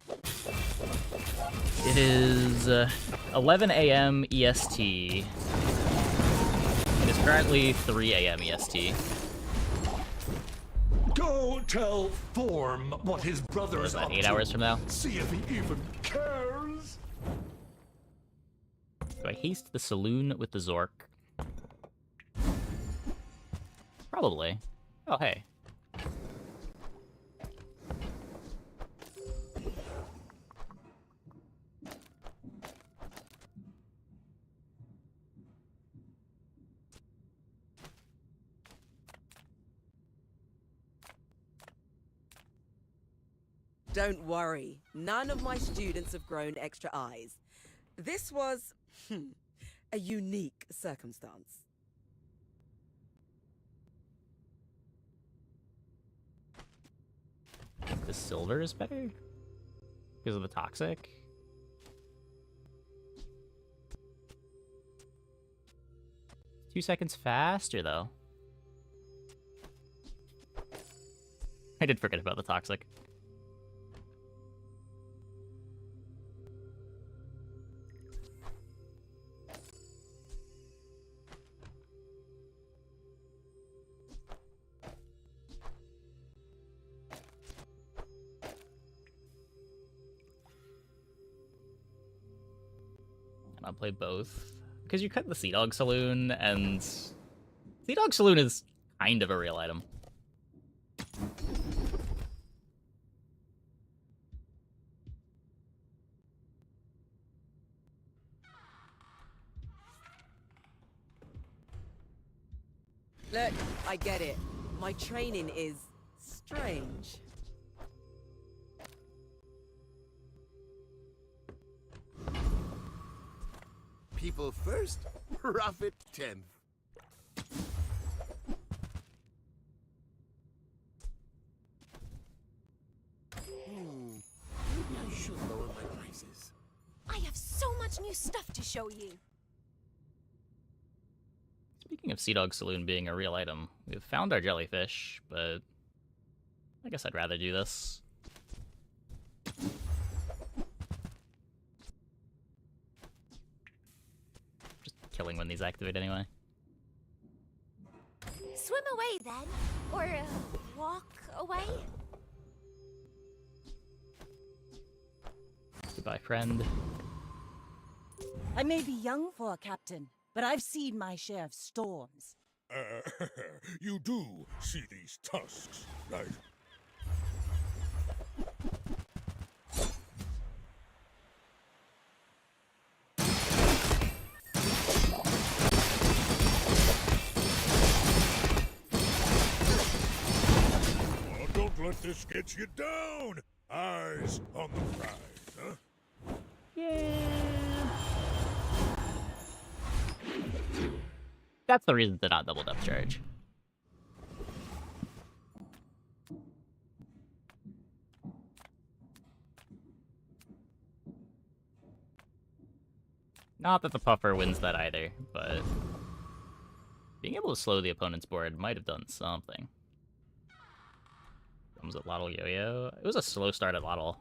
It is 11 a.m. EST. It is currently 3 a.m. EST. Go tell Form what his brother is up 8 to. hours from now? See if he even cares. Do I haste the saloon with the Zork? Probably. Oh, hey. Don't worry, none of my students have grown extra eyes. This was, a unique circumstance. I think the silver is better? Because of the toxic? 2 seconds faster, though. I did forget about the toxic. And I'll play both. Because you cut the Sea Dog Saloon, and Sea Dog Saloon is kind of a real item. Look, I get it. My training is strange. People first, profit 10th. Maybe I should lower my prices. I have so much new stuff to show you. Speaking of Sea Dog Saloon being a real item, we've found our jellyfish, but I guess I'd rather do this. Just killing when these activate anyway. Swim away then, or walk away. Goodbye, friend. I may be young for a captain, but I've seen my share of storms. You do see these tusks, right? Oh, don't let this get you down! Eyes on the prize, huh? That's the reason to not double depth charge. Not that the puffer wins that either, but being able to slow the opponent's board might have done something. Comes at Lottle Yo-Yo. It was a slow start at Lottle.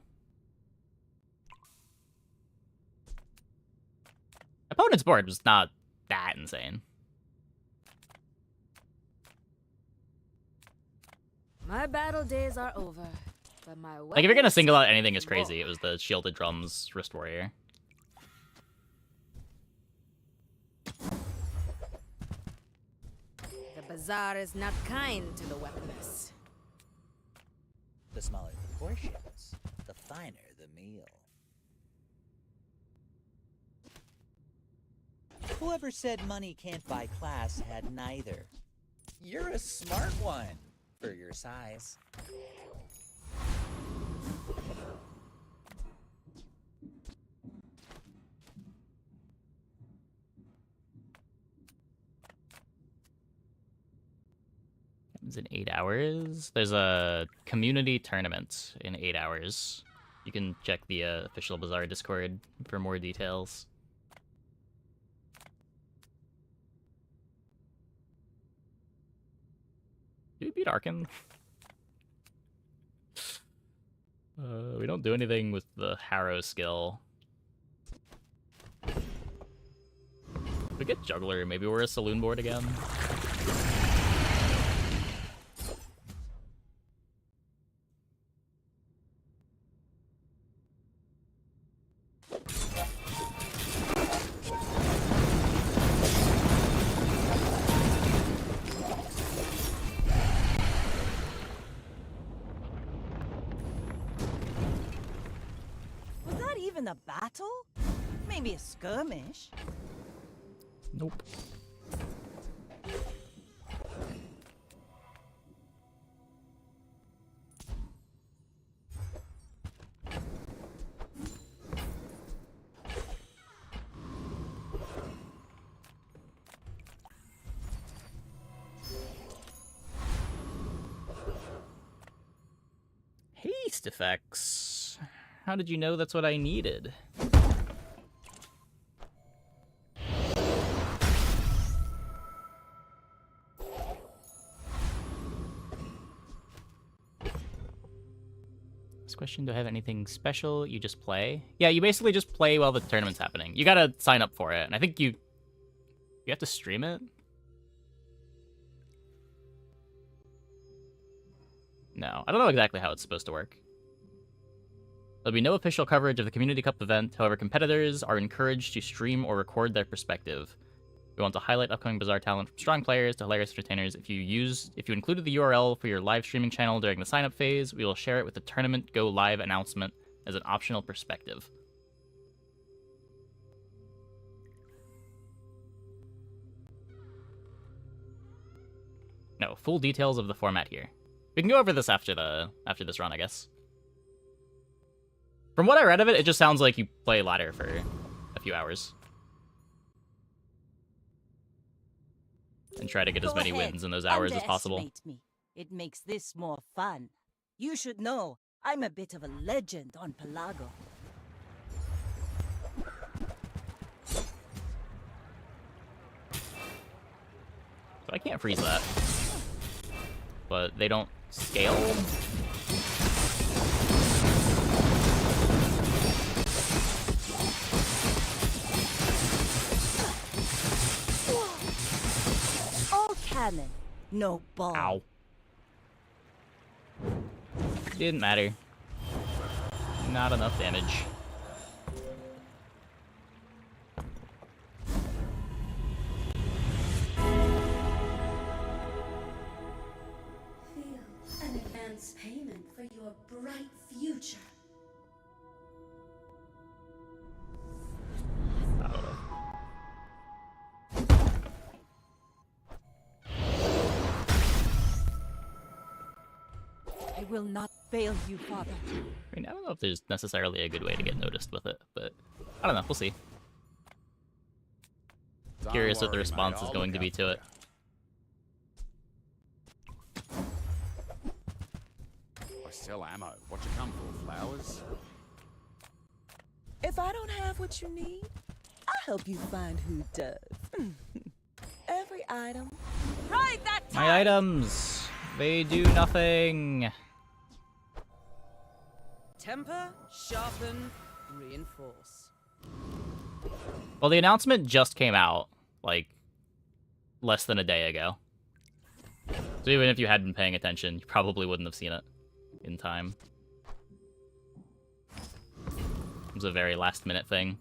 Opponent's board was not that insane. My battle days are over, but my Like, if you're gonna single out anything as crazy, it was the Shielded Drums Wrist Warrior. The bazaar is not kind to the weaponless. The smaller the portions, the finer the meal. Whoever said money can't buy class had neither. You're a smart one for your size. Comes in 8 hours. There's a community tournament in 8 hours. You can check the official Bazaar Discord for more details. Do we beat Arkin? We don't do anything with the Harrow skill. If we get Juggler, maybe we're a Saloon board again. Was that even a battle? Maybe a skirmish. Nope. Haste effects. How did you know that's what I needed? Next question, do I have anything special? You just play? Yeah, you basically just play while the tournament's happening. You gotta sign up for it, and I think you have to stream it? No, I don't know exactly how it's supposed to work. There'll be no official coverage of the Community Cup event, however competitors are encouraged to stream or record their perspective. We want to highlight upcoming Bazaar talent from strong players to hilarious entertainers. If you included the URL for your live streaming channel during the sign-up phase, we will share it with the tournament go live announcement as an optional perspective. No, full details of the format here. We can go over this after this run, I guess. From what I read of it, it just sounds like you play ladder for a few hours. And try to get as many wins in those hours as possible. Underestimate me. It makes this more fun. You should know, I'm a bit of a legend on Pelago. So I can't freeze that. But they don't scale? All cannon, no ball. Ow. Didn't matter. Not enough damage. An advance payment for your bright future. I will not fail you, Father. I mean, I don't know if there's necessarily a good way to get noticed with it, but I don't know. We'll see. Curious what the response is going to be to it. I sell ammo. What you come for, flowers? If I don't have what you need, I'll help you find who does. Every item. Right that time! My items! They do nothing! Temper, sharpen, reinforce. Well, the announcement just came out, like, less than a day ago. So even if you had been paying attention, you probably wouldn't have seen it in time. It was a very last-minute thing.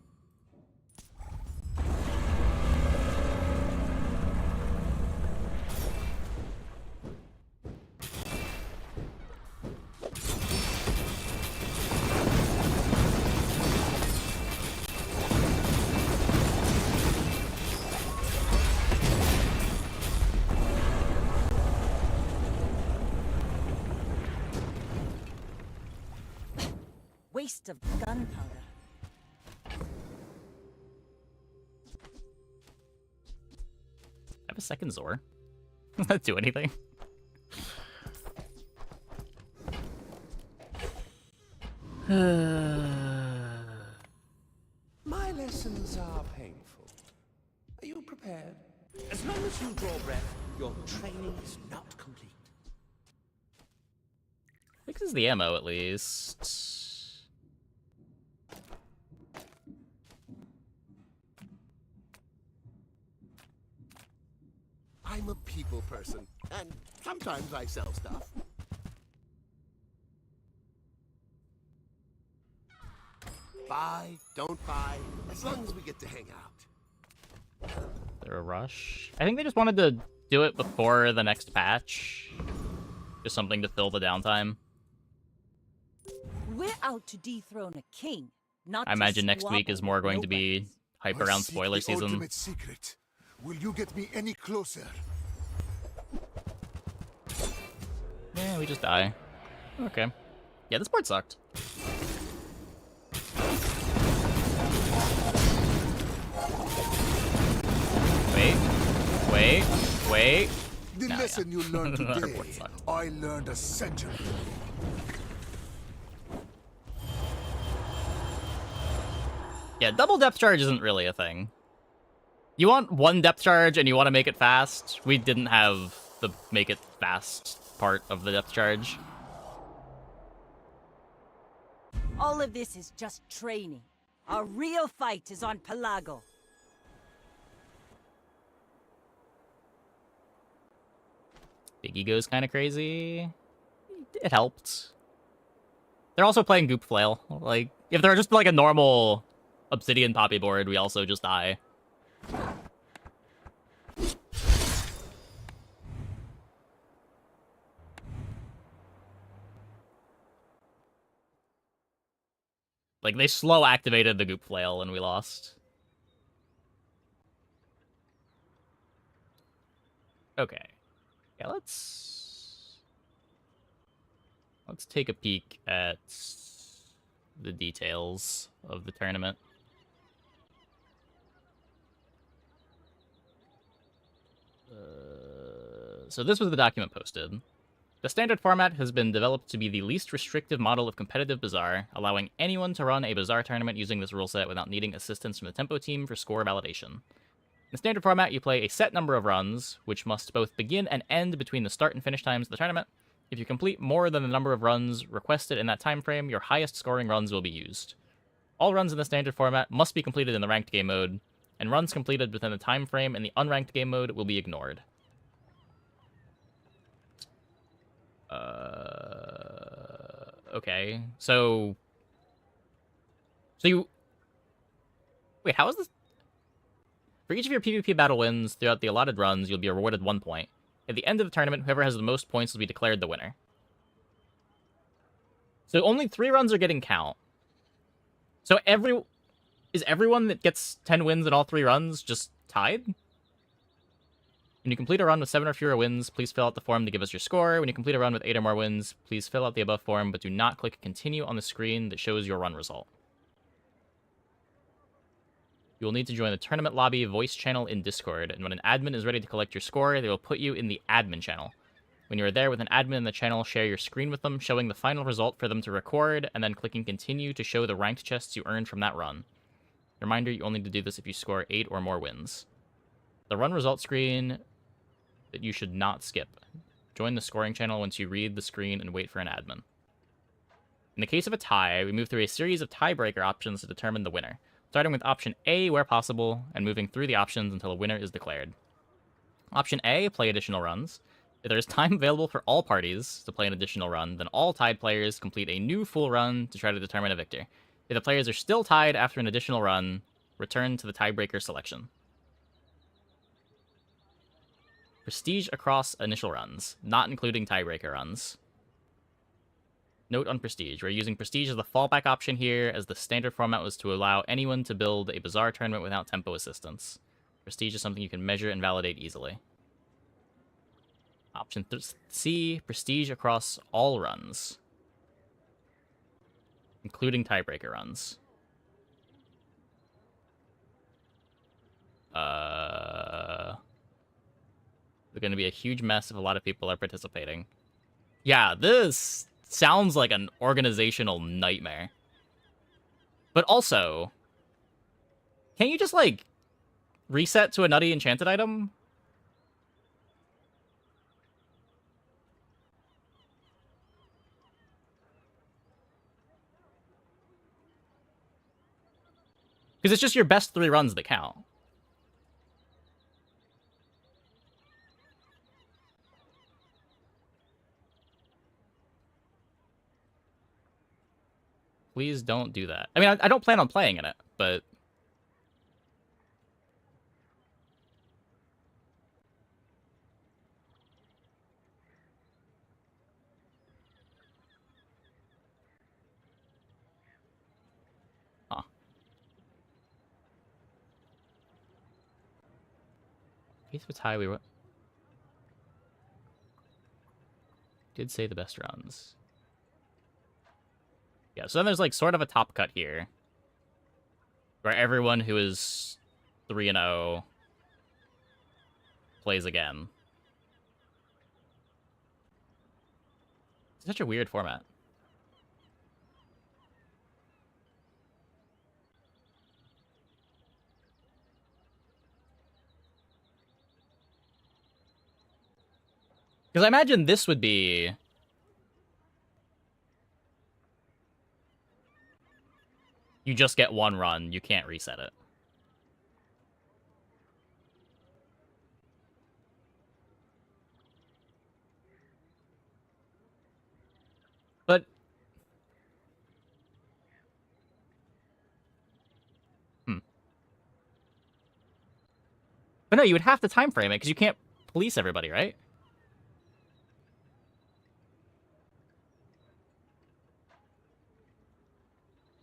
Waste of gunpowder. I have a second Zor. Does that do anything? My lessons are painful. Are you prepared? As long as you draw breath, your training is not complete. Fixes the ammo, at least. I'm a people person, and sometimes I sell stuff. Buy, don't buy, as long as we get to hang out. They're a rush. I think they just wanted to do it before the next patch. Just something to fill the downtime. We're out to dethrone a king, not I imagine next week is more going to be hype around spoiler season. Ultimate secret. Will you get me any closer? Yeah, we just die. Okay. Yeah, this part sucked. Wait. The Nah, lesson yeah. you learned That today, part sucked. I learned a century. Yeah, double depth charge isn't really a thing. You want one depth charge and you want to make it fast. We didn't have the make it fast part of the depth charge. All of this is just training. Our real fight is on Pelago. Big Ego's kind of crazy. It helped. They're also playing Goop Flail. Like, if they're just like a normal Obsidian Poppy board, we also just die. Like, they slow activated the Goop Flail and we lost. Okay. Yeah, let's take a peek at the details of the tournament. So this was the document posted. The standard format has been developed to be the least restrictive model of competitive Bazaar, allowing anyone to run a Bazaar tournament using this rule set without needing assistance from the Tempo team for score validation. In the standard format, you play a set number of runs, which must both begin and end between the start and finish times of the tournament. If you complete more than the number of runs requested in that time frame, your highest scoring runs will be used. All runs in the standard format must be completed in the ranked game mode, and runs completed within the time frame in the unranked game mode will be ignored. Okay. So you... Wait, how is this? For each of your PvP battle wins throughout the allotted runs, you'll be awarded 1 point. At the end of the tournament, whoever has the most points will be declared the winner. So only 3 runs are getting count. So is everyone that gets 10 wins in all 3 runs just tied? When you complete a run with 7 or fewer wins, please fill out the form to give us your score. When you complete a run with 8 or more wins, please fill out the above form, but do not click continue on the screen that shows your run result. You will need to join the tournament lobby voice channel in Discord, and when an admin is ready to collect your score, they will put you in the admin channel. When you are there with an admin in the channel, share your screen with them, showing the final result for them to record, and then clicking continue to show the ranked chests you earned from that run. Reminder, you only need to do this if you score 8 or more wins. The run result screen that you should not skip. Join the scoring channel once you read the screen and wait for an admin. In the case of a tie, we move through a series of tiebreaker options to determine the winner, starting with option A where possible, and moving through the options until a winner is declared. Option A, play additional runs. If there is time available for all parties to play an additional run, then all tied players complete a new full run to try to determine a victor. If the players are still tied after an additional run, return to the tiebreaker selection. Prestige across initial runs, not including tiebreaker runs. Note on Prestige. We're using Prestige as the fallback option here, as the standard format was to allow anyone to build a Bazaar tournament without tempo assistance. Prestige is something you can measure and validate easily. Option C, Prestige across all runs, including tiebreaker runs. There's going to be a huge mess if a lot of people are participating. Yeah, this sounds like an organizational nightmare. But also, can't you just, like, reset to a nutty enchanted item? Because it's just your best 3 runs that count. Please don't do that. I mean, I don't plan on playing in it, but... Huh. Case of a tie, we did say the best runs. Yeah, so then there's like sort of a top cut here, where everyone who is 3-0 plays again. It's such a weird format. Because I imagine this would be You just get one run. You can't reset it. But... But no, you would have to time frame it, because you can't police everybody, right?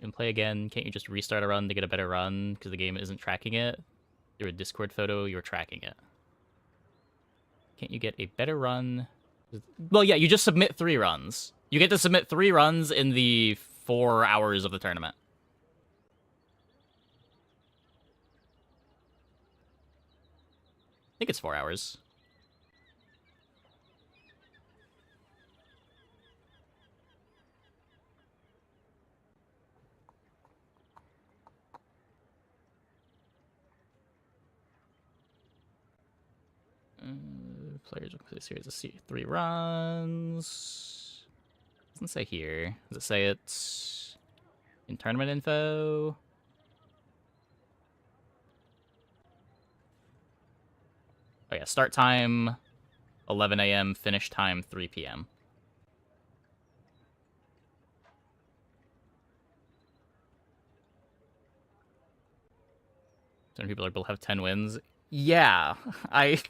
And play again. Can't you just restart a run to get a better run, because the game isn't tracking it? Through a Discord photo, you're tracking it. Can't you get a better run? Well, yeah, you just submit 3 runs. You get to submit 3 runs in the 4 hours of the tournament. I think it's 4 hours. Players will play a series of 3 runs. Doesn't say here. Does it say it's in tournament info? Oh yeah, start time 11 a.m., finish time 3 p.m. Some people will have 10 wins. Yeah, I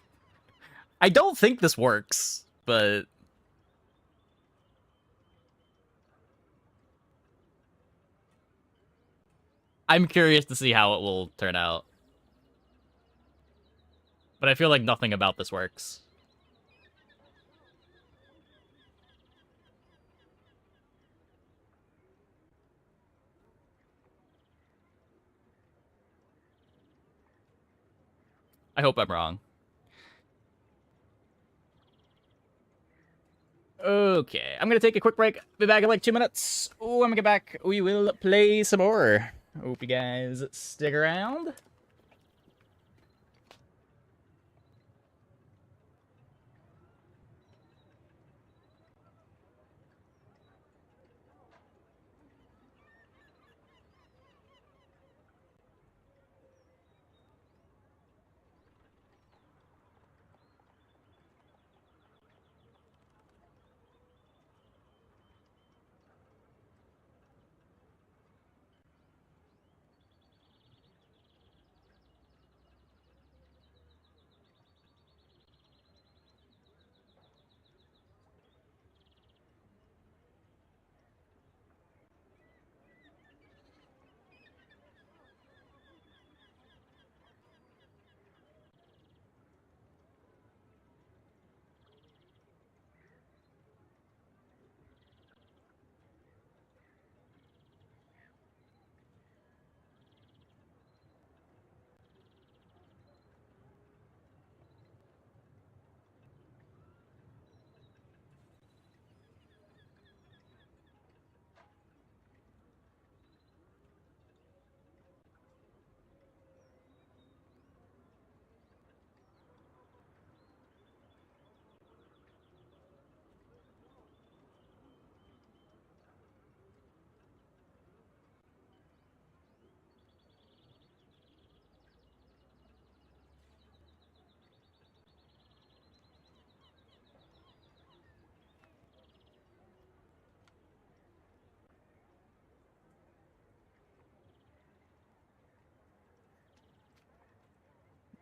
don't think this works, but I'm curious to see how it will turn out. But I feel like nothing about this works. I hope I'm wrong. Okay, I'm gonna take a quick break. Be back in like 2 minutes. Oh, when we get back, we will play some more. Hope you guys stick around.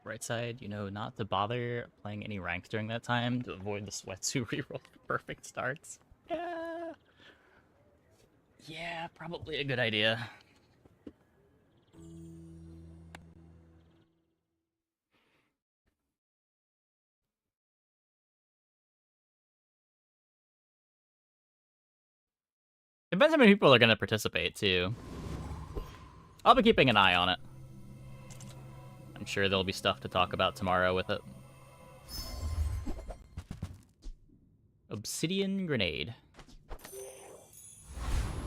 Right side, you know, not to bother playing any ranks during that time to avoid the sweatsuit reroll for perfect starts. Yeah. Yeah, probably a good idea. Depends how many people are going to participate, too. I'll be keeping an eye on it. I'm sure there'll be stuff to talk about tomorrow with it. Obsidian grenade.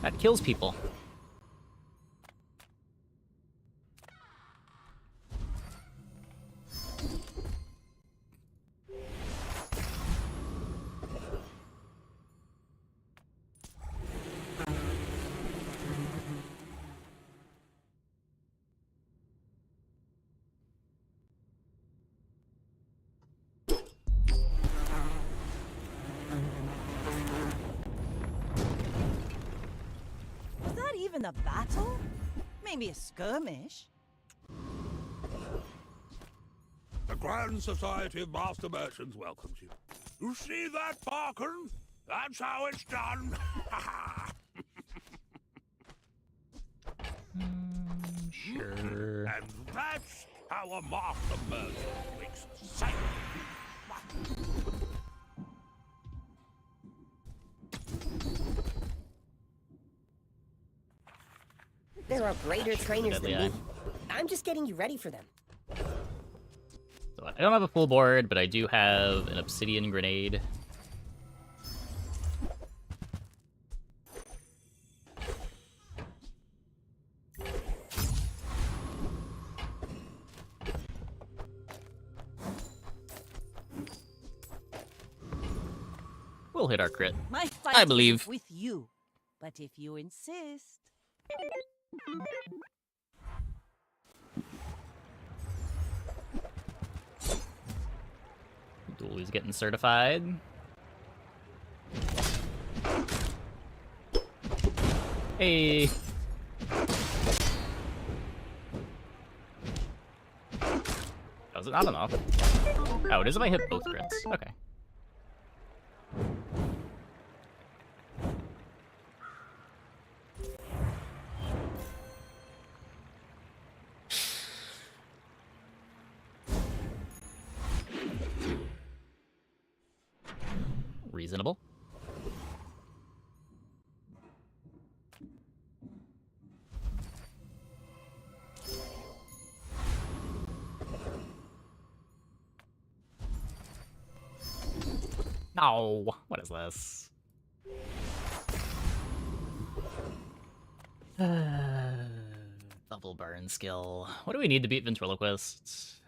That kills people. a battle? Maybe a skirmish. The Grand Society of Master Merchants welcomes you. You see that, Parkin? That's how it's done. Sure. And that's how a Master Merchant makes a sail. There are greater trainers than Deadly me. I'm just getting you ready for them. So I don't have a full board, but I do have an obsidian grenade. We'll hit our crit. My fight I believe. is with you, but if you insist. Dooley's getting certified. Hey. Was it not enough? Oh, it is if I hit both crits. Okay. Reasonable. No, what is this? Double burn skill. What do we need to beat Ventriloquist? Does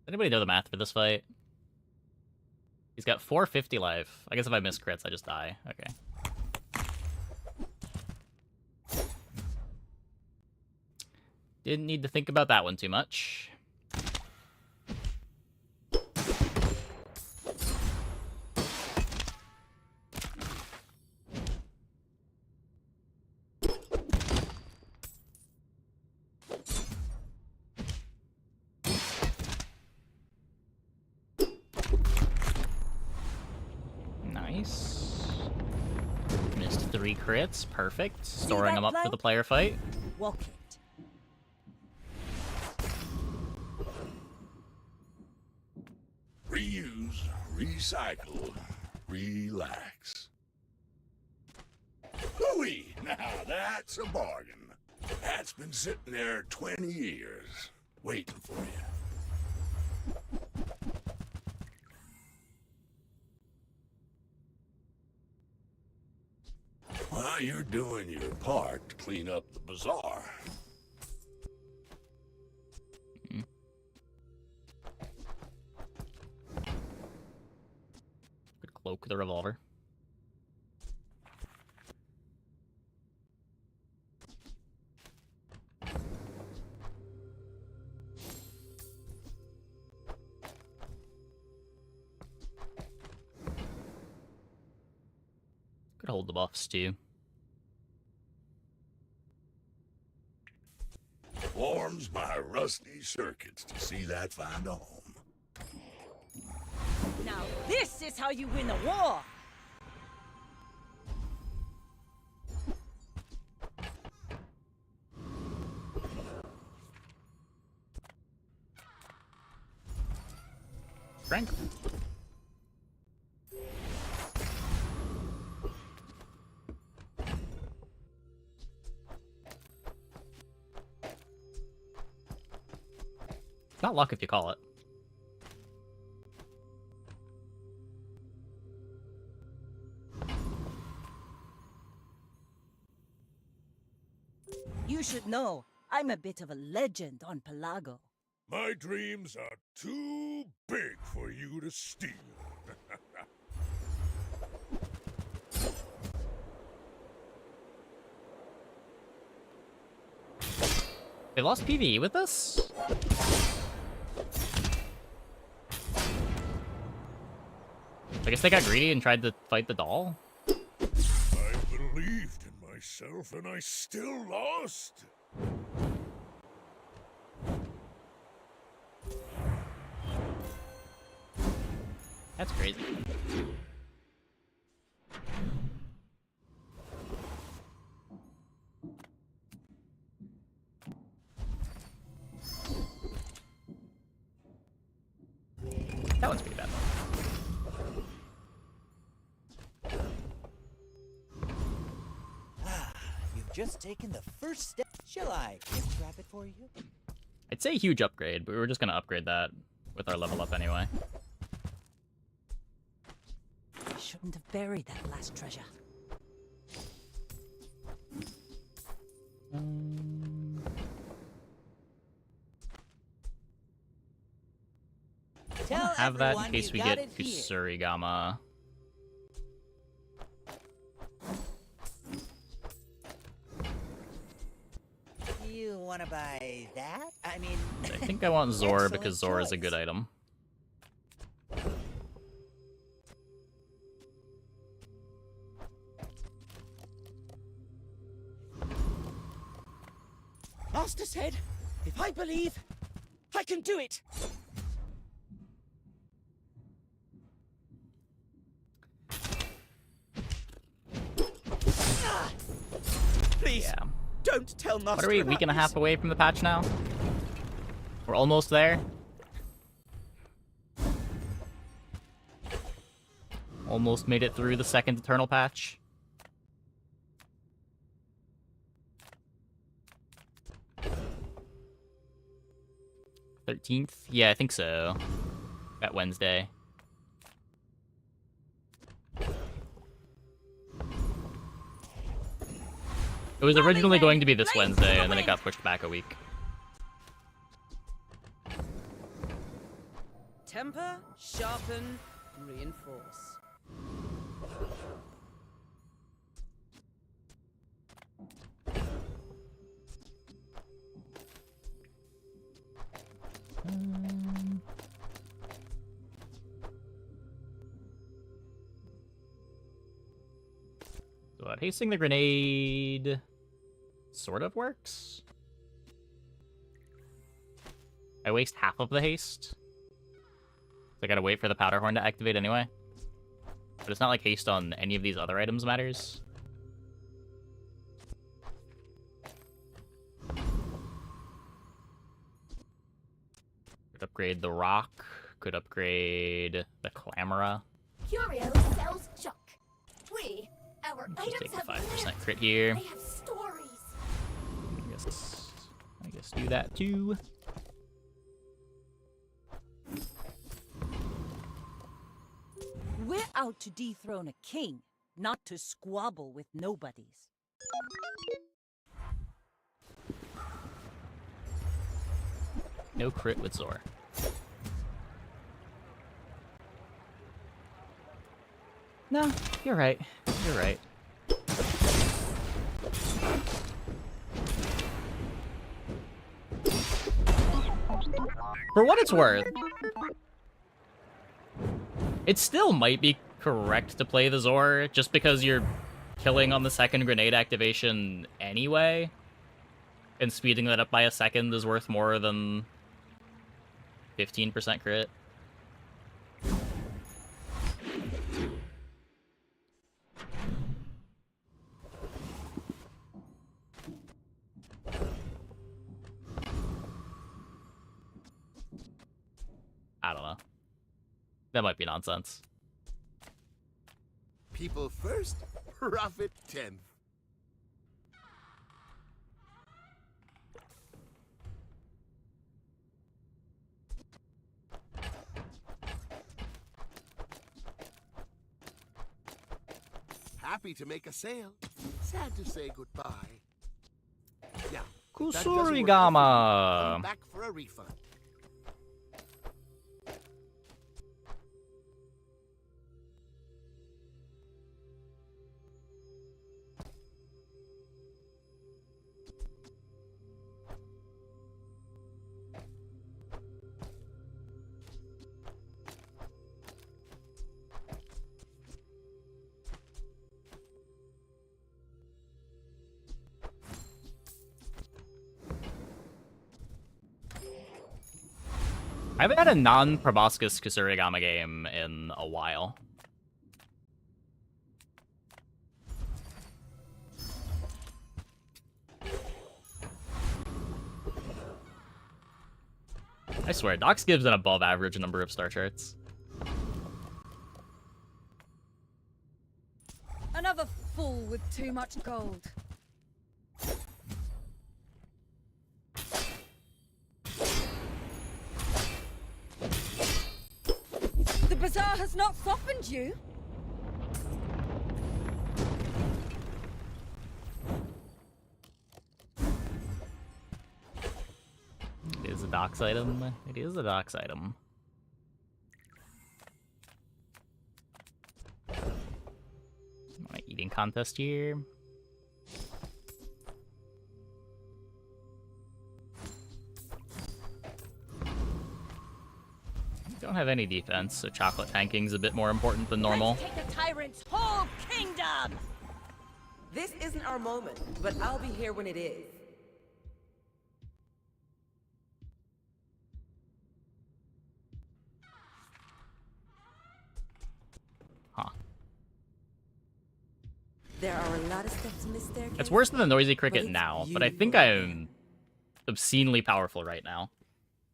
anybody know the math for this fight? He's got 450 life. I guess if I miss crits, I just die. Okay. Didn't need to think about that one too much. Nice. Missed 3 crits. Perfect. Storing them up for the player fight. Walk it. Reuse, recycle, relax. Hooey! Now that's a bargain. That's been sitting there 20 years, waiting for you. Well, you're doing your part to clean up the bazaar. Could cloak the revolver. Could hold the buffs too. Warms my rusty circuits to see that find a home. Now this is how you win a war! Strength. Not luck if you call it. You should know, I'm a bit of a legend on Pelago. My dreams are too big for you to steal. They lost PvE with this? I guess they got greedy and tried to fight the doll? I believed in my myself and I still lost. That's crazy. That one's pretty bad. You've just taken the first step. Shall I gift wrap it for you? I'd say huge upgrade, but we were just gonna upgrade that with our level up anyway. I shouldn't have buried that last treasure. Tell Have that in everyone case you we got get it here. Kusurigama. You want to buy that? I mean, I think I want Zor excellent because Zor is a choice. good item. Master said, if I believe, I can do it. Please, Yeah. don't tell Master. What are we, a about week and a this. half away from the patch now? We're almost there. Almost made it through the second Eternal patch. $13th? Yeah, I think so. That Wednesday. It was originally going to be this Wednesday, and then it got pushed back a week. Temper, sharpen, reinforce. So hasting the grenade sort of works. I waste half of the haste. I gotta wait for the powder horn to activate anyway. But it's not like haste on any of these other items matters. Could upgrade the rock. Could upgrade the clamora. Curio sells junk. Our Just items take the have 5% lived. crit here. They have stories. I guess do that too. We're out to dethrone a king, not to squabble with nobodies. No crit with Zor. No, you're right. You're right. For what it's worth, it still might be correct to play the Zor, just because you're killing on the second grenade activation anyway, and speeding that up by a second is worth more than 15% crit. I don't know. That might be nonsense. People first, profit 10th. Happy to make a sale. Sad to say goodbye. Now, if that doesn't work out for you, Kusurigama. come back for a refund. I haven't had a non-Proboscis Kusurigama game in a while. I swear, Docs gives an above average number of star charts. Another fool with too much gold. The bazaar has not softened you. It is a Docs item. It is a Docs item. My eating contest here. Don't have any defense, so chocolate tanking's a bit more important than normal. Let's take the tyrant's whole kingdom! This isn't our moment, but I'll be here when it is. Huh. There are a lot of steps in this staircase. It's worse than the noisy cricket it's now, but I think I'm obscenely powerful right now.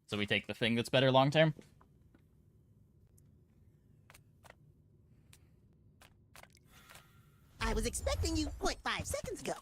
So we take the thing that's better long term. I was expecting you 0.5 seconds ago.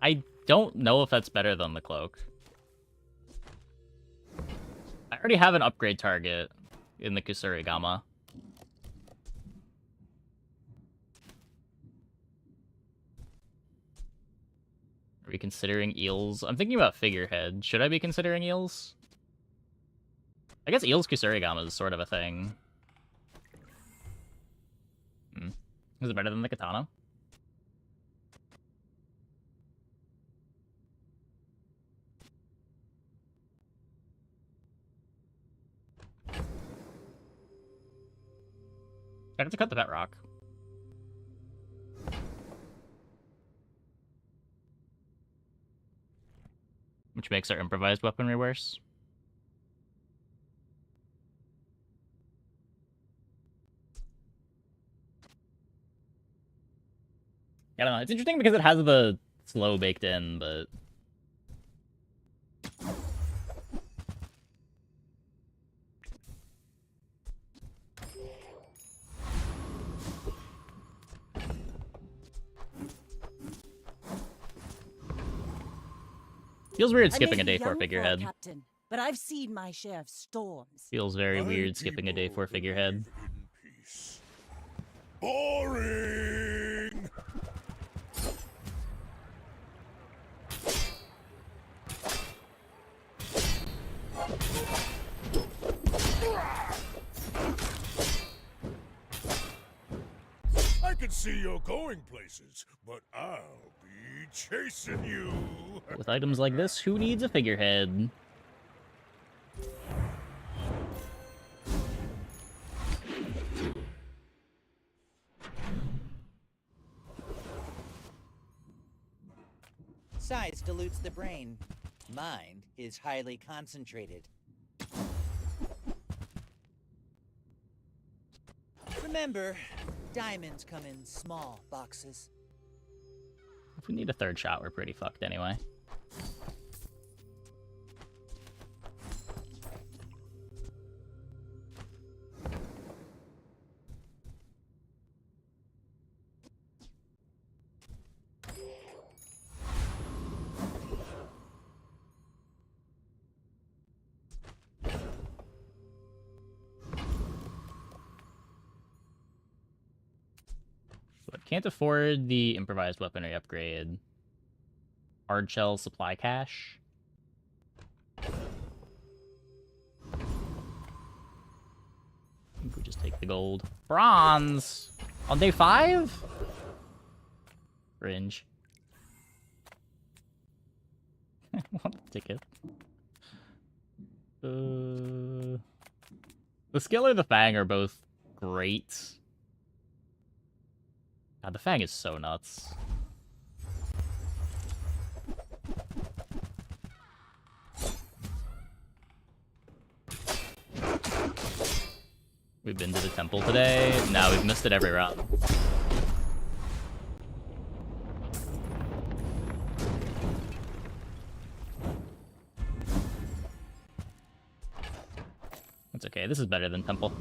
I don't know if that's better than the cloak. I already have an upgrade target in the Kusurigama. Are we considering eels? I'm thinking about figurehead. Should I be considering eels? I guess eels Kusurigama is sort of a thing. Is it better than the katana? I have to cut the pet rock. Which makes our improvised weaponry worse. I don't know. It's interesting because it has the slow baked in, but feels weird skipping a day 4 figurehead. Captain, but I've seen my share of storms. Feels very weird skipping a day 4 figurehead. Boring! I can see you're going places, but I'll be chasing you. With items like this, who needs a figurehead? Size dilutes the brain. Mind is highly concentrated. Remember, diamonds come in small boxes. If we need a third shot, we're pretty fucked anyway. But can't afford the improvised weaponry upgrade. Hard shell supply cache. I think we just take the gold. Bronze! On day 5? Cringe. One ticket. The skill or the fang are both great. God, the fang is so nuts. We've been to the temple today. No, we've missed it every round. It's okay, this is better than temple.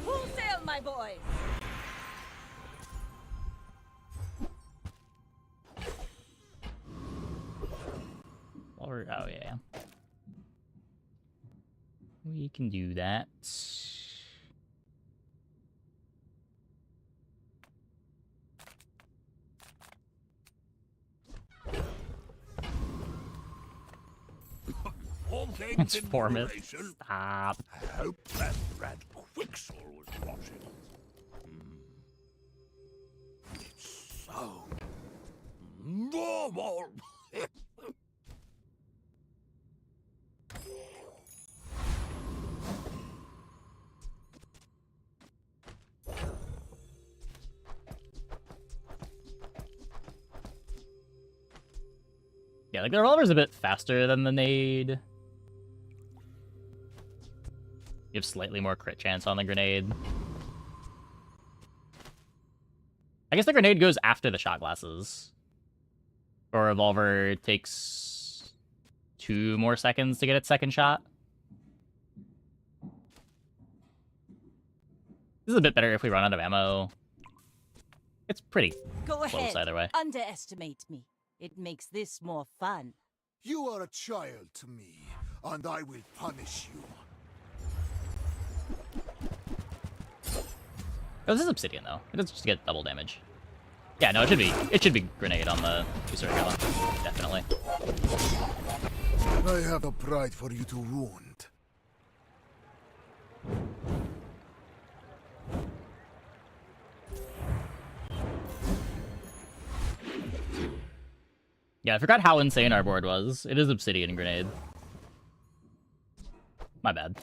Full sail, my boy! Or, oh yeah. We can do that. All things in Transform it. moderation. Stop. I hope that rat Quicksoul was watching. It's so normal. Yeah, like the revolver's a bit faster than the nade. You have slightly more crit chance on the grenade. I guess the grenade goes after the shot glasses. Or revolver takes 2 more seconds to get its second shot. This is a bit better if we run out of ammo. It's pretty Go close ahead. either way. Underestimate me. It makes this more fun. You are a child to me, and I will punish you. Oh, this is obsidian though. It does just get double damage. Yeah, no, it should be grenade on the Kusarigama. Definitely. I have no pride for you to wound. Yeah, I forgot how insane our board was. It is obsidian grenade. My bad.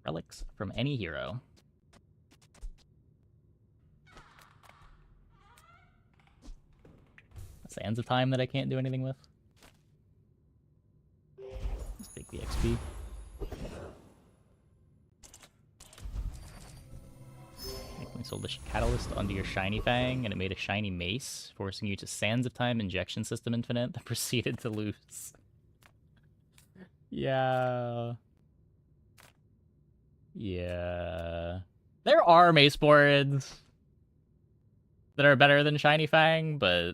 Relics from any hero. Sands of time that I can't do anything with. Let's take the XP. We sold a catalyst onto your shiny fang, and it made a shiny mace, forcing you to Sands of Time injection system infinite that proceeded to lose. Yeah. Yeah. There are mace boards that are better than shiny fang, but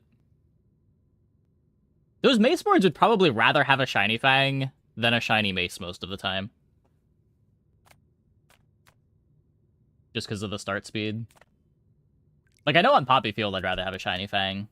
those mace boards would probably rather have a shiny fang than a shiny mace most of the time. Just because of the start speed. Like, I know on Poppy Field I'd rather have a shiny fang.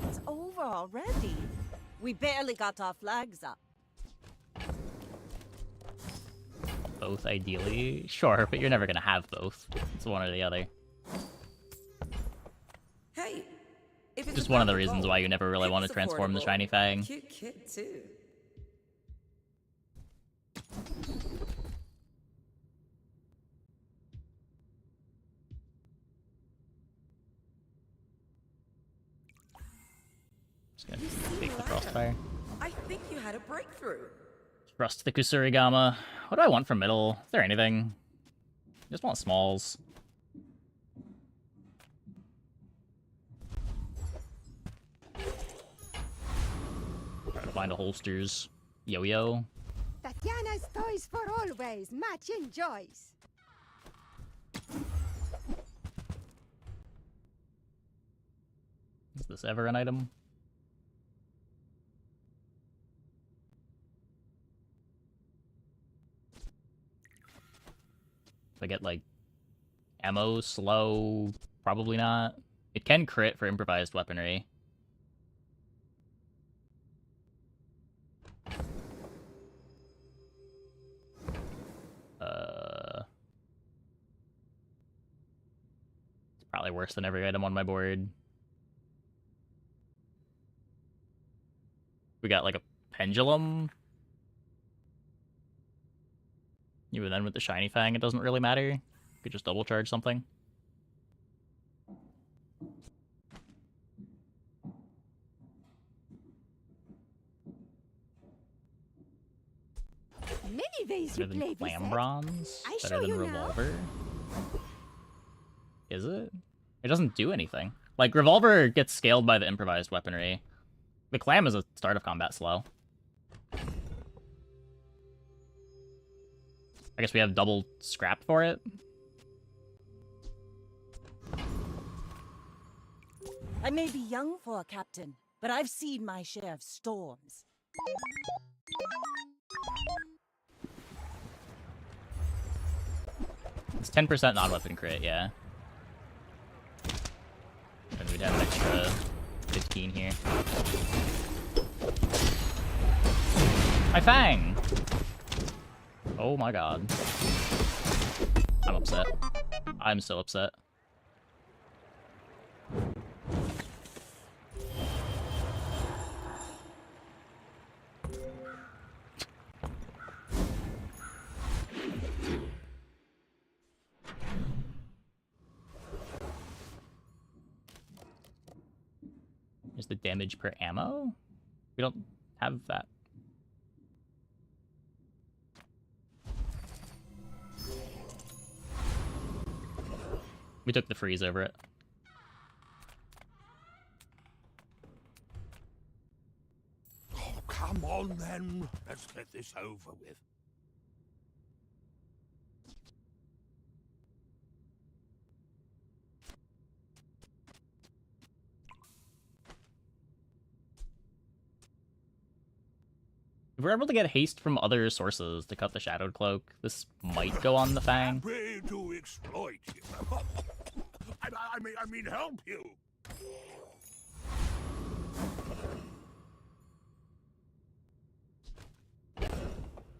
It's over already. We barely got our flags up. Both, ideally. Sure, but you're never gonna have both. It's one or the other. Hey, if it's Just a one of the purple reasons gold, why you never really want to it's transform the affordable. shiny fang. Cute kid too. Just gonna You seem take the lighter. crossfire. I think you had a breakthrough. Rust the Kusurigama. What do I want from middle? Is there anything? Just want smalls. Trying to find a holsters. Yo-yo. Tatiana's toys for always, matching joys. Is this ever an item? If I get, like, ammo, slow, probably not. It can crit for improvised weaponry. It's probably worse than every item on my board. We got, like, a pendulum. Even then, with the shiny fang, it doesn't really matter. Could just double charge something. Many ways Better you play than this. Clambrons? I Better show than you now. Revolver? Is it? It doesn't do anything. Like, Revolver gets scaled by the improvised weaponry. The Clam is a start of combat slow. I guess we have double scrap for it. I may be young for a captain, but I've seen my share of storms. It's 10% non-weapon crit, yeah. And we'd have an extra 15 here. My fang! Oh my god. I'm upset. I'm so upset. Is the damage per ammo? We don't have that. We took the freeze over it. Oh, come on then. Let's get this over with. If we're able to get haste from other sources to cut the Shadowed Cloak, this might go on the Fang. Happy to exploit you. I mean help you.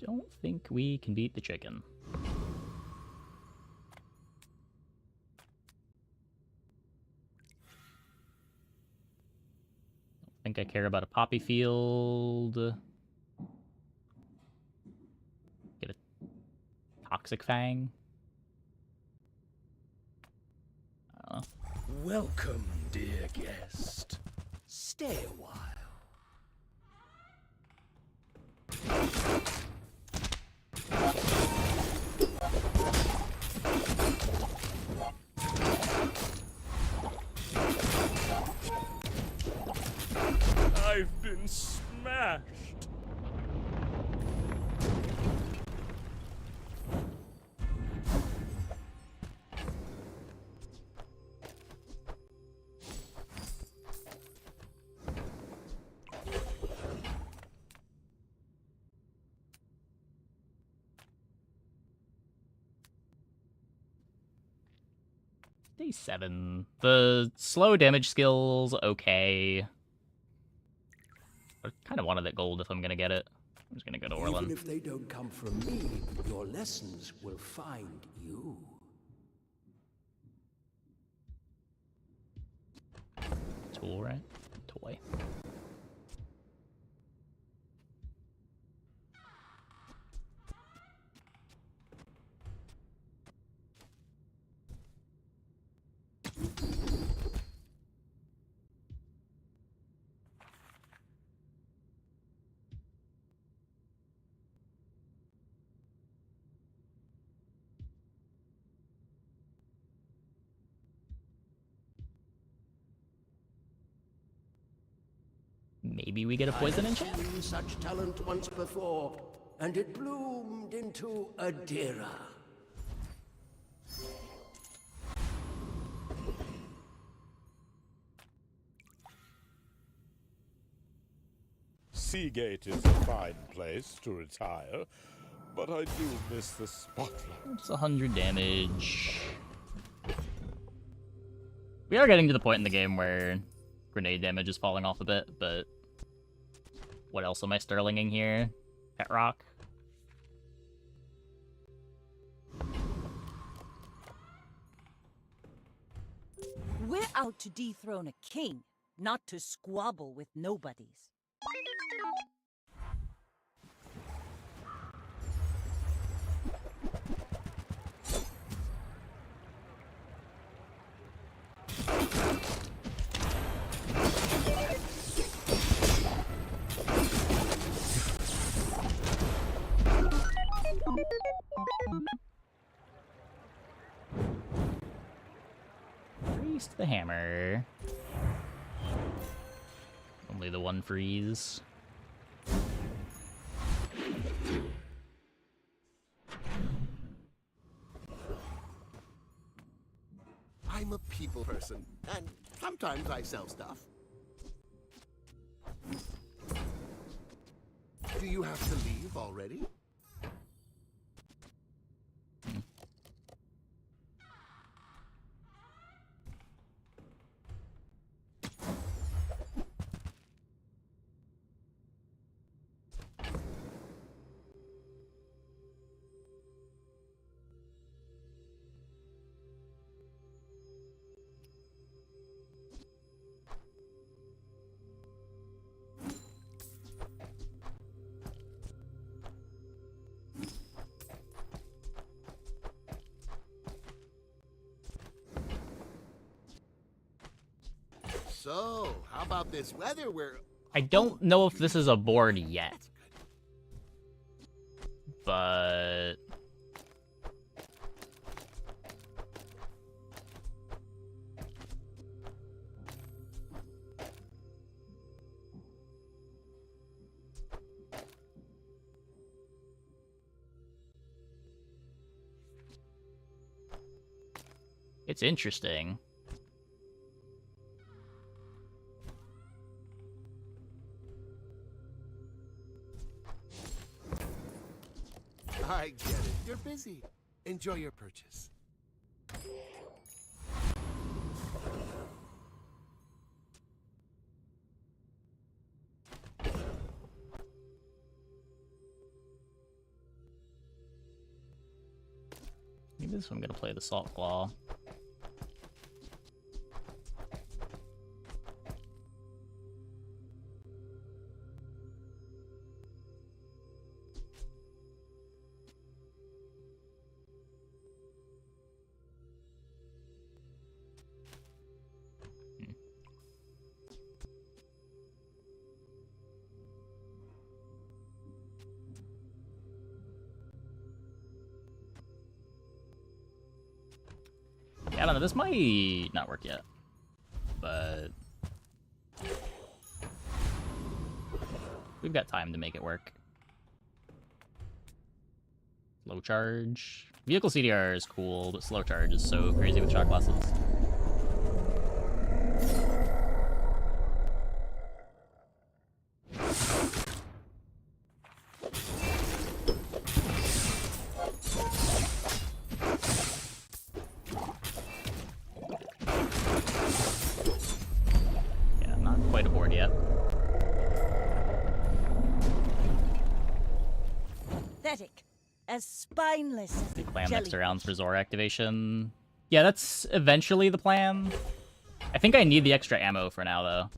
Don't think we can beat the chicken. Don't think I care about a poppy field. Get a toxic fang. Welcome, dear guest. Stay a while. I've been smashed. Day 7. The slow damage skill's okay. I kind of wanted that gold if I'm gonna get it. I'm just gonna go to Orlin. Even if they don't come from me, your lessons will find you. Tool, right? Toy. Maybe we get a poison enchant? I've seen such talent once before, and it bloomed into a Dira. Seagate is a fine place to retire, but I do miss the spotlight. It's 100 damage. We are getting to the point in the game where grenade damage is falling off a bit, but what else am I sterlinging here? Pet rock? We're out to dethrone a king, not to squabble with nobodies. Priest the hammer. Only the one freeze. I'm a people person, and sometimes I sell stuff. Do you have to leave already? So, how about this weather where... I don't know if this is a board yet. But... it's interesting. I get it. You're busy. Enjoy your purchase. Maybe this one I'm gonna play the Salt Claw. I don't know, this might not work yet, but we've got time to make it work. Low charge. Vehicle CDR is cool, but slow charge is so crazy with shot glasses. Pathetic. As spineless as the Plan jelly. next round for Zora activation. Yeah, that's eventually the plan. I think I need the extra ammo for now, though.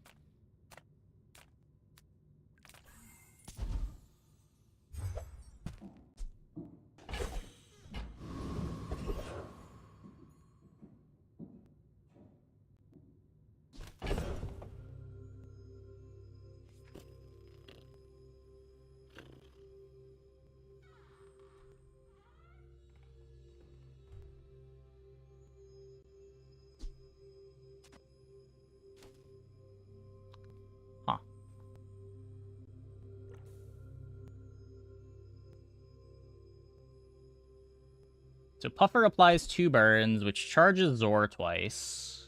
So Puffer applies 2 burns, which charges Zor twice.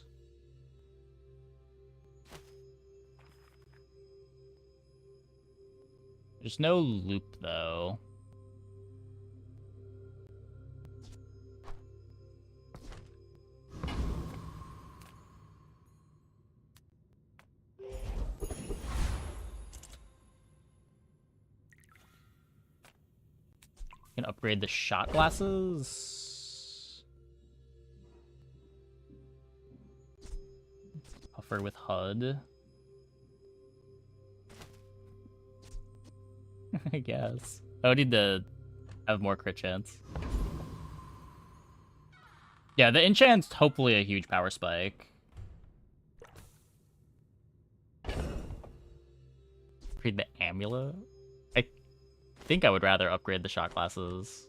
There's no loop, though. Can upgrade the shot glasses. Puffer with HUD. I guess. I would need to have more crit chance. Yeah, the enchant's hopefully a huge power spike. Upgrade the amulet? I think I would rather upgrade the shot glasses.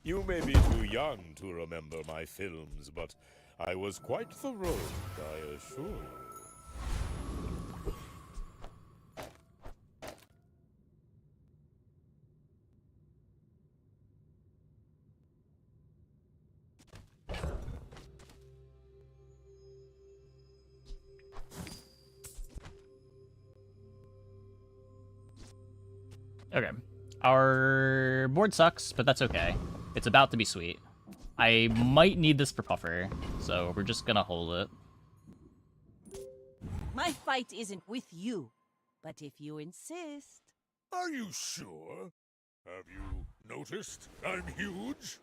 You may be too young to remember my films, but I was quite the rogue, I assure you. Okay. Our board sucks, but that's okay. It's about to be sweet. I might need this for Puffer, so we're just gonna hold it. My fight isn't with you, but if you insist. Are you sure? Have you noticed I'm huge?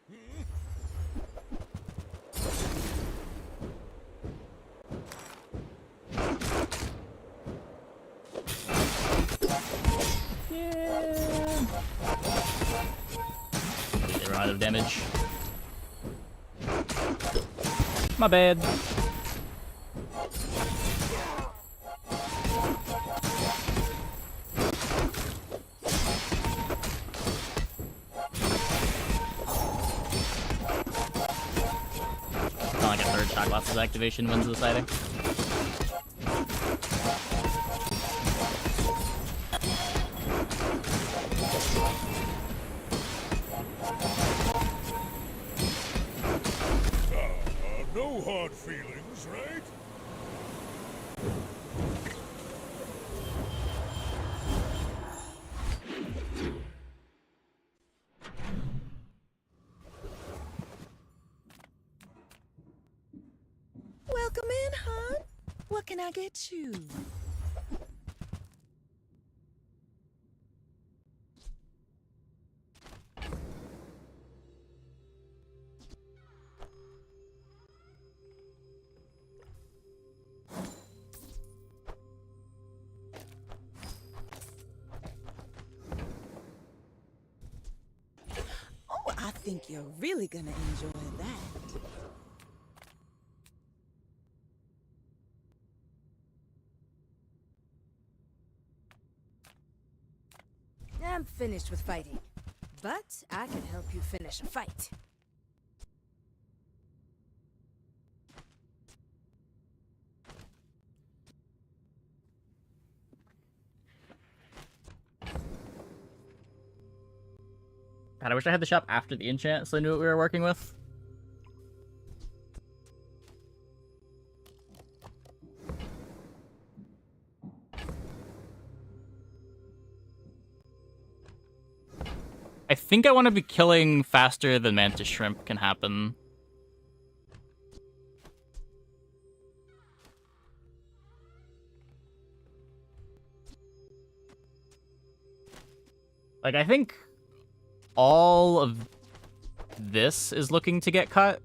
Yeah. They run out of damage. My bad. Not like a third shot glasses activation wins this item. No hard feelings, right? Welcome in, hon. What can I get you? Oh, I think you're really gonna enjoy that. I'm finished with fighting, but I can help you finish a fight. God, I wish I had the shop after the enchant so I knew what we were working with. I think I want to be killing faster than Mantis Shrimp can happen. Like, I think all of this is looking to get cut.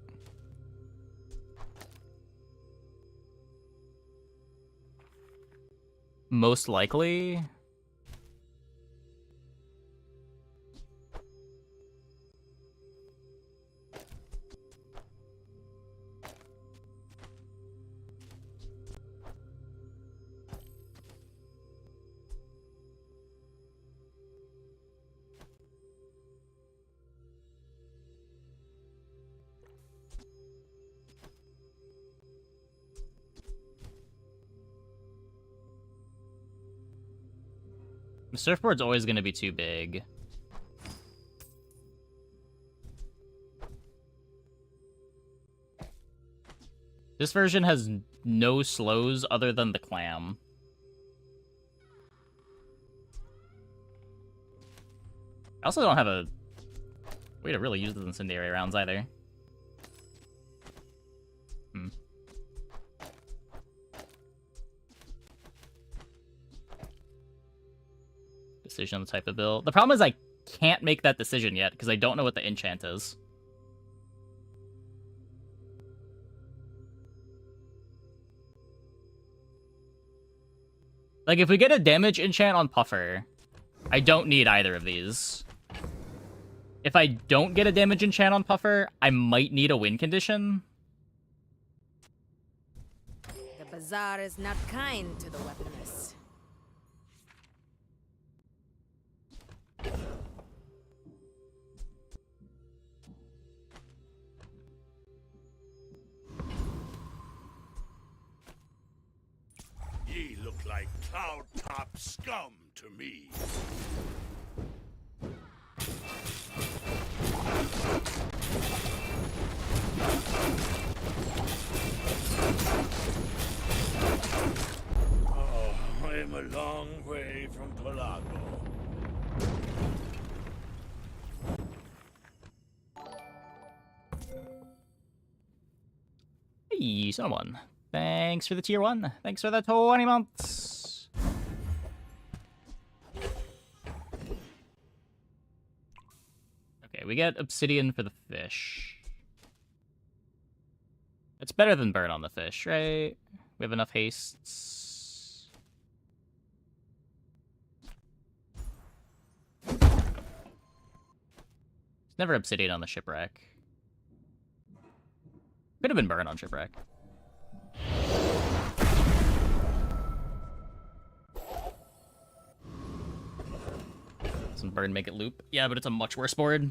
Most likely. The surfboard's always going to be too big. This version has no slows other than the clam. I also don't have a way to really use the incendiary rounds either. Decision on the type of build. The problem is I can't make that decision yet because I don't know what the enchant is. Like, if we get a damage enchant on Puffer, I don't need either of these. If I don't get a damage enchant on Puffer, I might need a win condition. The bazaar is not kind to the weaponless. Ye look like cloud-top scum to me. Oh, I'm a long way from Pelago. Hey, someone. Thanks for the tier 1. Thanks for the 20 months. Okay, we get obsidian for the fish. It's better than burn on the fish, right? We have enough hastes. There's never obsidian on the shipwreck. Could have been burn on shipwreck. Doesn't burn make it loop? Yeah, but it's a much worse board.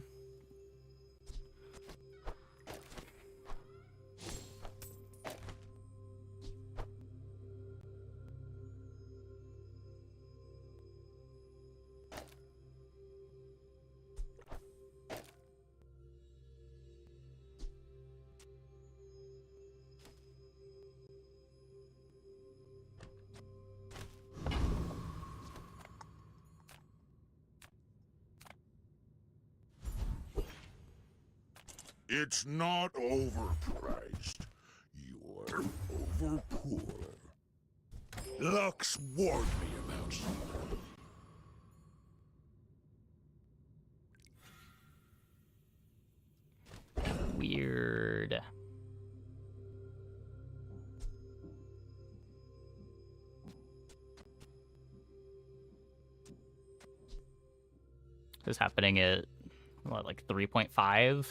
It's not overpriced. You're over poor. Lux warned me about you. Weird. This is happening at, what, like 3.5?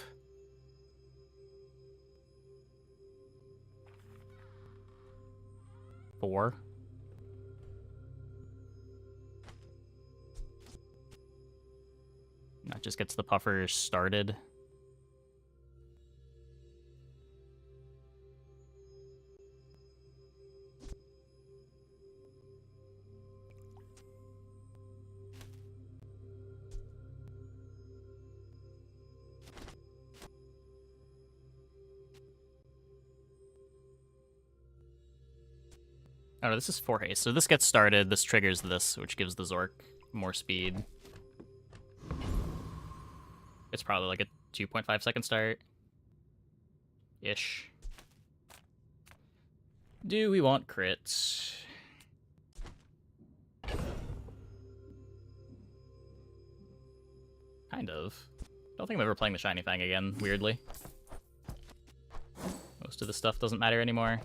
Four. That just gets the puffer started. Oh, this is 4 haste. So this gets started, this triggers this, which gives the Zork more speed. It's probably like a 2.5 second start. Ish. Do we want crits? Kind of. Don't think I'm ever playing the Shiny Fang again, weirdly. Most of the stuff doesn't matter anymore.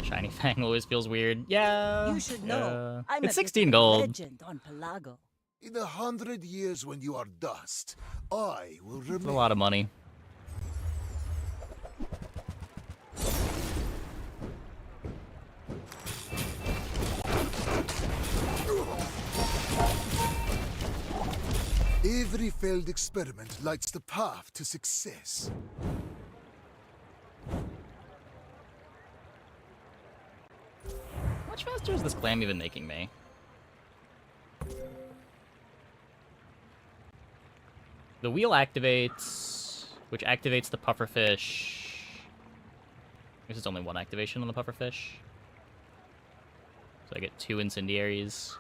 Shiny Fang always feels weird. Yeah. You should know. I'm it's a 16 bit of a gold. legend on Pelago. In 100 years when you are dust, I will It's a remain. lot of money. Every failed experiment lights the path to success. How much faster is this clam even making me? The wheel activates, which activates the pufferfish. I guess it's only one activation on the pufferfish. So I get 2 incendiaries.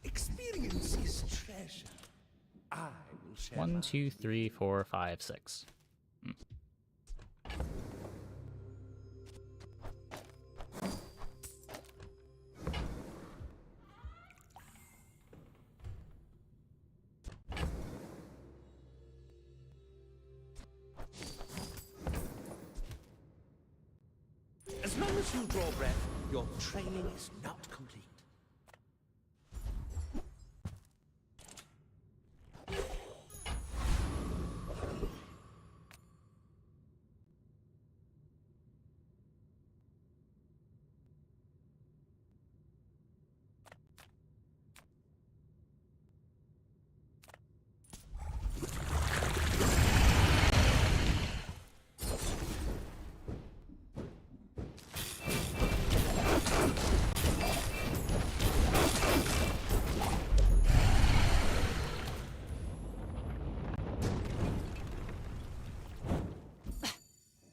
Experience is treasure. I will share 1, 2, 3, 4, 5, 6. As long as you draw breath, your training is not complete.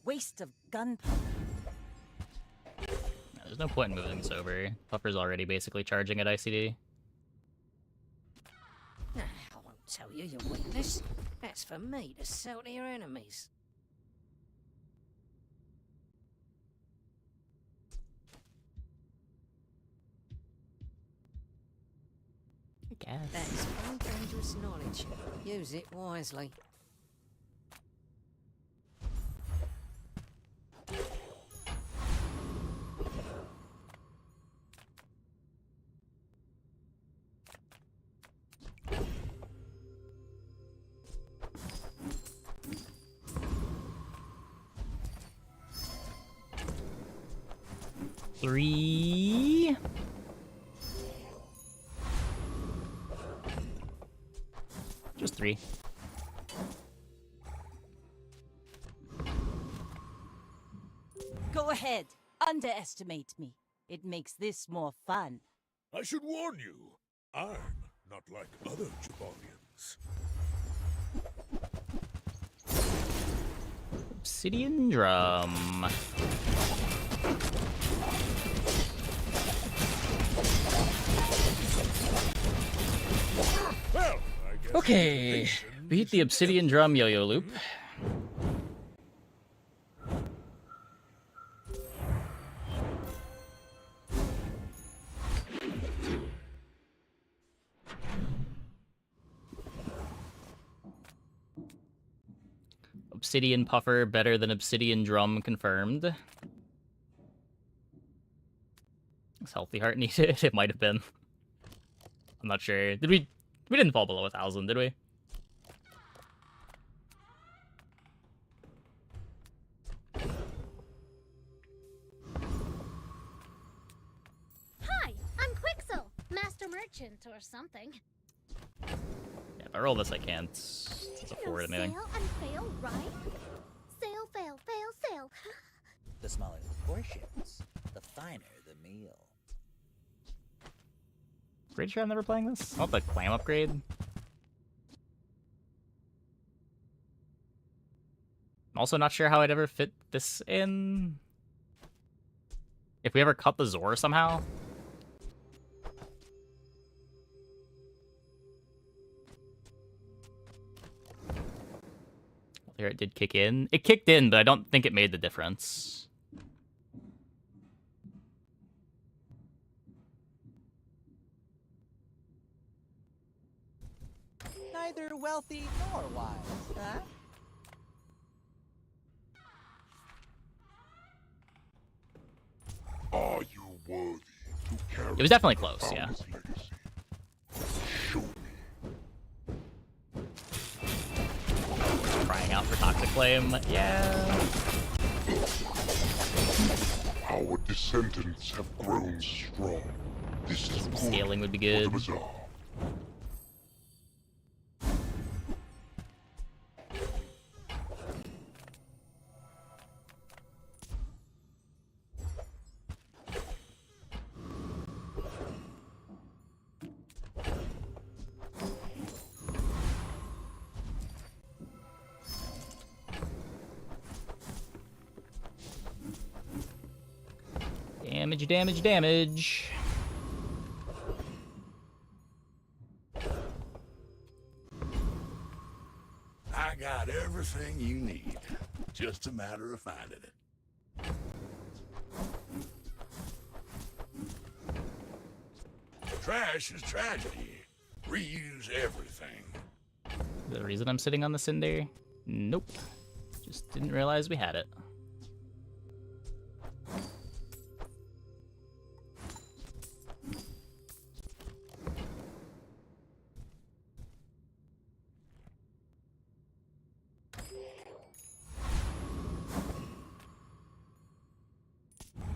Waste of gunpowder. There's no point in moving this over. Puffer's already basically charging at ICD. I won't tell you your weakness. That's for me to sell to your enemies. I guess. That's very dangerous knowledge. Use it wisely. Three. Just 3. Go ahead. Underestimate me. It makes this more fun. I should warn you, I'm not like other Jabarians. Obsidian drum. Well, Okay, beat the obsidian drum yo-yo loop. Obsidian puffer better than obsidian drum confirmed. Is healthy heart needed? It might have been. I'm not sure. Did we? We didn't fall below 1,000, did we? Hi, I'm Quixel, Master Merchant or something. Yeah, if I roll this, I can't afford anything. Sail and fail, right? Sail, fail, fail, sail. The smaller the portions, the finer the meal. Pretty sure I'm never playing this. I want the clam upgrade. I'm also not sure how I'd ever fit this in. If we ever cut the Zor somehow. There, it did kick in. It kicked in, but I don't think it made the difference. Neither wealthy nor wise, huh? Are you worthy to carry It was definitely close, yeah. Father's legacy? Show me flame. Yeah. Our descendants have grown strong. This is good Scaling would be for the good. bazaar. Damage, damage, damage. I got everything you need. Just a matter of finding it. Trash is tragedy. Reuse everything. The reason I'm sitting on the cinder? Nope. Just didn't realize we had it.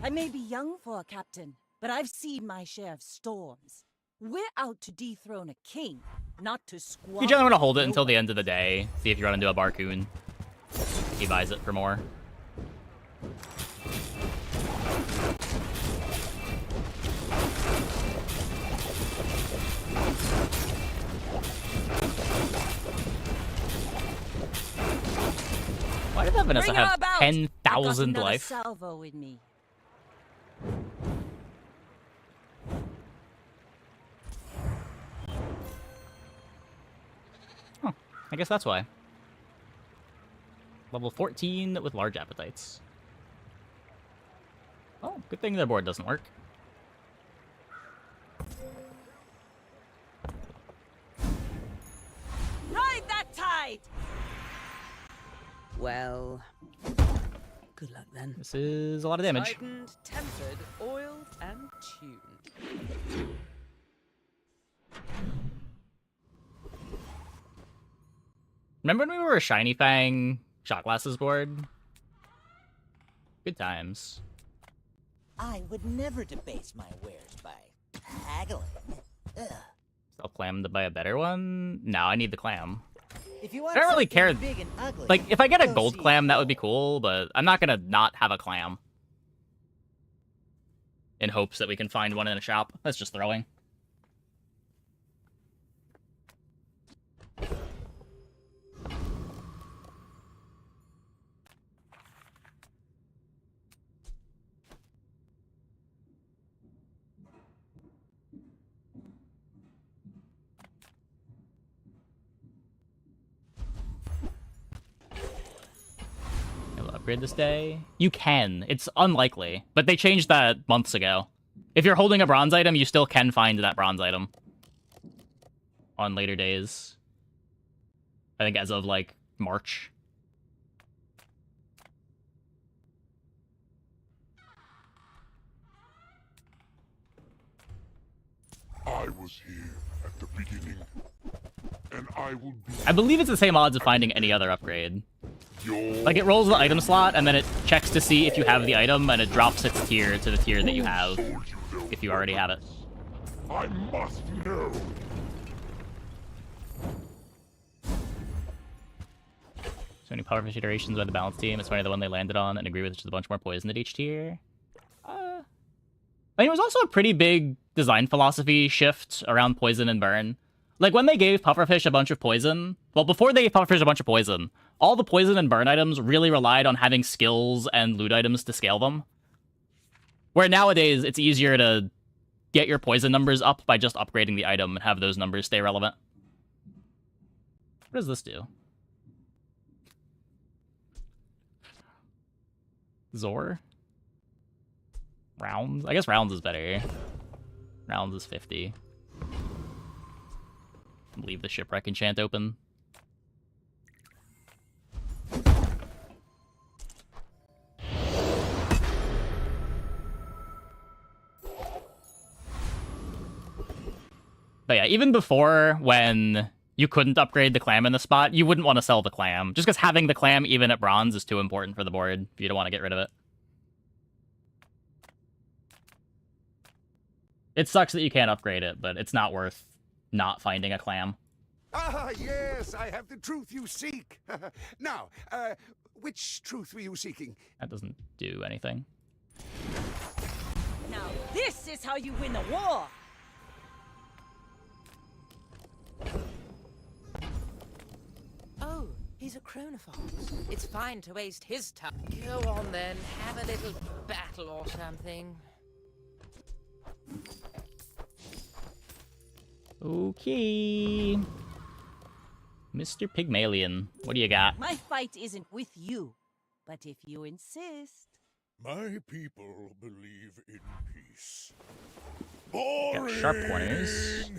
I may be young for a captain, but I've seen my share of storms. We're out to dethrone a king, not to squabble. You generally want to hold it until the end of the day. See if you run into a Barcoon. He buys it for more. Why did that Vanessa Bring her have about. 10,000 I've got another life? salvo with me. Huh. I guess that's why. Level 14 with large appetites. Oh, good thing their board doesn't work. Ride that tide! Well, good luck then. This is a lot of damage. Tightened, tempered, oiled, and tuned. Remember when we were a Shiny Fang shot glasses board? Good times. I would never debase my wares by haggling. Ugh. I'll clam to buy a better one? No, I need the clam. If you want I don't really care. something big and ugly, Like, if I get a go gold see clam, that would be cool, but I'm not gonna not have a clam. In hopes that we can find one in a shop. That's just throwing. Able to upgrade this day? You can. It's unlikely. But they changed that months ago. If you're holding a bronze item, you still can find that bronze item. On later days. I think as of, like, March. I was here at the beginning, and I will be. I believe it's the same odds of finding any other upgrade. Your... Like, it rolls the item slot, and then it checks to see if you have the item, and it drops its tier to the tier that you have, if you already have it. I must know. So many powerful iterations by the balance team. It's funny the one they landed on and agree with, which is a bunch more poison at each tier. I mean, it was also a pretty big design philosophy shift around poison and burn. Like, when they gave pufferfish a bunch of poison, well, before they gave pufferfish a bunch of poison, all the poison and burn items really relied on having skills and loot items to scale them. Where nowadays, it's easier to get your poison numbers up by just upgrading the item and have those numbers stay relevant. What does this do? Zor? Rounds? I guess rounds is better. Rounds is 50. Leave the shipwreck enchant open. But yeah, even before when you couldn't upgrade the clam in the spot, you wouldn't want to sell the clam. Just because having the clam even at bronze is too important for the board. You don't want to get rid of it. It sucks that you can't upgrade it, but it's not worth not finding a clam. Ah, yes, I have the truth you seek. Now, which truth were you seeking? That doesn't do anything. Now this is how you win a war! Oh, he's a chronophos. It's fine to waste his time. Go on then, have a little battle or something. Okay. Mr. Pygmalion, what do you got? My fight isn't with you, but if you insist... My people believe in peace. Boring! Got sharp corners.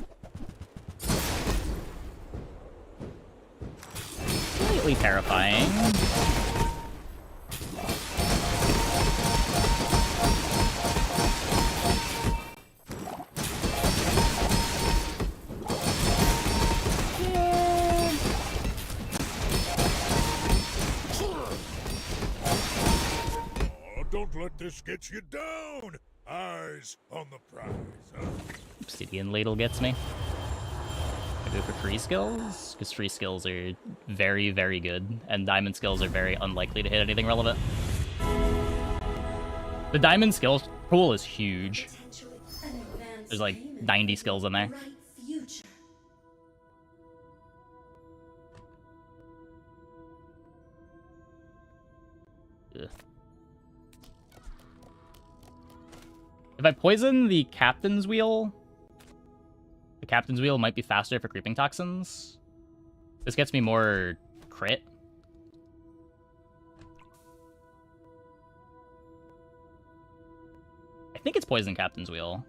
Slightly terrifying. Don't let this get you down! Eyes on the prize, huh? Obsidian Ladle gets me. I go for free skills, because free skills are very, very good, and diamond skills are very unlikely to hit anything relevant. The diamond skills pool is huge. There's like 90 skills in there. Ugh. If I poison the captain's wheel might be faster for creeping toxins. This gets me more crit. I think it's poison captain's wheel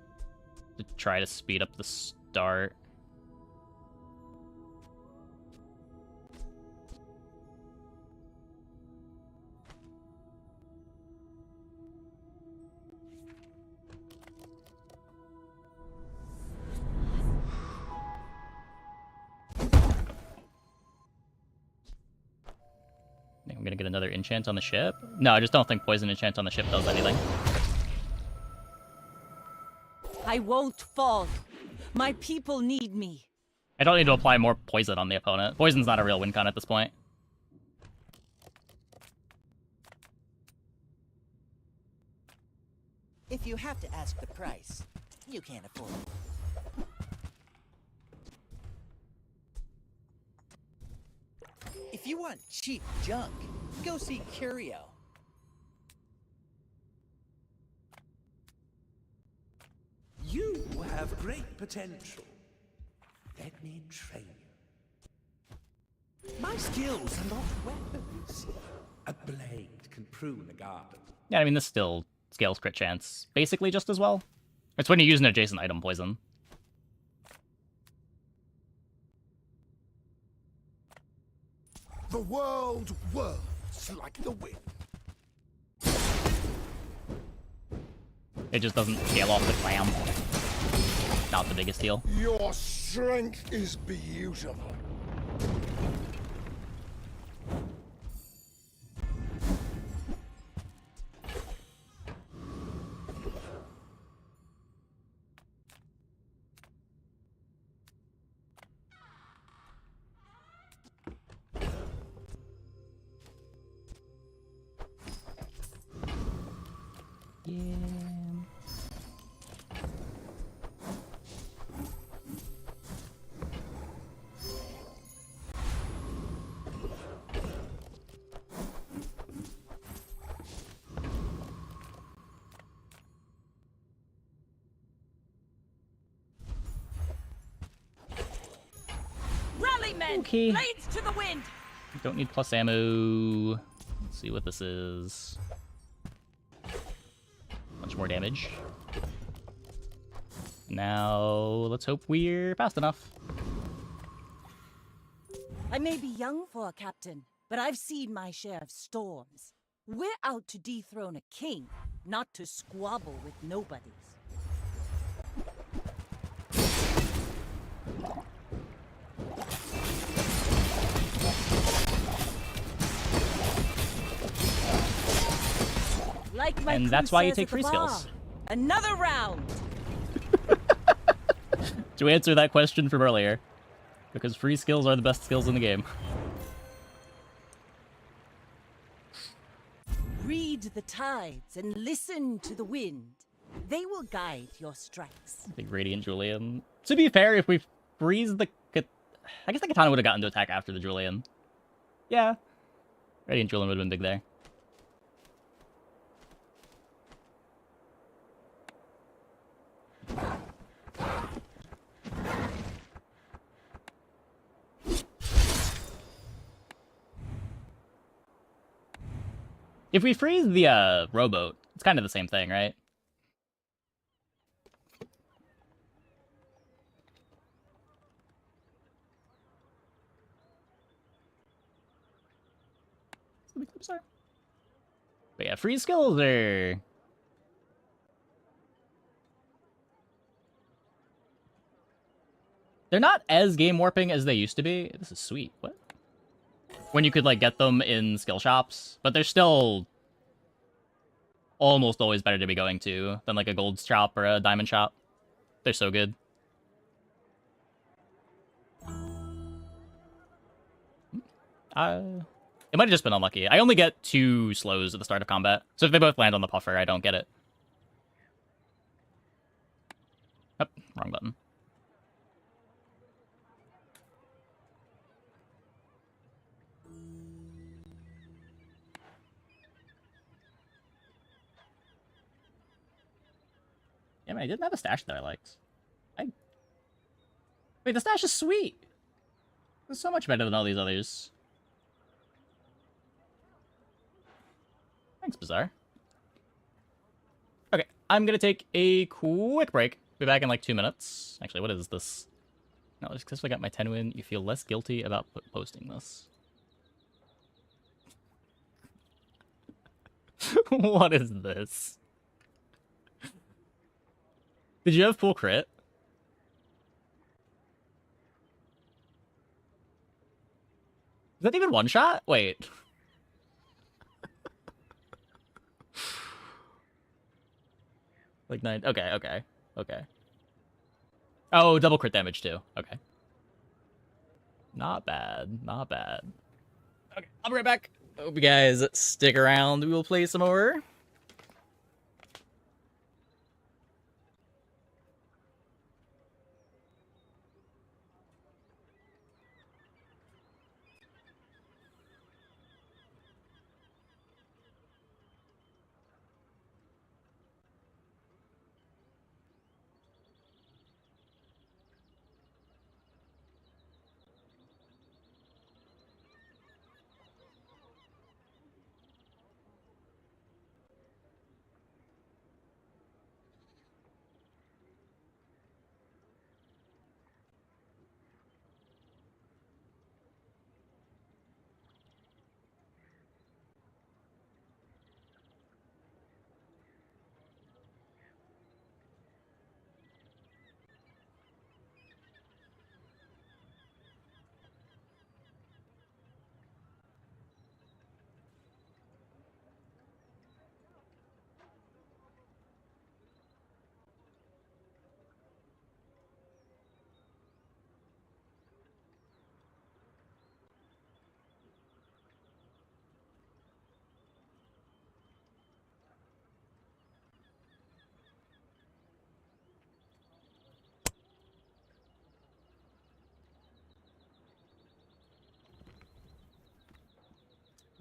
to try to speed up the start. I'm gonna get another enchant on the ship. No, I just don't think poison enchant on the ship does anything. I won't fall. My people need me. I don't need to apply more poison on the opponent. Poison's not a real win con at this point. If you have to ask the price, you can't afford it. If you want cheap junk, go see Curio. You have great potential. Let me train you. My skills are not weapons. A blade can prune a garden. Yeah, I mean, this still scales crit chance basically just as well. It's when you use an adjacent item poison. The world whirls like the wind. It just doesn't scale off the clam. Not the biggest deal. Your strength is beautiful. Yeah. Rally men! Okay. Blades to the wind! Don't need plus ammo. Let's see what this is. Much more damage. Now, let's hope we're fast enough. I may be young for a captain, but I've seen my share of storms. We're out to dethrone a king, not to squabble with nobodies. Like my And crew that's why you says take at the free bar. skills. Another round. To answer that question from earlier, because free skills are the best skills in the game. Read the tides and listen to the wind. They will guide your strikes. Big Radiant Julian. To be fair, if we freeze the... I guess the Katana would have gotten to attack after the Julian. Yeah. Radiant Julian would have been big there. If we freeze the rowboat, it's kind of the same thing, right? But yeah, freeze skills are... They're not as game warping as they used to be. This is sweet. What? When you could, like, get them in skill shops. But they're still almost always better to be going to than, like, a gold shop or a diamond shop. They're so good. It might have just been unlucky. I only get 2 slows at the start of combat. So if they both land on the puffer, I don't get it. Oh, wrong button. Yeah, man, I didn't have a stash that I liked. Wait, the stash is sweet! It's so much better than all these others. Thanks, Bazaar. Okay, I'm gonna take a quick break. Be back in like 2 minutes. Actually, what is this? No, just because I got my 10 win, you feel less guilty about posting this. What is this? Did you have full crit? Is that even one shot? Wait. Like 9. Okay, okay, okay. Oh, double crit damage too. Okay. Not bad, not bad. Okay, I'll be right back. Hope you guys stick around. We will play some more.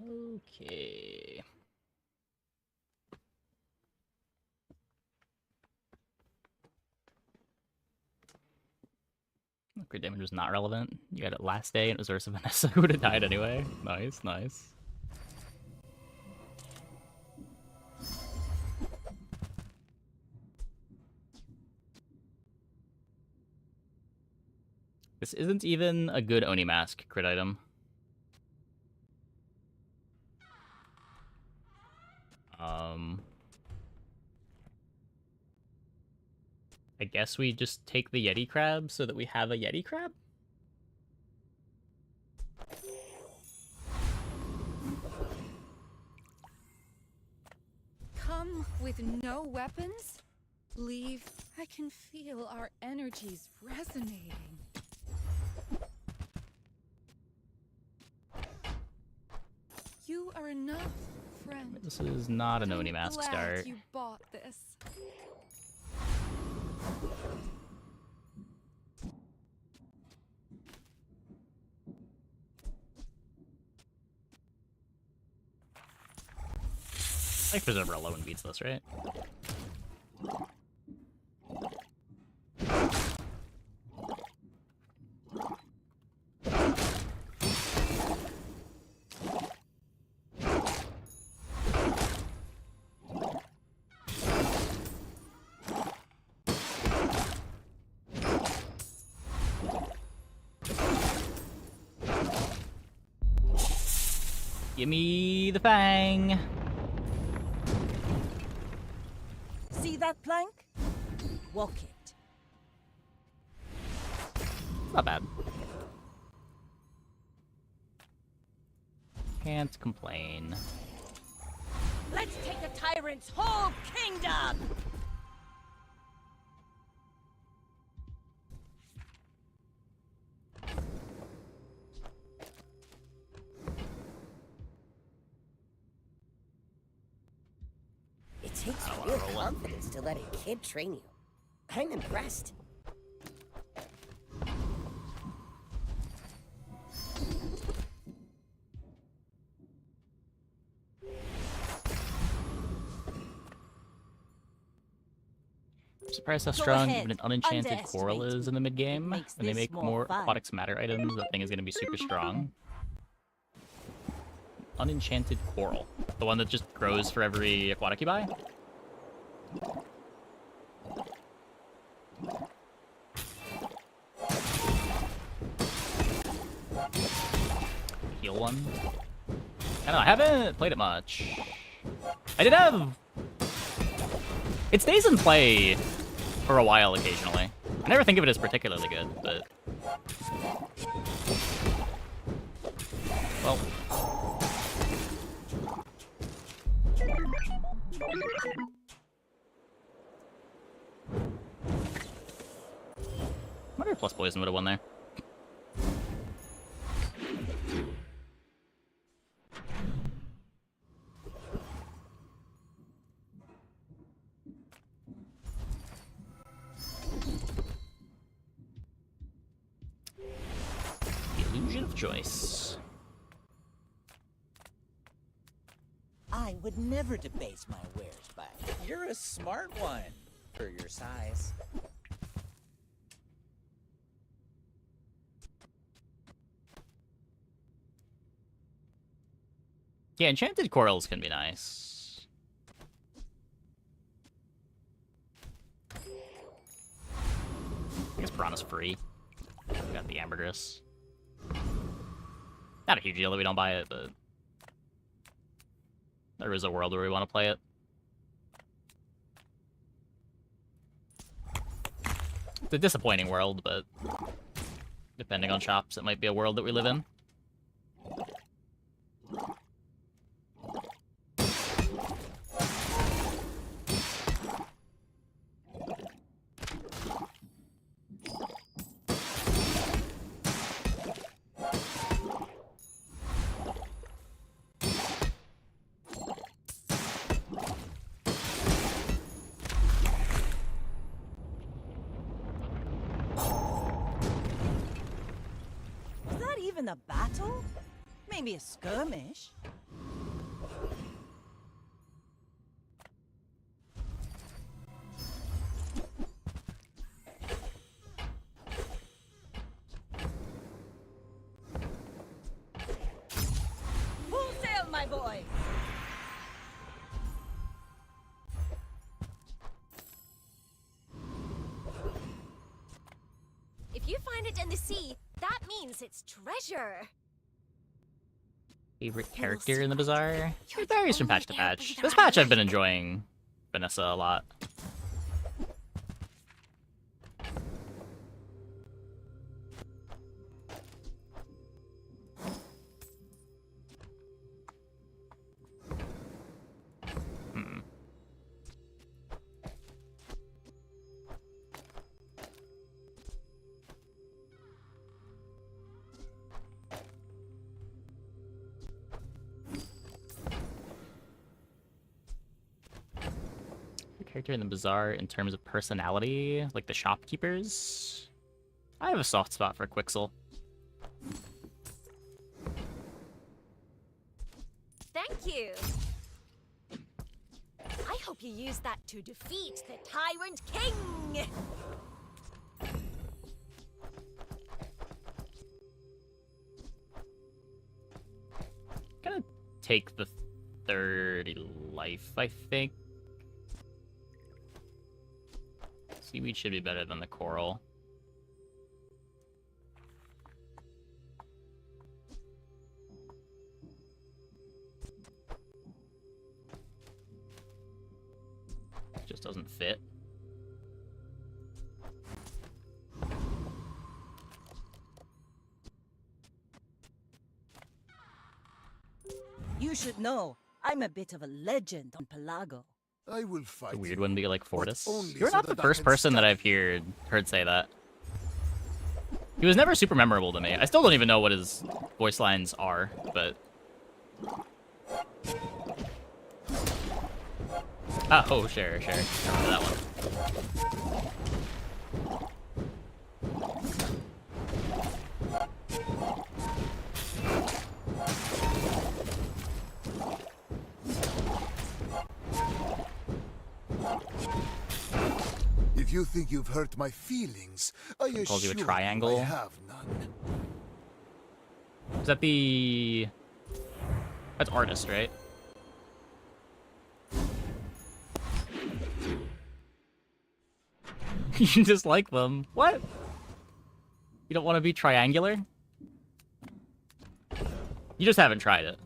Okay. Crit damage was not relevant. You got it last day and it was Ursa Vanessa who would have died anyway. Nice, nice. This isn't even a good Oni Mask crit item. I guess we just take the Yeti Crab so that we have a Yeti Crab? Come come with no weapons? Leave. I can feel our energies resonating. You are enough, friend. This is not an I'm Oni mask glad start. you bought this. I think Preserver alone beats this, right? Gimme the fang! See that plank? Walk it. Not bad. Can't complain. Let's take the tyrant's whole kingdom! It takes real confidence to let a kid train you. I'm impressed. I'm surprised how Go strong ahead. even an unenchanted coral Underestimate is in the mid-game. When they this make more more fun. aquatics matter items, that thing is going to be super strong. Unenchanted coral. The one that just grows for every aquatic you buy? Heal one? I don't know, I haven't played it much. I did have... It stays in play for a while occasionally. I never think of it as particularly good, but... Well... I wonder if plus poison would have won there. The illusion of choice. I would never debase my wares by. You're a smart one for your size. Yeah, enchanted corals can be nice. I guess Piranha's free. We got the ambergris. Not a huge deal that we don't buy it, but there is a world where we want to play it. It's a disappointing world, but depending on shops, it might be a world that we live in. Was that even a battle? Maybe a skirmish. Full sail, my boy! If you find it in the sea, that means it's treasure. Favorite character in the Bazaar? It varies from patch to patch. This patch I've been enjoying Vanessa a lot. character in the bazaar in terms of personality, like the shopkeepers. I have a soft spot for Quixel. Thank you. I hope you use that to defeat the Tyrant King. Gonna take the 30 life, I think. Seaweed should be better than the coral. Just doesn't fit. You should know, I'm a bit of a legend on Pelago. I will fight. It's a weird one to be like Fortis. only You're so not the that I first can person that I've heard say that. He was never super memorable to me. I still don't even know what his voice lines are, but... Oh, sure. I remember that one. If you think you've hurt my feelings, I Calls you a assure triangle. I have none. Is that the... That's artist, right? You just like them. What? You don't want to be triangular? You just haven't tried it.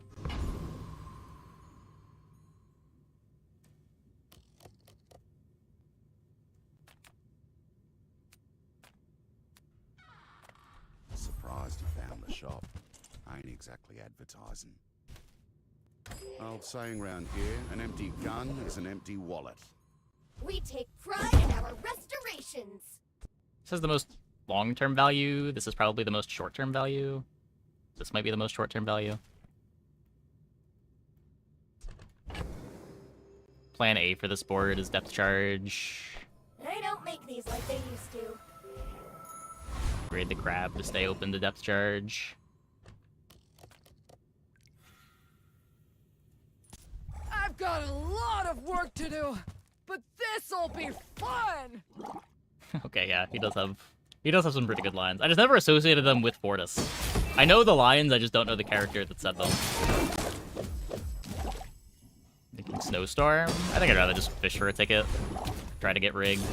Surprised you found the shop. I ain't exactly advertising. Old saying round here, an empty gun is an empty wallet. We take pride in our restorations. This has the most long-term value. This is probably the most short-term value. This might be the most short-term value. Plan A for this board is depth charge. They don't make these like they used to. Grade the crab to stay open to depth charge. I've got a lot of work to do, but this'll be fun! Okay, yeah, he does have some pretty good lines. I just never associated them with Fortis. I know the lines, I just don't know the character that said them. Thinking Snowstorm? I think I'd rather just fish for a ticket. Try to get rigged.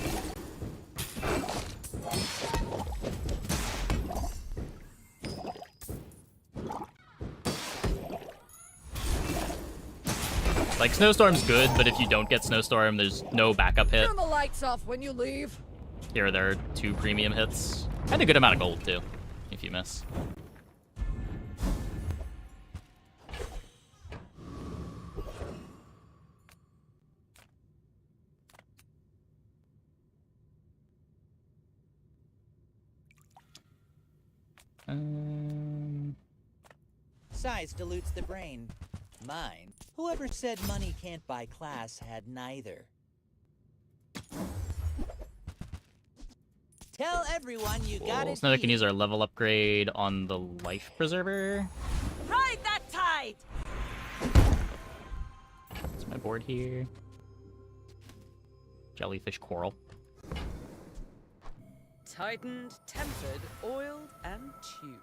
Like, Snowstorm's good, but if you don't get Snowstorm, there's no backup hit. Turn the lights off when you leave. Here, there are 2 premium hits. And a good amount of gold, too, if you miss. Size dilutes the brain. Mine. Whoever said money can't buy class had neither. Tell everyone you got it. So now we can use our level upgrade on the life preserver. Ride that tide! That's my board here. Jellyfish coral. Tightened, tempered, oiled, and tuned.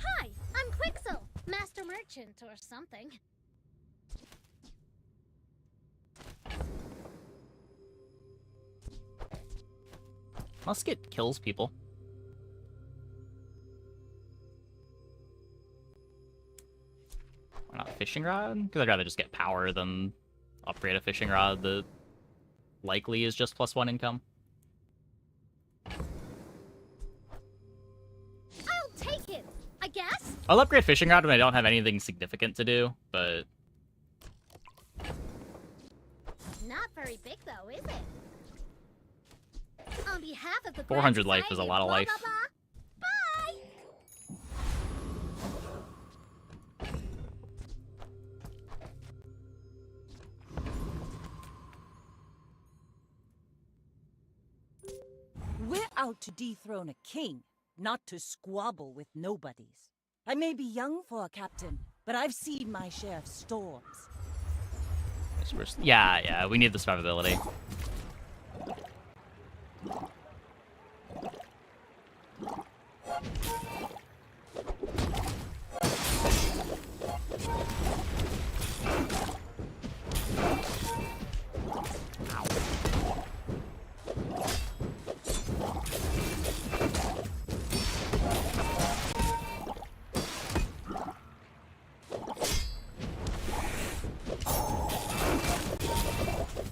Hi, I'm Quixel, Master Merchant or something. Musket kills people. Why not fishing rod? Because I'd rather just get power than upgrade a fishing rod that likely is just +1 income. I'll take it, I guess. I'll upgrade fishing rod when I don't have anything significant to do, but... Not very big though, is it? On the behalf of the 400 Grand life is a Society lot of blah, life. blah, blah. Bye. We're out to dethrone a king, not to squabble with nobodies. I may be young for a captain, but I've seen my share of storms. Yeah, we need the survivability.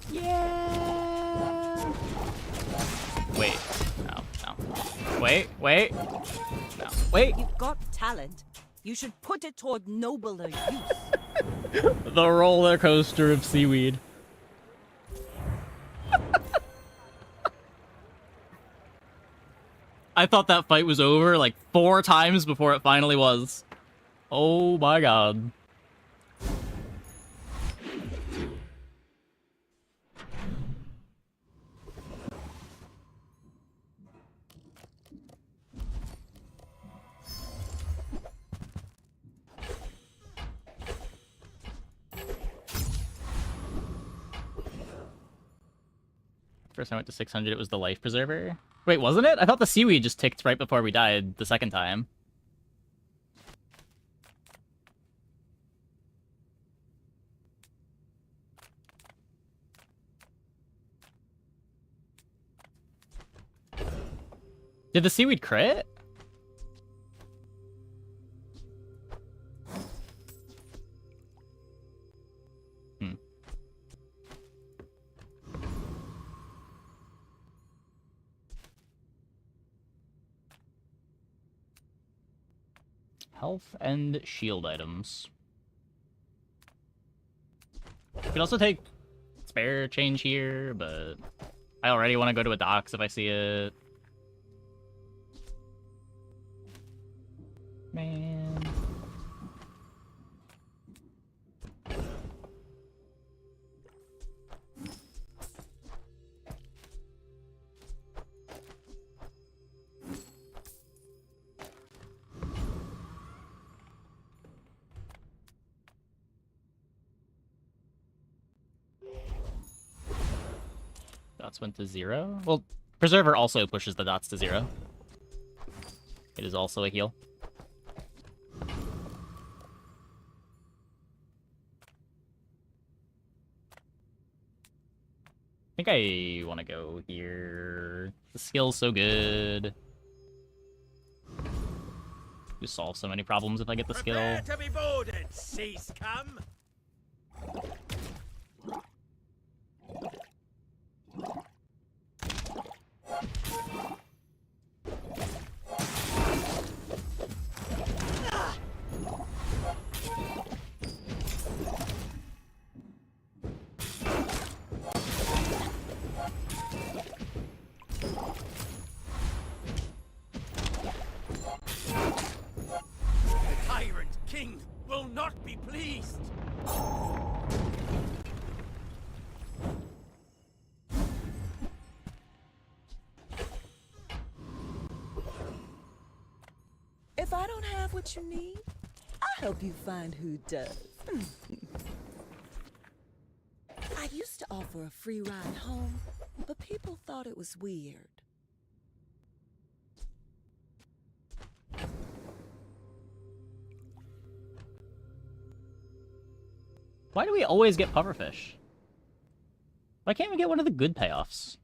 Yeah. Wait. No. Wait. No. Wait. You've got talent. You should put it toward nobler use. The roller coaster of seaweed. I thought that fight was over like 4 times before it finally was. Oh my god. First time I went to 600, it was the life preserver. Wait, wasn't it? I thought the seaweed just ticked right before we died the second time. Did the seaweed crit? Health and shield items. You could also take spare change here, but I already want to go to a docks if I see it. Man. Dots went to 0. Well, Preserver also pushes the dots to 0. It is also a heal. I think I want to go here. The skill's so good. Just solve so many problems if I get the skill. Prepare to be boarded, sea scum! The tyrant king will not be pleased! If I don't have what you need, I'll help you find who does. I used to offer a free ride home, but people thought it was weird. Why do we always get pufferfish? Why can't we get one of the good payoffs?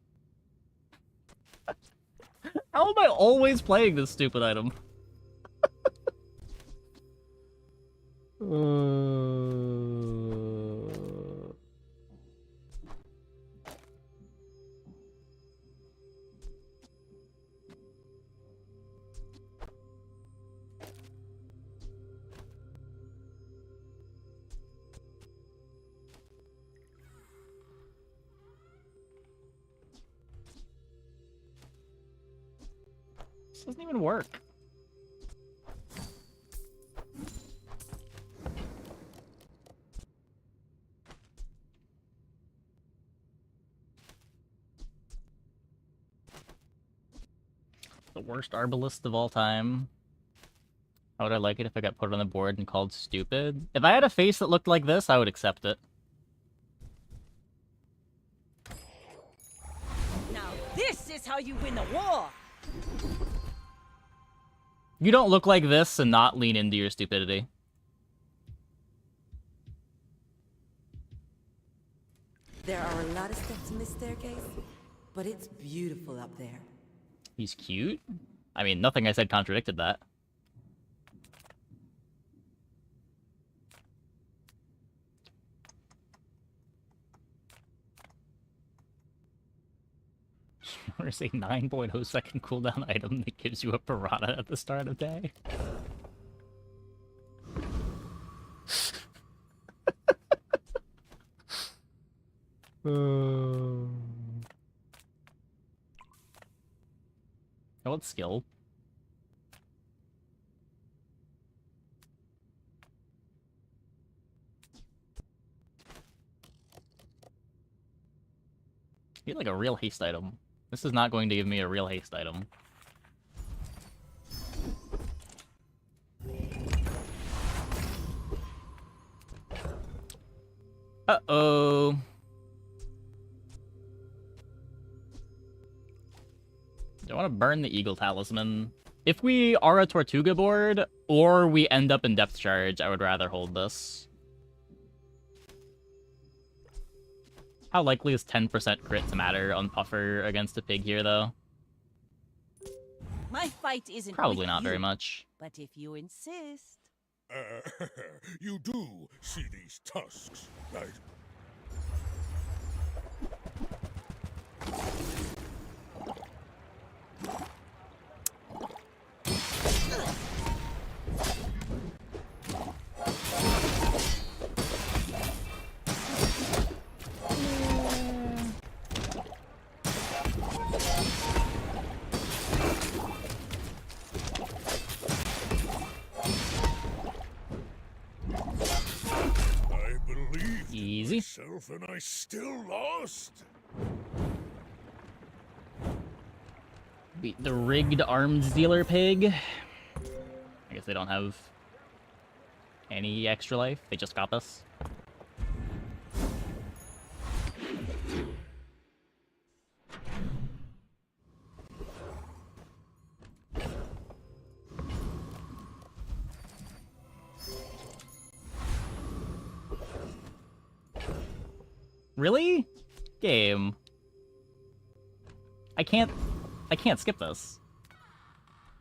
How am I always playing this stupid item? This doesn't even work. The worst arbalist of all time. How would I like it if I got put on the board and called stupid? If I had a face that looked like this, I would accept it. Now this is how you win a war! You don't look like this and not lean into your stupidity. There are a lot of steps in this staircase, but it's beautiful up there. He's cute? I mean, nothing I said contradicted that. There's a 9.0 second cooldown item that gives you a piranha at the start of day. What skill? I need like a real haste item. This is not going to give me a real haste item. Uh-oh. Do I want to burn the Eagle Talisman? If we are a Tortuga board, or we end up in Depth Charge, I would rather hold this. How likely is 10% crit to matter on Puffer against a pig here, though? My fight isn't Probably with not you, very much. but if you insist... You do see these tusks, right? Easy. Myself and I still lost. Beat the rigged arms dealer pig. I guess they don't have any extra life. They just got this. Really? Game. I can't skip this.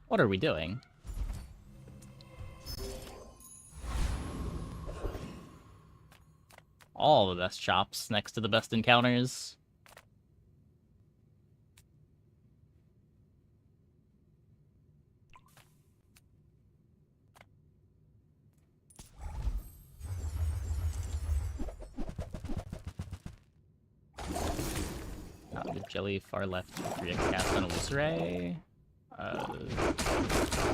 What are we doing? All the best chops next to the best encounters. The jelly far left 3x cast on Illusory.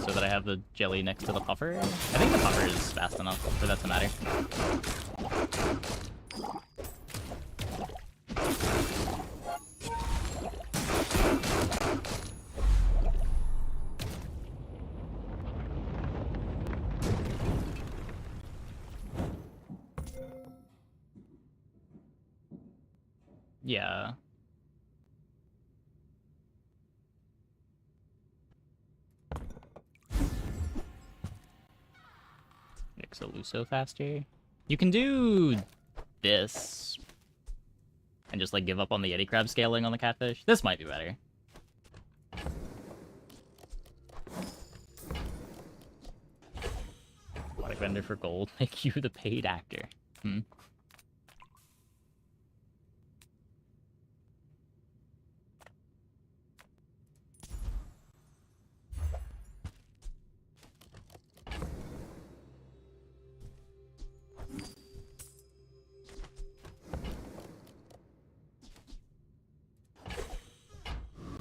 So that I have the jelly next to the puffer. I think the puffer is fast enough for that to matter. Yeah. Makes Eluso faster. You can do this and just like give up on the Yeti crab scaling on the catfish. This might be better. Product vendor for gold. Make you the paid actor.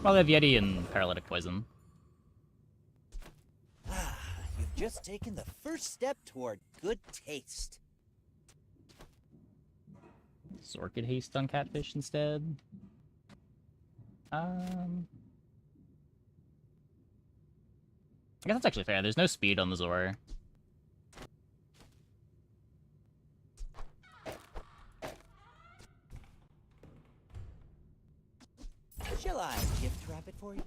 Well, they have Yeti and Paralytic Poison. just taken the first step toward good taste. Orchid haste on catfish instead. I guess that's actually fair. There's no speed on the Zor. Shall I gift wrap it for you?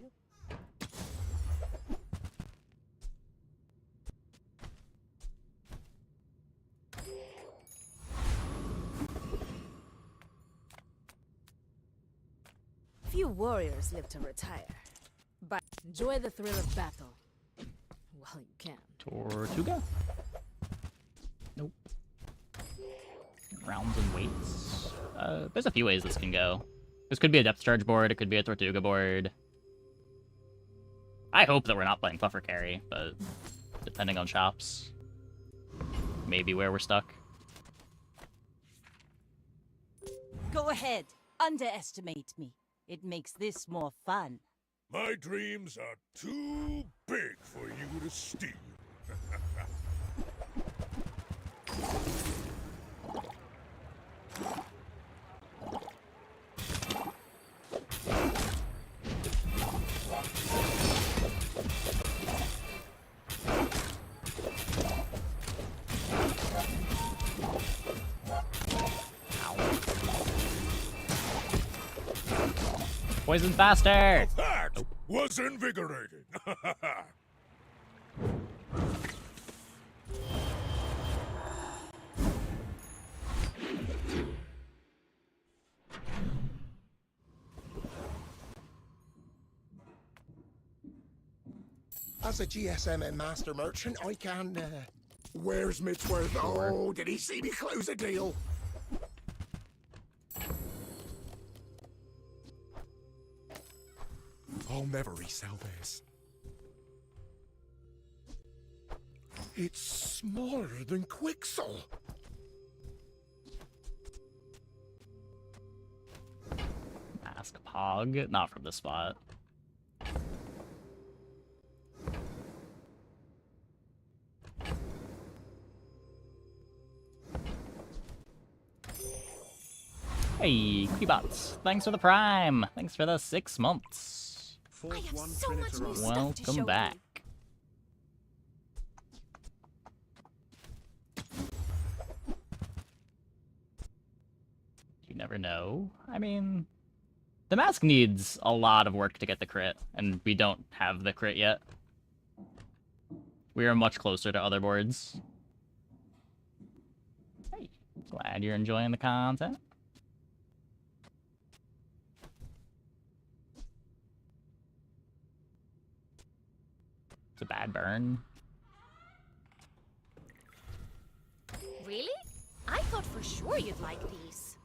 Few warriors live to retire, but enjoy the thrill of battle while you can. Tortuga? Nope. Rounds and weights? There's a few ways this can go. This could be a depth charge board, it could be a Tortuga board. I hope that we're not playing Puffer Carry, but depending on shops, maybe where we're stuck. Go ahead. Underestimate me. It makes this more fun. My dreams are too big for you to steal. Poison faster! That was invigorating. As a GSM and master merchant, I can, Where's Mitsworth? Oh, did he see me close a deal? I'll never resell this. It's smaller than Quixel. Mask Pog, not from this spot. Hey, Quebots, thanks for the Prime. Thanks for the 6 months. I have so much new stuff to Welcome show back. You never know. I mean, the mask needs a lot of work to get the crit, and we don't have the crit yet. We are much closer to other boards. Hey, glad you're enjoying the content. It's a bad burn. Really? I thought for sure you'd like these.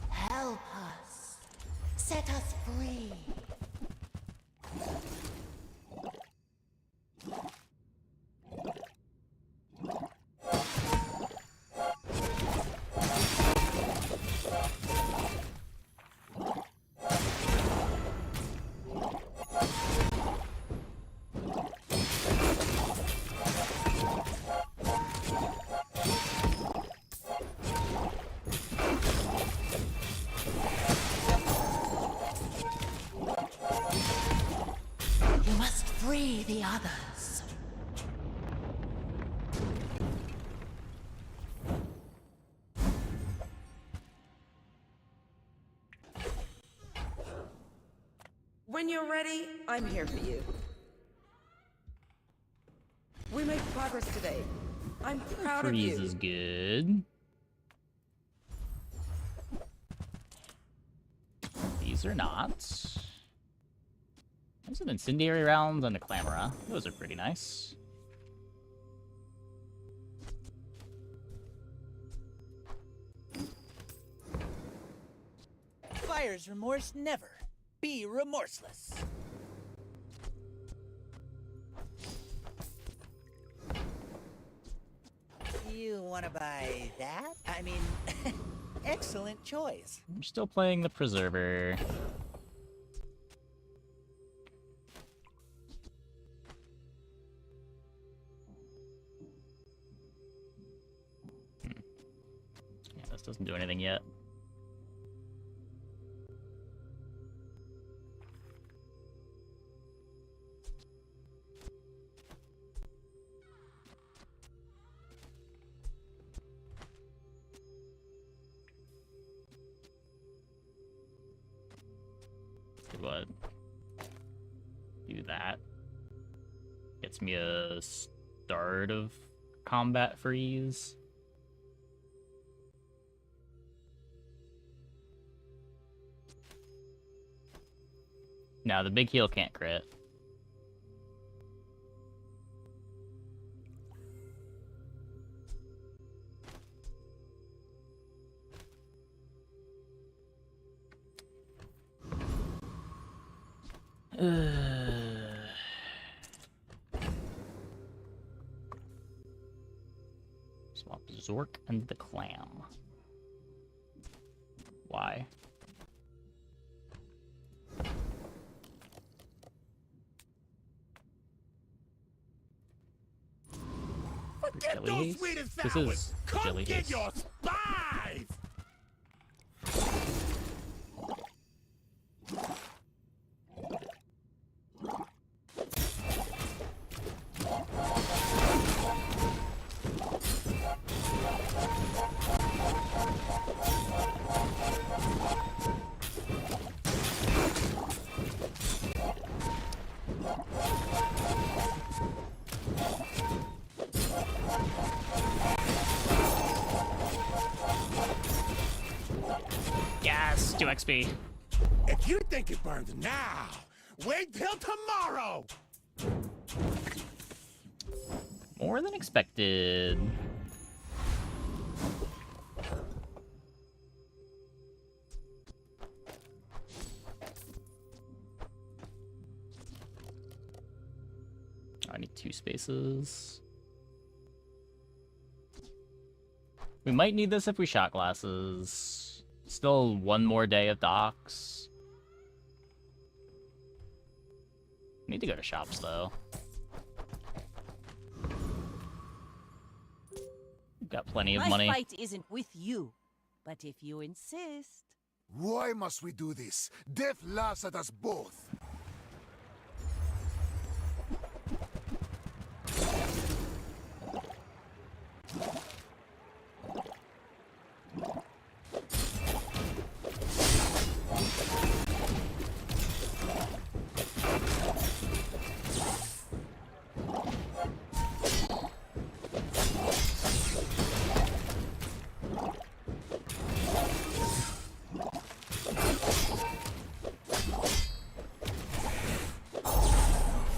Help us. Set us free. You must free the others. When you're ready, I'm here for you. We made progress today. I'm proud of Freeze you. is good. These are not. There's an incendiary round and a clamora. Those are pretty nice. Buyer's remorse never. Be remorseless. You want to buy that? I mean, excellent choice. I'm still playing the Preserver. doesn't do anything yet. What? Do that. Gets me a start of combat freeze. No, the big heal can't crit. Swap Zork and the Clam. Why? Forget Jelly those haste? sweet and This sours. is Come jelly get haste. your spies! Yes, 2 XP. If you think it burns now, wait till tomorrow! More than expected. I need 2 spaces. We might need this if we shot glasses. Still 1 more day of docks. Need to go to shops though. We've got plenty of money. My fight isn't with you, but if you insist. Why must we do this? Death laughs at us both.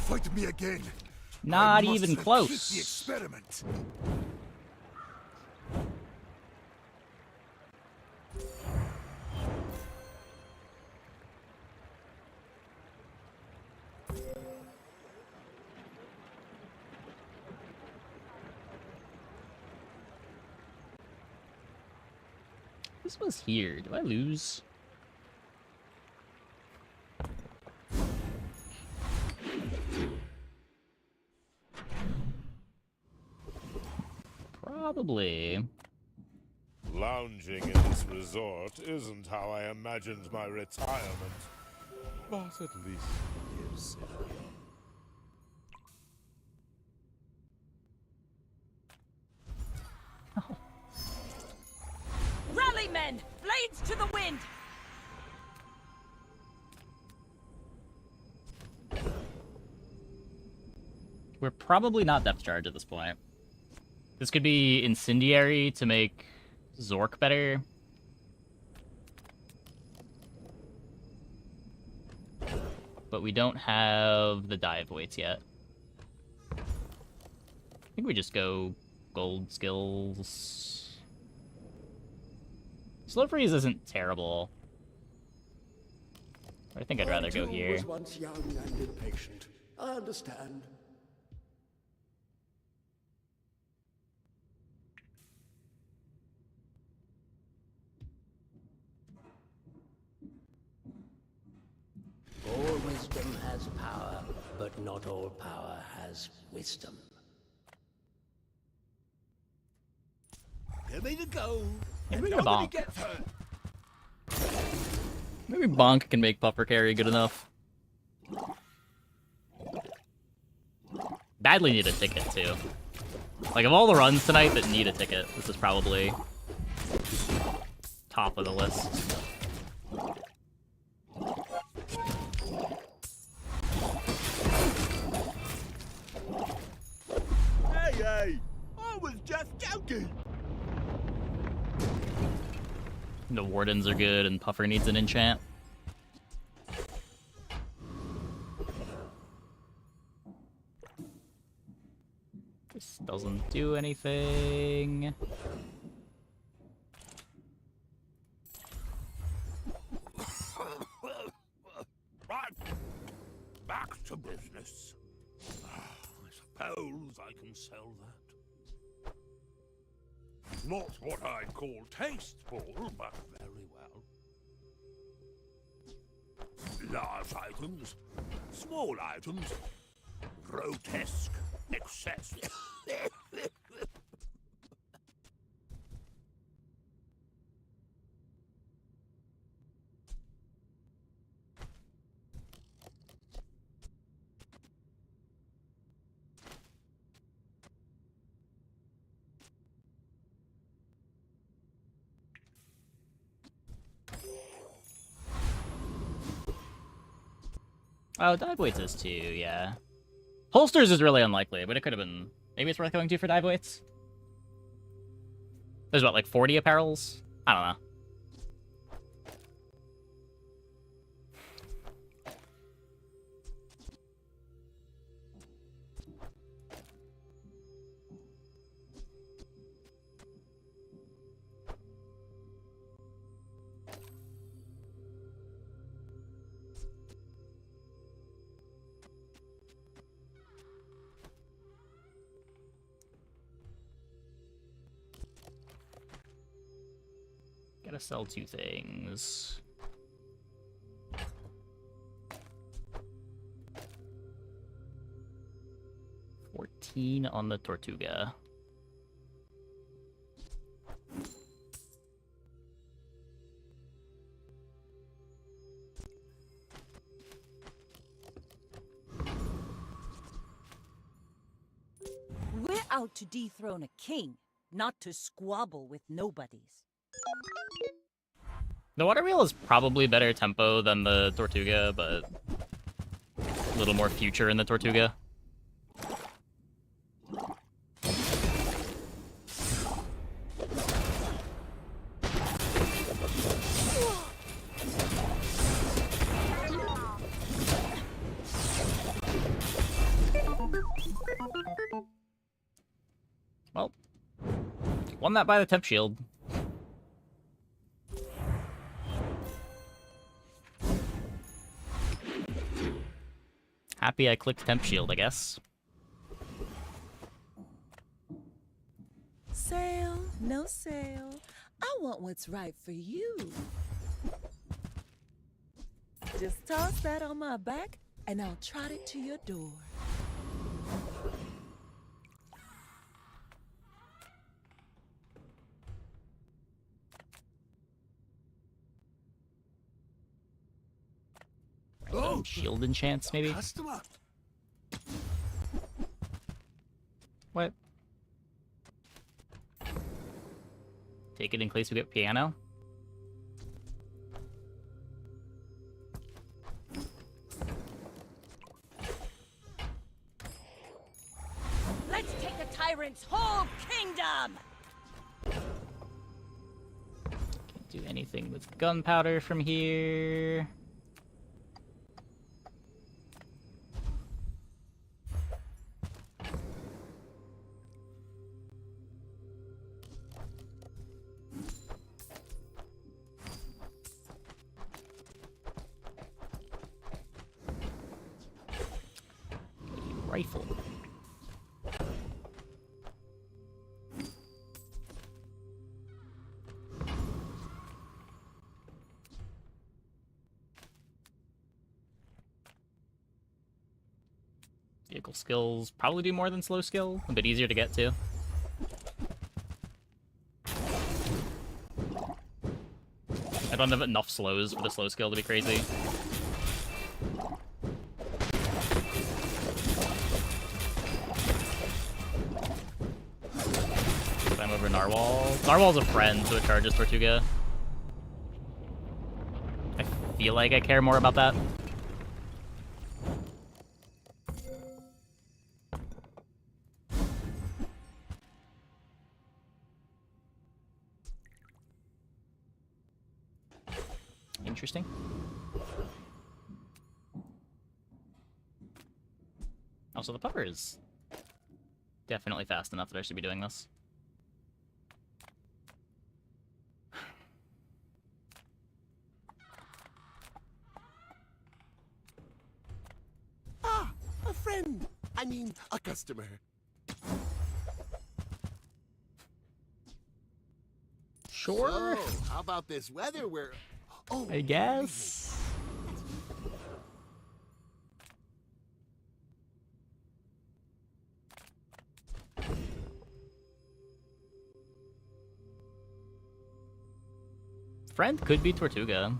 Fight me again. Not I must even repeat close. the experiment. This was here. Do I lose? Probably. Lounging in this resort isn't how I imagined my retirement, but at least it gives it a Rally, men! Blades to the wind! We're probably not depth charge at this point. This could be incendiary to make Zork better. But we don't have the dive weights yet. I think we just go gold skills. Slow freeze isn't terrible. I think I'd rather go here. I was once young and impatient. I understand. All wisdom has power, but not all power has wisdom. Give me the gold, Maybe a bonk. Maybe bonk can make puffer carry good enough. Badly need a ticket too. Like, of all the runs tonight that need a ticket, this is probably top of the list. Hey, I was just joking. The wardens are good, and puffer needs an enchant. This doesn't do anything. Right, back to business. I suppose I can sell that. Not what I'd call tasteful, but very well. Large items, small items, grotesque excess. Oh, dive weights is too, yeah. Holsters is really unlikely, but it could have been... Maybe it's worth going to for dive weights? There's what, like 40 apparels? I don't know. Gotta sell two things. $14 on the Tortuga. We're out to dethrone a king, not to squabble with nobodies. The water wheel is probably better tempo than the Tortuga, but a little more future in the Tortuga. Well, won that by the temp shield. Happy I clicked temp shield, I guess. Sale, no sale. I want what's right for you. Just toss that on my back, and I'll trot it to your door. Oh, shield enchants, maybe? Customer. What? Take it in case we get piano? Let's take the tyrant's whole kingdom! Can't do anything with gunpowder from here. Rifle. Vehicle skills probably do more than slow skill, a bit easier to get to. I don't have enough slows for the slow skill to be crazy. I'm over Narwhal. Narwhal's a friend, so it charges Tortuga. I feel like I care more about that. Interesting. Also, the pupper is definitely fast enough that I should be doing this. Ah, a friend. I mean, a customer. Sure. So, how about this weather where... Oh, I guess. Friend could be Tortuga.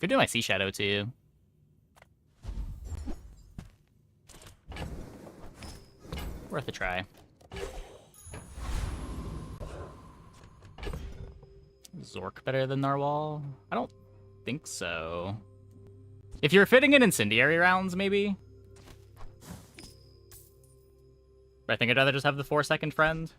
Could do my Sea Shadow too. Worth a try. Zork better than Narwhal? I don't think so. If you're fitting in incendiary rounds, maybe? But I think I'd rather just have the 4-second friend.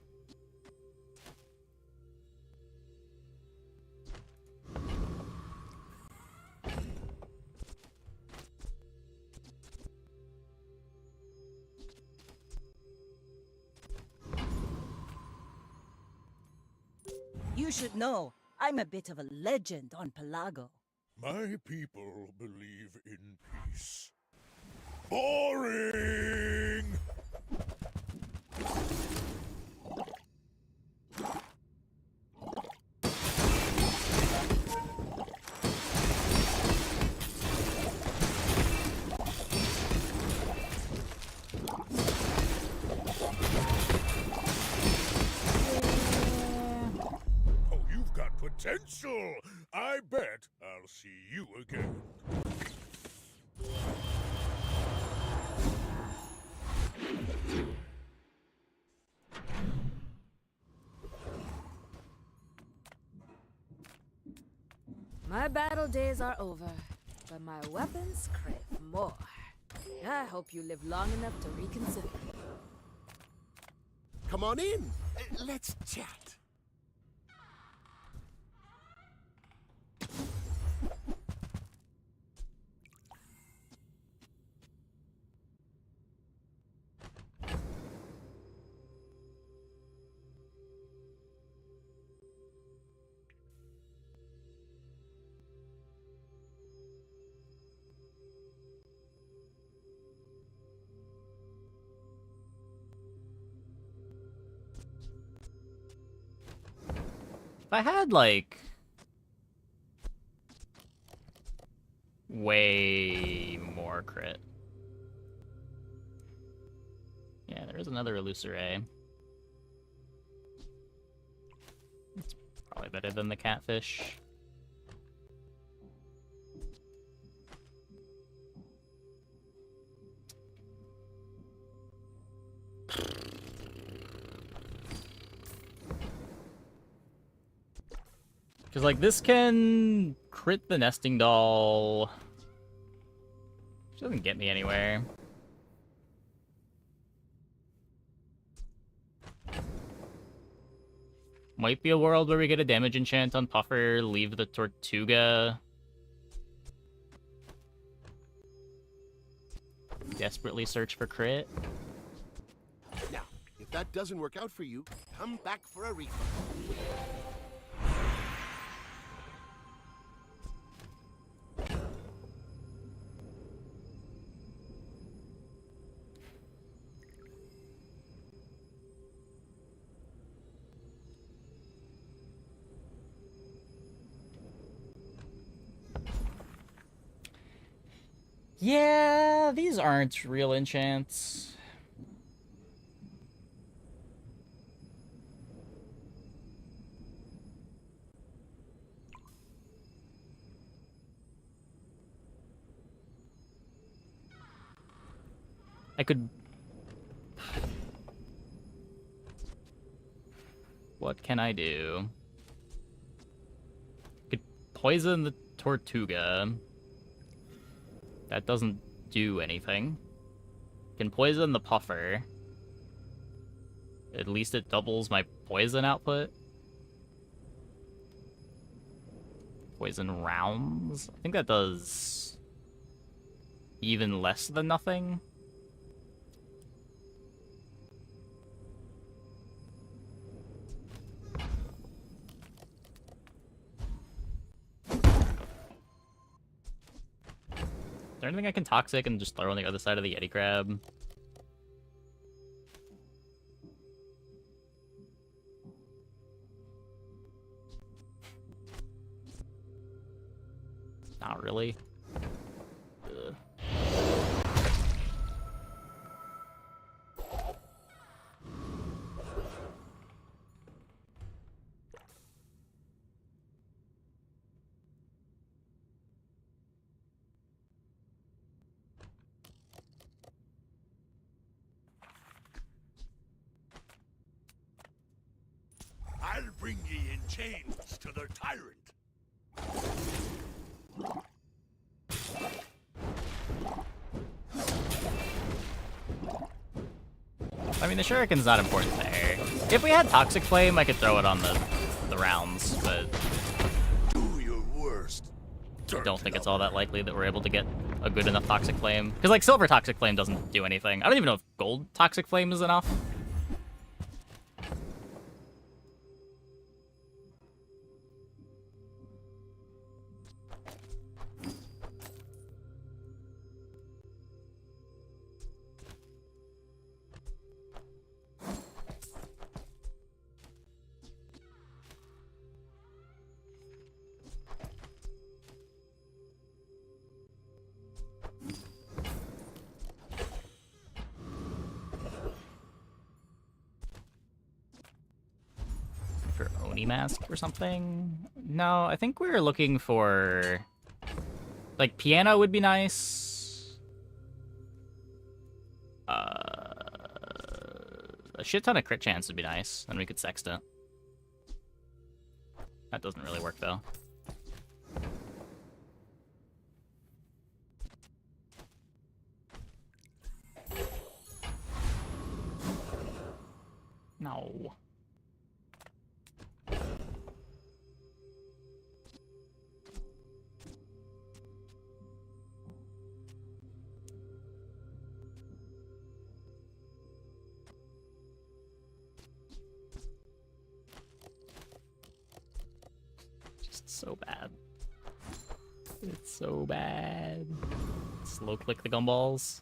You should know, I'm a bit of a legend on Pelago. My people believe in peace. Boring! Oh, you've got potential! I bet I'll see you again. My battle days are over, but my weapons crave more. I hope you live long enough to reconsider. Come on in. Let's chat. If I had, like, way more crit. Yeah, there is another Illusoray. It's probably better than the catfish. Because, like, this can crit the nesting doll. Which doesn't get me anywhere. Might be a world where we get a damage enchant on Puffer, leave the Tortuga. Desperately search for crit. Now, if that doesn't work out for you, come back for a refund. Yeah, these aren't real enchants. I could... What can I do? Could poison the Tortuga. That doesn't do anything. Can poison the Puffer. At least it doubles my poison output. Poison rounds? I think that does even less than nothing. Is there anything I can toxic and just throw on the other side of the Yeti Crab? Not really. Ugh. I'll bring ye in chains to the tyrant. I mean, the Shuriken's not important there. If we had Toxic Flame, I could throw it on the rounds, but Do your worst. I don't think it's all that likely that we're able to get a good enough Toxic Flame. Because, like, Silver Toxic Flame doesn't do anything. I don't even know if Gold Toxic Flame is enough. For Oni Mask or something? No, I think we were looking for... Like, Piano would be nice. A shit ton of crit chance would be nice. Then we could Sexta. That doesn't really work, though. No. Just so bad. It's so bad. Slow click the gumballs.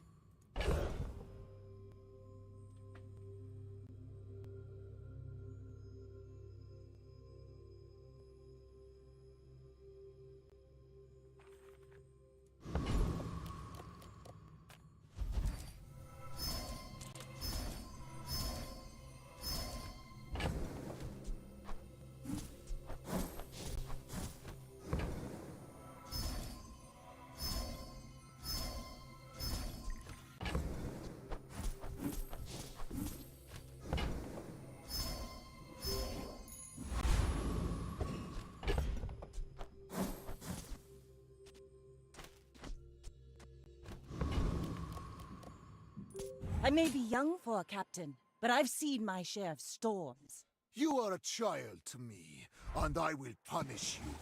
I may be young for a captain, but I've seen my share of storms. You are a child to me, and I will punish you.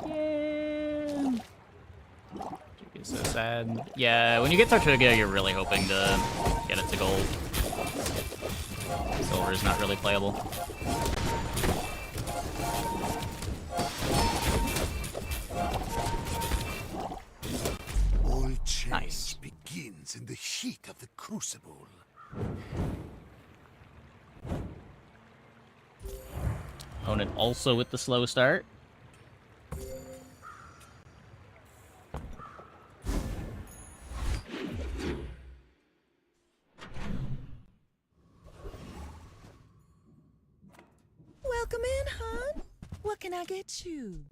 Yeah. Tortuga's so sad. Yeah, when you get Tortuga, you're really hoping to get it to gold. Silver is not really playable. All change Nice. begins in the heat of the crucible. Opponent also with the slow start. Welcome in, hon. What can I get you?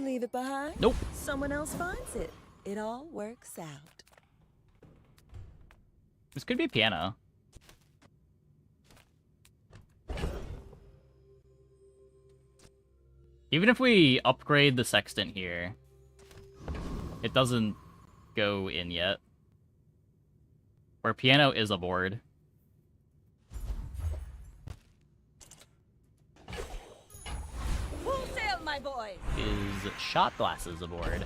leave it behind. Nope. Someone else finds it. It all works out. This could be piano. Even if we upgrade the sextant here, it doesn't go in yet. Or piano is a board. Full sail, my boys! Is shot glasses a board?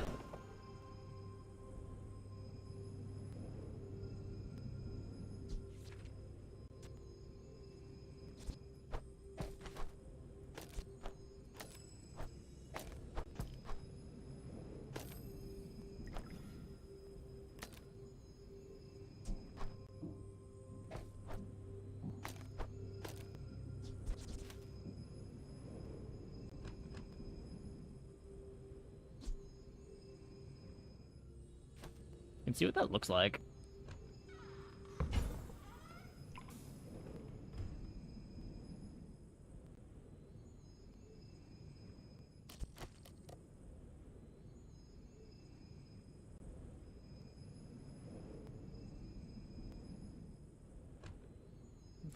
Can see what that looks like.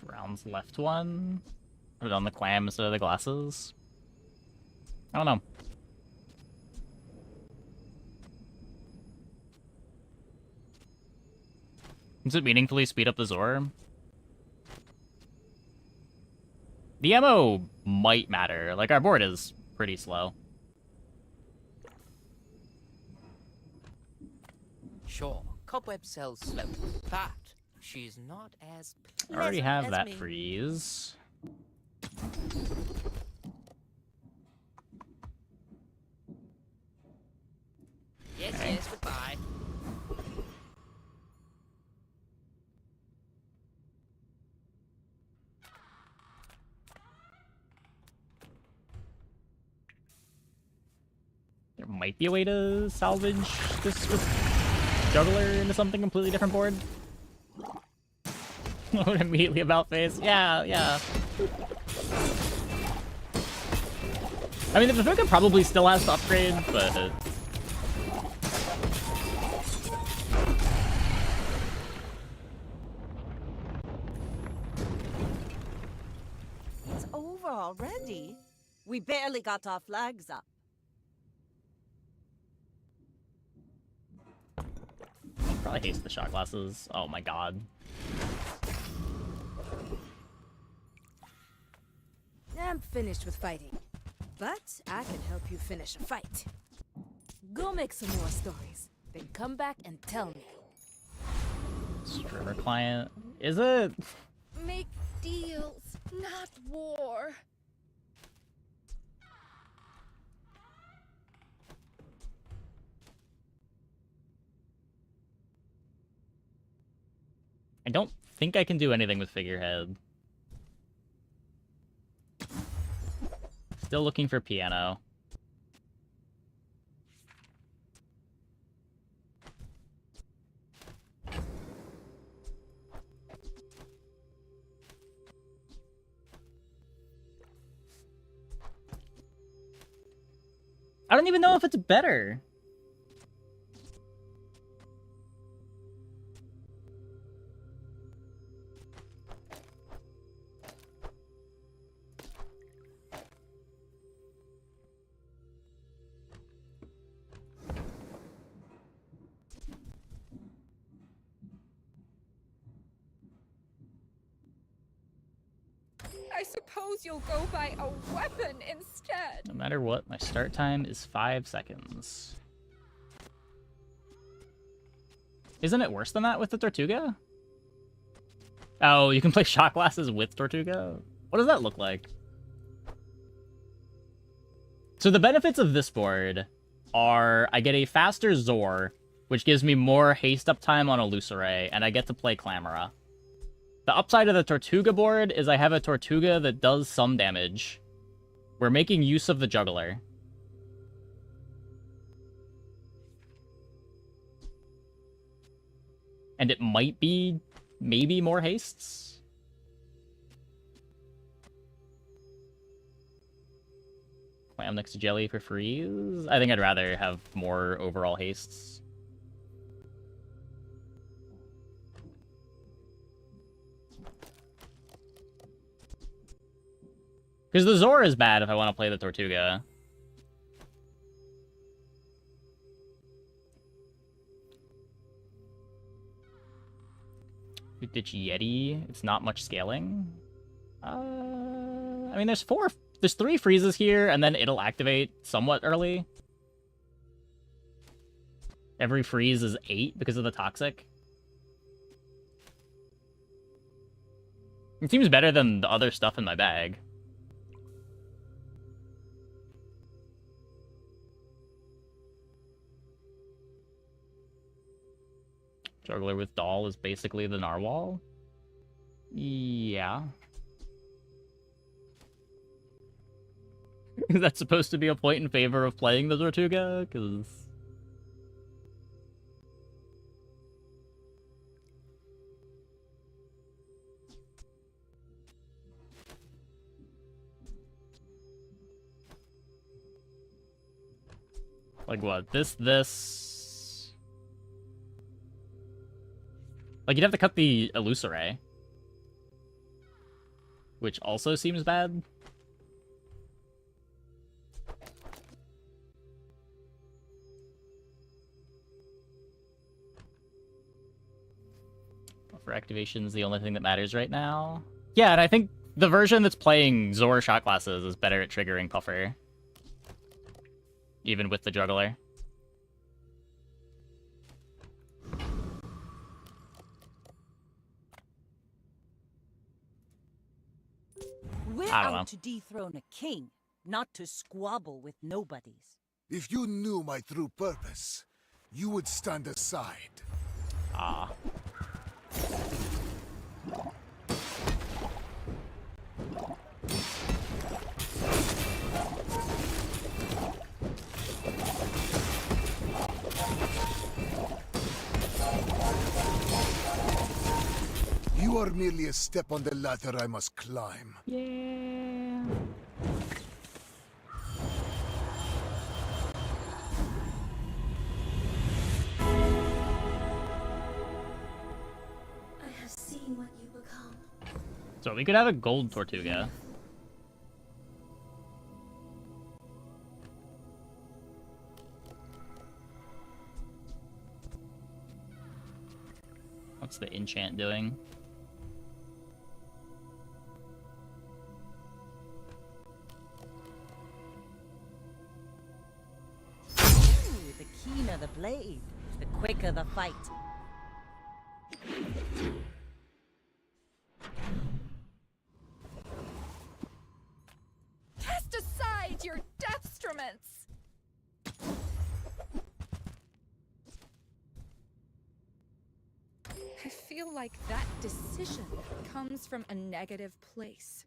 Brown's left one. Put it on the clam instead of the glasses. I don't know. Does it meaningfully speed up the Zor? The ammo might matter. Like, our board is pretty slow. Sure, Cobweb sells slow, but she's not as I already have as that me. freeze. Yes, Okay. yes, goodbye. There might be a way to salvage this with Juggler into something completely different board. Immediately about face. Yeah, yeah. I mean, the Bazooka probably still has to upgrade, but... It's over already. We barely got our flags up. Probably hates the shot glasses. Oh my god. I'm finished with fighting, but I can help you finish a fight. Go make some more stories, then come back and tell me. Streamer client. Is it? Make deals, not war. I don't think I can do anything with Figurehead. Still looking for piano. I don't even know if it's better. I suppose you'll go buy a weapon instead. No matter what, my start time is 5 seconds. Isn't it worse than that with the Tortuga? Oh, you can play shot glasses with Tortuga? What does that look like? So the benefits of this board are I get a faster Zor, which gives me more haste uptime on a Luceray, and I get to play Clamora. The upside of the Tortuga board is I have a Tortuga that does some damage. We're making use of the Juggler. And it might be maybe more hastes? Clam next to jelly for freeze. I think I'd rather have more overall hastes. Because the Zora is bad if I want to play the Tortuga. We ditch Yeti. It's not much scaling. I mean, there's 3 freezes here, and then it'll activate somewhat early. Every freeze is 8 because of the toxic. It seems better than the other stuff in my bag. Juggler with Doll is basically the Narwhal. Yeah. Is that supposed to be a point in favor of playing the Tortuga? Because... like what? This... Like, you'd have to cut the Illusoray. Which also seems bad. Buffer activation is the only thing that matters right now. Yeah, and I think the version that's playing Zora shot classes is better at triggering Puffer. Even with the Juggler. We're I don't know. out to dethrone a king, not to squabble with nobodies. If you knew my true purpose, you would stand aside. Ah. You are merely a step on the ladder I must climb. Yeah. I have seen what you become. So we could have a gold Tortuga. What's the enchant doing? Ooh, the keener the blade, the quicker the fight. Cast aside your deathstruments! I feel like that decision comes from a negative place.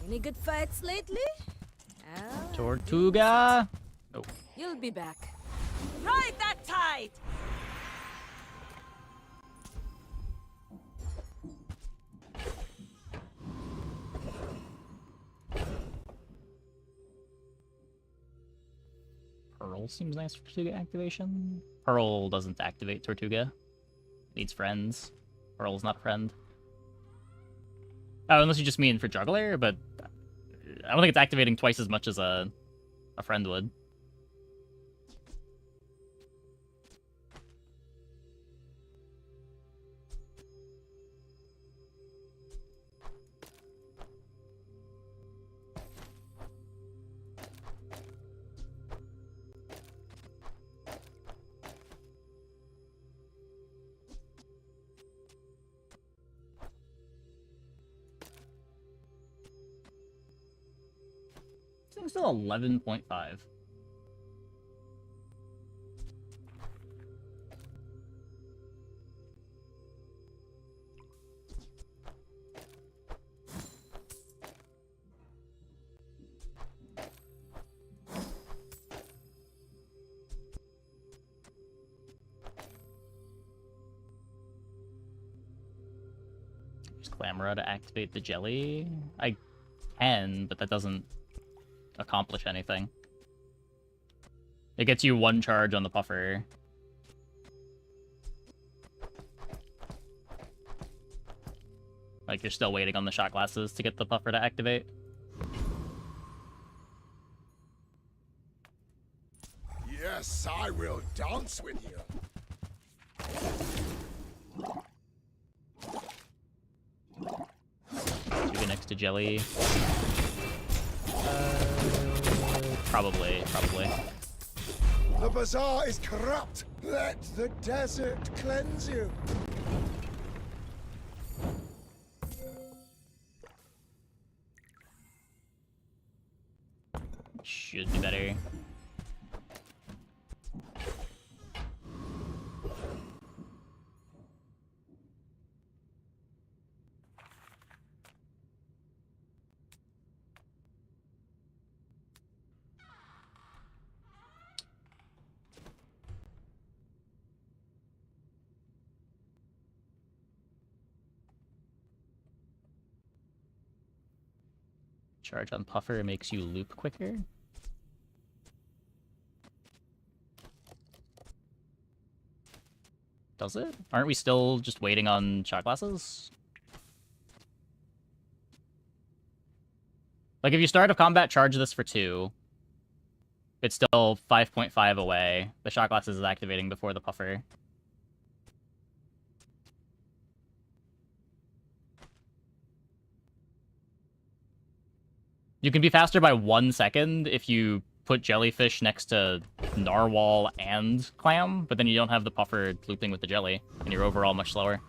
Any good fights lately? Tortuga? Oh. You'll be back. Ride that tide! Pearl seems nice for Tortuga activation. Pearl doesn't activate Tortuga. Needs friends. Pearl's not a friend. Oh, unless you just mean for Juggler, but I don't think it's activating twice as much as a friend would. It's still 11.5. Use Clamora to activate the jelly. I can, but that doesn't accomplish anything. It gets you 1 charge on the puffer. Like, you're still waiting on the shot glasses to get the puffer to activate. Yes, I will dance with you. Maybe next to Jelly. Probably. The bazaar is corrupt. Let the desert cleanse you. Should be better. Charge on puffer makes you loop quicker. Does it? Aren't we still just waiting on shot glasses? Like, if you start a combat, charge this for 2. It's still 5.5 away. The shot glasses is activating before the puffer. You can be faster by 1 second if you put jellyfish next to narwhal and clam, but then you don't have the puffer looping with the jelly, and you're overall much slower.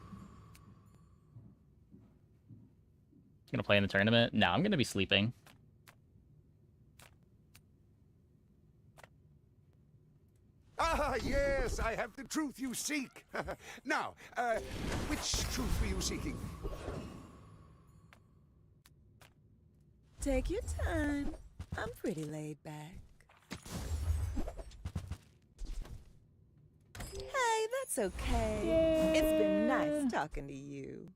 Gonna play in the tournament? No, I'm gonna be sleeping. Ah, yes, I have the truth you seek. Now, which truth were you seeking? Take your time. I'm pretty laid back. Hey, that's okay. It's been nice talking to you.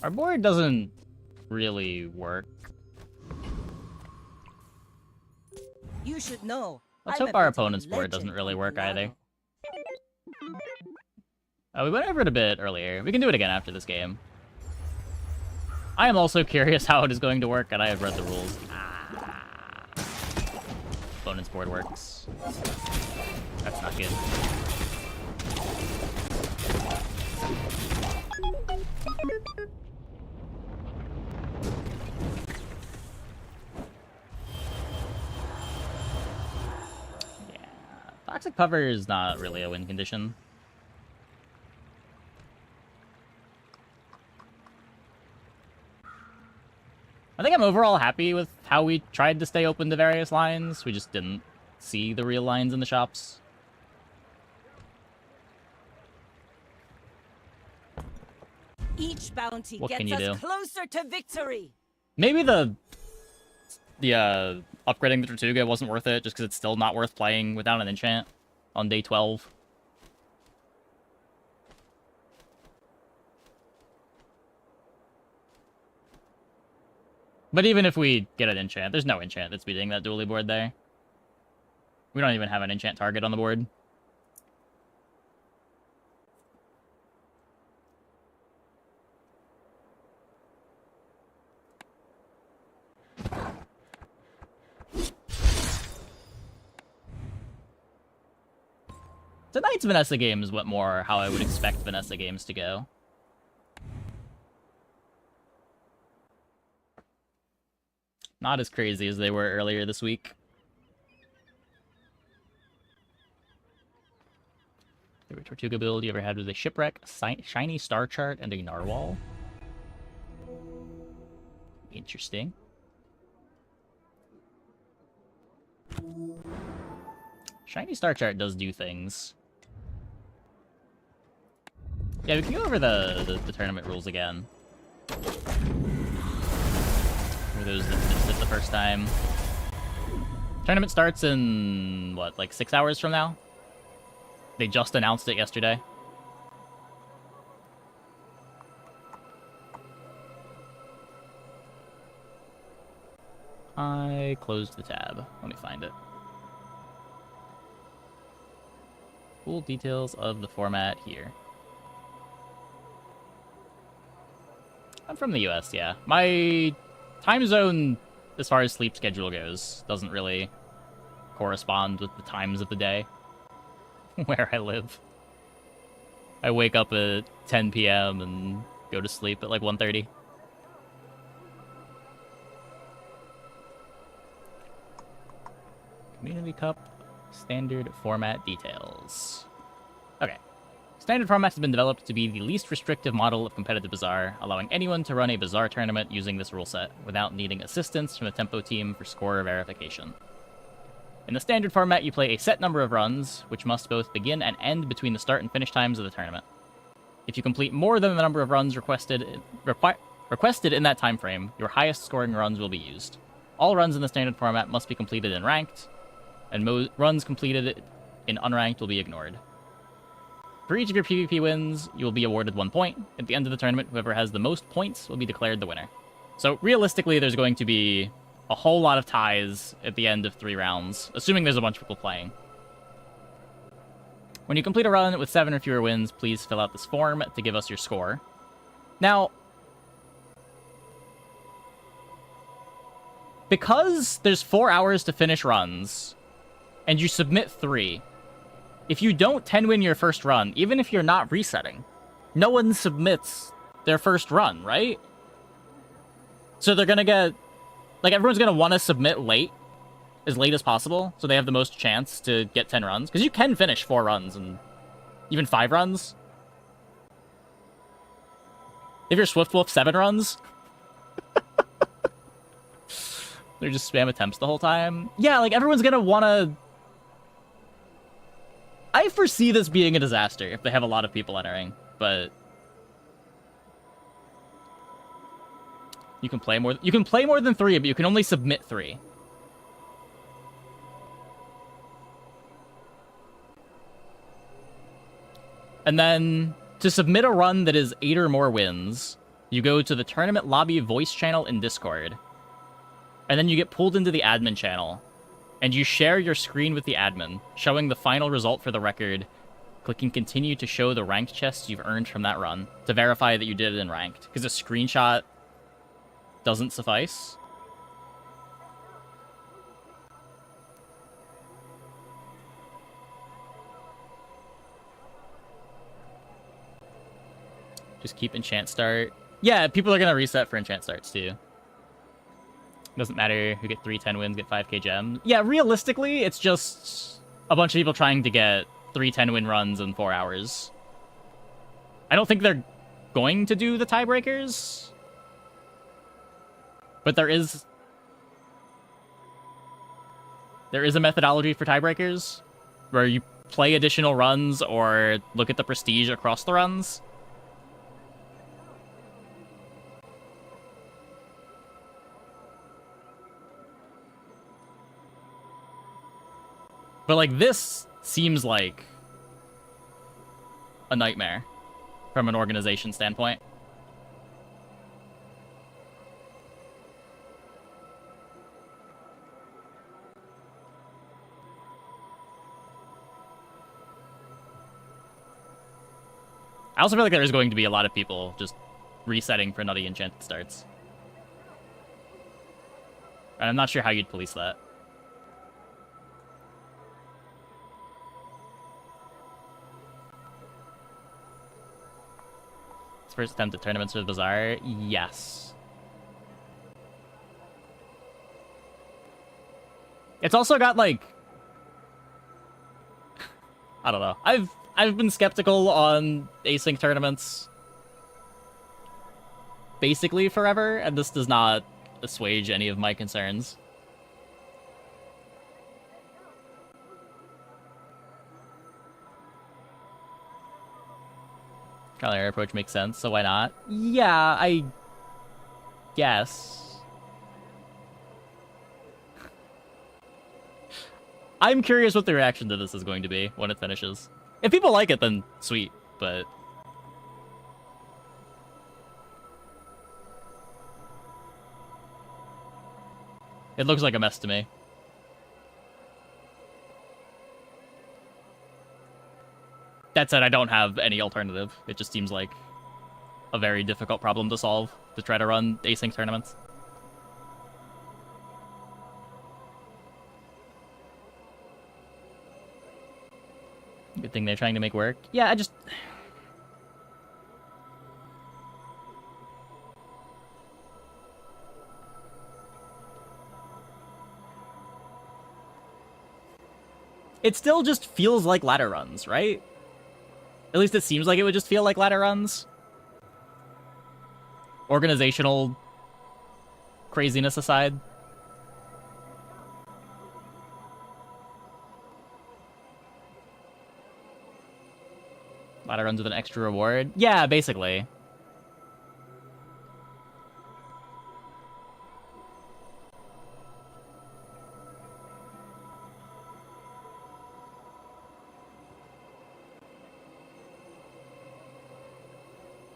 Our board doesn't really work. You should know. Let's I'm hope a our bit of a opponent's board legend doesn't really on work either. Milano. We went over it a bit earlier. We can do it again after this game. I am also curious how it is going to work, and I have read the rules. Opponent's board works. That's not good. Yeah, toxic cover is not really a win condition. I think I'm overall happy with how we tried to stay open to various lines. We just didn't see the real lines in the shops. Each bounty What can gets you us do? closer to victory. Maybe the upgrading the Tortuga wasn't worth it, just because it's still not worth playing without an enchant on day 12. But even if we get an enchant, there's no enchant that's beating that dually board there. We don't even have an enchant target on the board. Tonight's Vanessa games went more how I would expect Vanessa games to go. Not as crazy as they were earlier this week. Favorite Tortuga build you ever had was a Shipwreck, Shiny Star Chart, and a Narwhal. Interesting. Shiny Star Chart does do things. Yeah, we can go over the tournament rules again. For those that missed it the first time. Tournament starts in, what, like 6 hours from now? They just announced it yesterday. I closed the tab. Let me find it. Full details of the format here. I'm from the US, yeah. My time zone, as far as sleep schedule goes, doesn't really correspond with the times of the day where I live. I wake up at 10 p.m. and go to sleep at like 1:30. Community Cup standard format details. Okay. Standard format has been developed to be the least restrictive model of competitive Bazaar, allowing anyone to run a Bazaar tournament using this rule set without needing assistance from the Tempo team for score verification. In the standard format, you play a set number of runs, which must both begin and end between the start and finish times of the tournament. If you complete more than the number of runs requested in that time frame, your highest scoring runs will be used. All runs in the standard format must be completed in ranked, and runs completed in unranked will be ignored. For each of your PvP wins, you will be awarded 1 point. At the end of the tournament, whoever has the most points will be declared the winner. So realistically, there's going to be a whole lot of ties at the end of 3 rounds, assuming there's a bunch of people playing. When you complete a run with 7 or fewer wins, please fill out this form to give us your score. Now, because there's 4 hours to finish runs, and you submit 3, if you don't 10-win your first run, even if you're not resetting, no one submits their first run, right? So they're gonna get... Like, everyone's gonna want to submit as late as possible, so they have the most chance to get 10 runs. Because you can finish 4 runs, and even 5 runs. If you're Swift Wolf, 7 runs. They're just spam attempts the whole time. Yeah, like, everyone's gonna want to... I foresee this being a disaster if they have a lot of people entering, but... You can play more than 3, but you can only submit 3. And then, to submit a run that is 8 or more wins, you go to the tournament lobby voice channel in Discord. And then you get pulled into the admin channel. And you share your screen with the admin, showing the final result for the record, clicking continue to show the ranked chests you've earned from that run, to verify that you did it in ranked. Because a screenshot doesn't suffice. Just keep enchant start. Yeah, people are gonna reset for enchant starts too. Doesn't matter who get 3 10 wins, get 5k gems. Yeah, realistically, it's just a bunch of people trying to get 3 10-win runs in 4 hours. I don't think they're going to do the tiebreakers. But there is a methodology for tiebreakers where you play additional runs or look at the prestige across the runs. But, like, this seems like a nightmare from an organization standpoint. I also feel like there's going to be a lot of people just resetting for nutty enchanted starts. And I'm not sure how you'd police that. First attempt at tournaments with Bazaar? Yes. It's also got, like... I don't know. I've been skeptical on async tournaments basically forever, and this does not assuage any of my concerns. Trial and error approach makes sense, so why not? Yeah, I guess. I'm curious what the reaction to this is going to be when it finishes. If people like it, then sweet, but... It looks like a mess to me. That said, I don't have any alternative. It just seems like a very difficult problem to solve to try to run async tournaments. Good thing they're trying to make work. Yeah, I just... It still just feels like ladder runs, right? At least it seems like it would just feel like ladder runs. Organizational craziness aside. Ladder runs with an extra reward. Yeah, basically.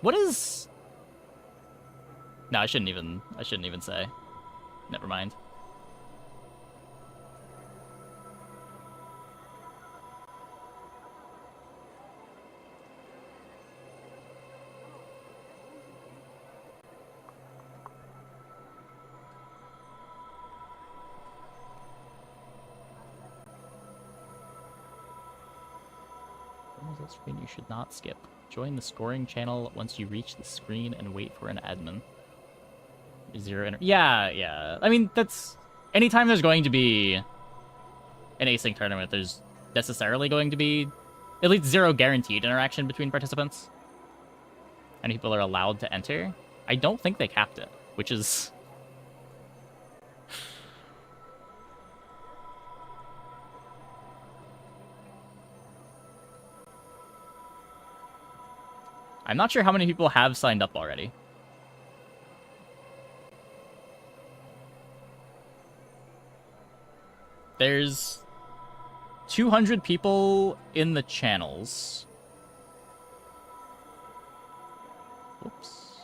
What is... No, I shouldn't even say. Never mind. Screen you should not skip. Join the scoring channel once you reach the screen and wait for an admin. Yeah. I mean, that's... Anytime there's going to be an async tournament, there's necessarily going to be at least 0 guaranteed interaction between participants. And people are allowed to enter. I don't think they capped it, which is... I'm not sure how many people have signed up already. There's 200 people in the channels. Oops.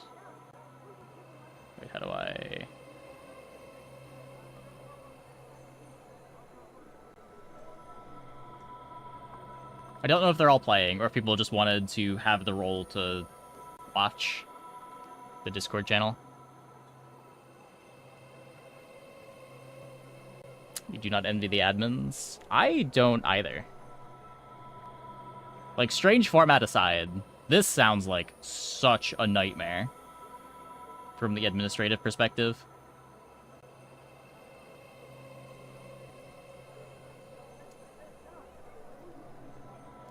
Wait, how do I... I don't know if they're all playing, or if people just wanted to have the role to watch the Discord channel. You do not envy the admins? I don't either. Like, strange format aside, this sounds like such a nightmare from the administrative perspective.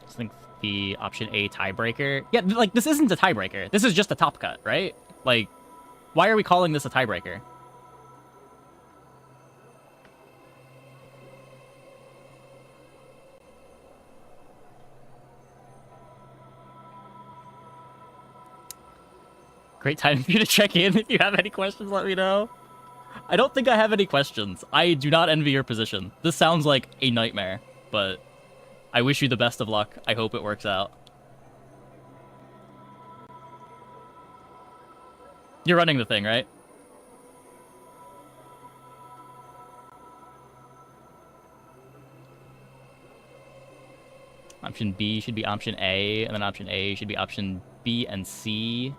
I think the option A tiebreaker. Yeah, like, this isn't a tiebreaker. This is just a top cut, right? Like, why are we calling this a tiebreaker? Great time for you to check in. If you have any questions, let me know. I don't think I have any questions. I do not envy your position. This sounds like a nightmare, but I wish you the best of luck. I hope it works out. You're running the thing, right? Option B should be option A, and then option A should be option B and C.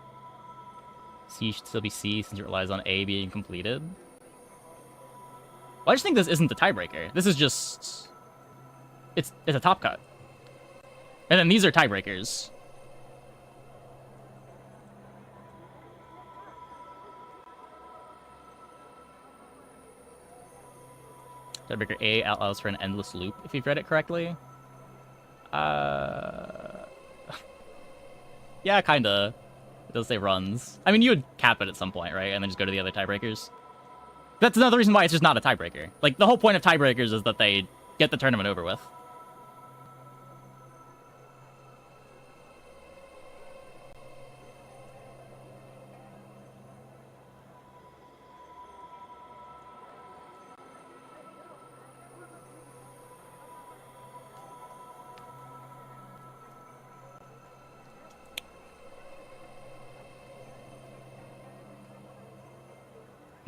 C should still be C since it relies on A being completed. Well, I just think this isn't the tiebreaker. This is just... It's a top cut. And then these are tiebreakers. Tiebreaker A allows for an endless loop, if you've read it correctly. Yeah, kinda. It does say runs. I mean, you would cap it at some point, right? And then just go to the other tiebreakers. That's another reason why it's just not a tiebreaker. Like, the whole point of tiebreakers is that they get the tournament over with.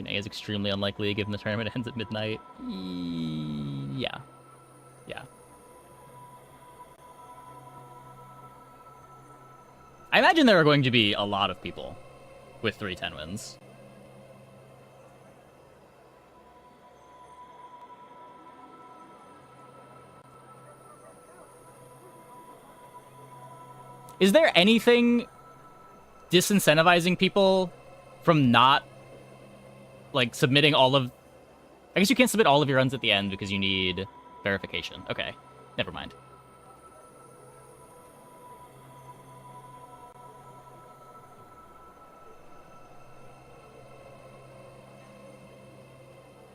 A is extremely unlikely given the tournament ends at midnight. Yeah. Yeah. I imagine there are going to be a lot of people with 310 wins. Is there anything disincentivizing people from not, like, submitting all of... I guess you can't submit all of your runs at the end because you need verification. Okay, never mind.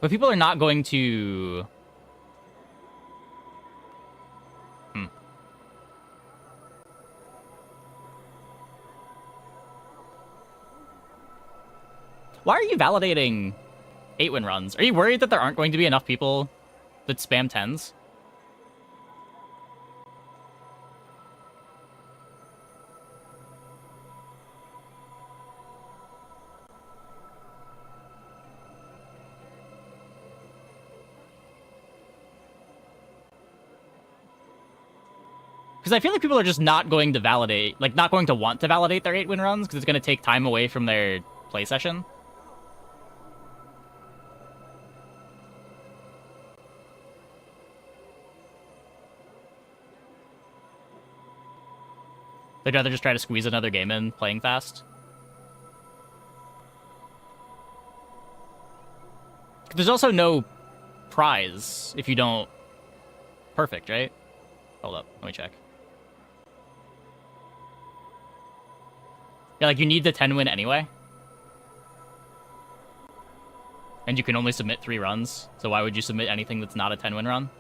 But people are not going to... Why are you validating 8-win runs? Are you worried that there aren't going to be enough people that spam 10s? Because I feel like people are just not going to validate, like, not going to want to validate their 8-win runs because it's going to take time away from their play session. They'd rather just try to squeeze another game in playing fast. There's also no prize if you don't perfect, right? Hold up, let me check. Yeah, like you need the 10 win anyway. And you can only submit 3 runs, so why would you submit anything that's not a 10 win run?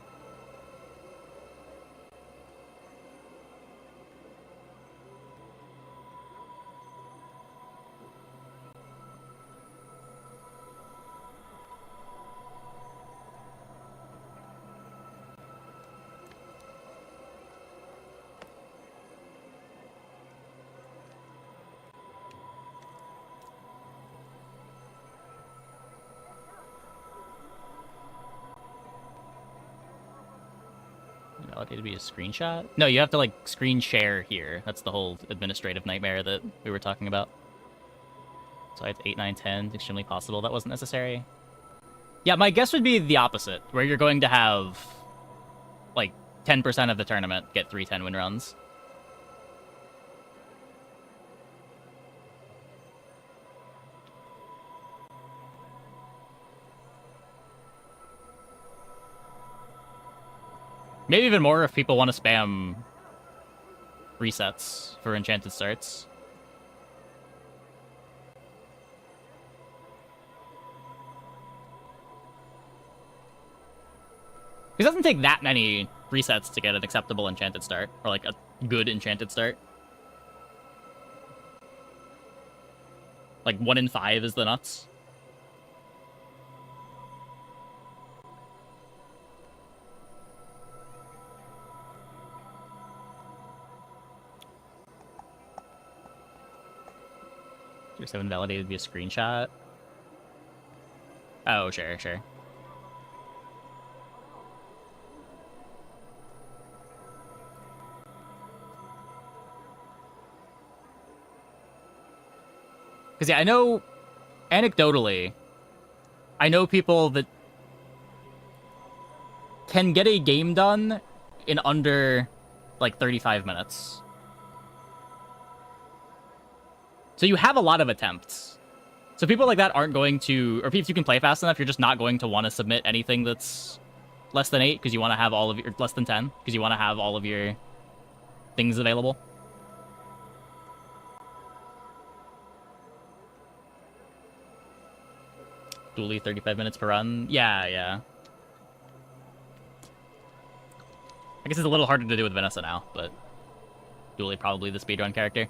Validate to be a screenshot? No, you have to, like, screen share here. That's the whole administrative nightmare that we were talking about. So I had 8, 9, 10. It's extremely possible that wasn't necessary. Yeah, my guess would be the opposite, where you're going to have, like, 10% of the tournament get 3 10-win runs. Maybe even more if people want to spam resets for enchanted starts. It doesn't take that many resets to get an acceptable enchanted start, or like a good enchanted start. Like 1 in 5 is the nuts. Your 7 validated via screenshot. Oh, sure, sure. Because, yeah, I know, anecdotally, I know people that can get a game done in under, like, 35 minutes. So you have a lot of attempts. So people like that aren't going to, or if you can play fast enough, you're just not going to want to submit anything that's less than 8, because you want to have all of your, less than 10, because you want to have all of your things available. Dually 35 minutes per run. Yeah, yeah. I guess it's a little harder to do with Vanessa now, but Dually probably the speedrun character.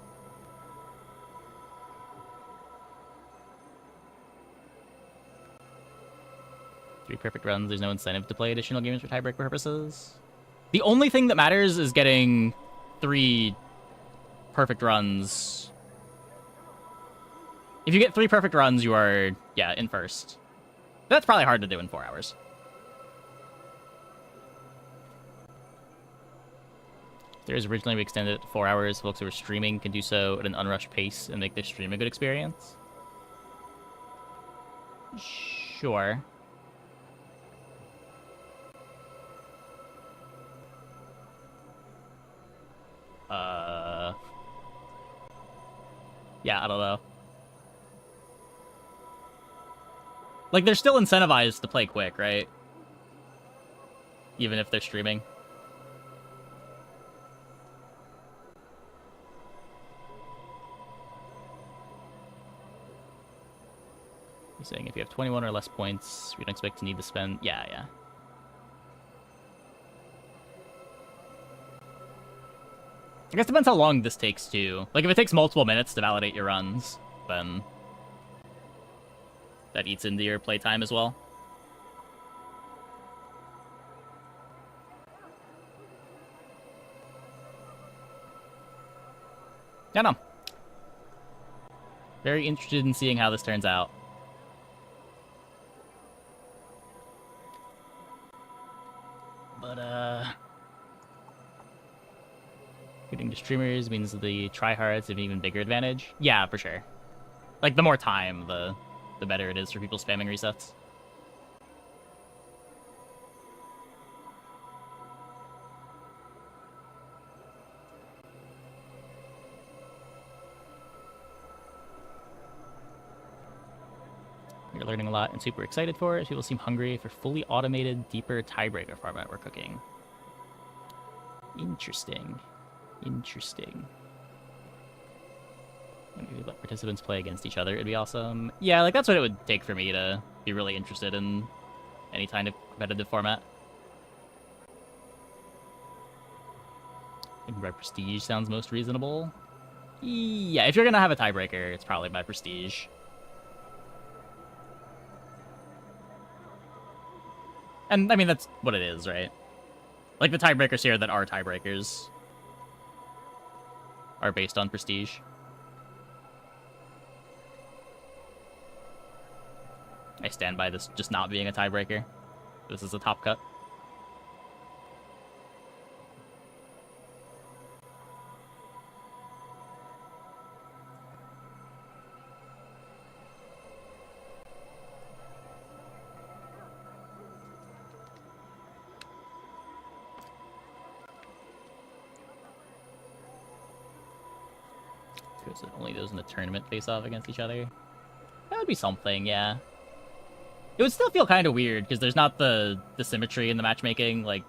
Three perfect runs, there's no incentive to play additional games for tiebreak purposes. The only thing that matters is getting 3 perfect runs. If you get 3 perfect runs, you are Yeah, in first. That's probably hard to do in 4 hours. There's originally we extended it to 4 hours. Folks who are streaming can do so at an unrushed pace and make their stream a good experience. Sure. Yeah, I don't know. Like, they're still incentivized to play quick, right? Even if they're streaming. He's saying if you have 21 or less points, we don't expect to need to spend... Yeah. I guess it depends how long this takes, too. Like, if it takes multiple minutes to validate your runs, then that eats into your playtime as well. Yeah, no. Very interested in seeing how this turns out. But, getting to streamers means the tryhards have an even bigger advantage. Yeah, for sure. Like, the more time, the better it is for people spamming resets. You're learning a lot and super excited for it. People seem hungry for fully automated, deeper tiebreaker format we're cooking. Interesting. Maybe let participants play against each other. It'd be awesome. Yeah, like, that's what it would take for me to be really interested in any kind of competitive format. Maybe by prestige sounds most reasonable. Yeah, if you're gonna have a tiebreaker, it's probably by prestige. And, I mean, that's what it is, right? Like, the tiebreakers here that are tiebreakers are based on prestige. I stand by this just not being a tiebreaker. This is a top cut. Because only those in the tournament face off against each other. That would be something, yeah. It would still feel kind of weird, because there's not the symmetry in the matchmaking. Like,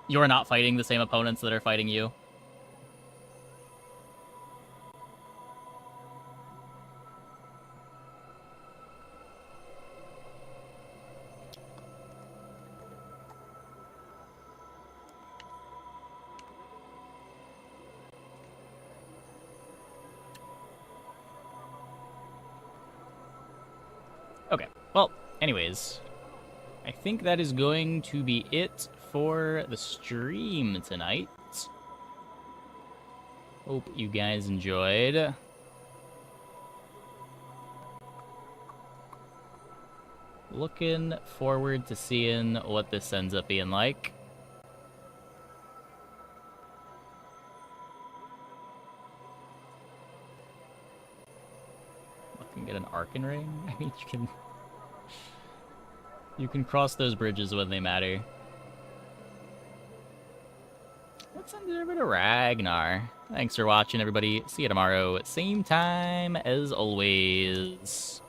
you're not fighting the same opponents that are fighting you. Okay, well, anyways, I think that is going to be it for the stream tonight. Hope you guys enjoyed. Looking forward to seeing what this ends up being like. I can get an Arcan ring. I mean, you can cross those bridges when they matter. Let's send it over to Ragnar. Thanks for watching, everybody. See you tomorrow. Same time as always.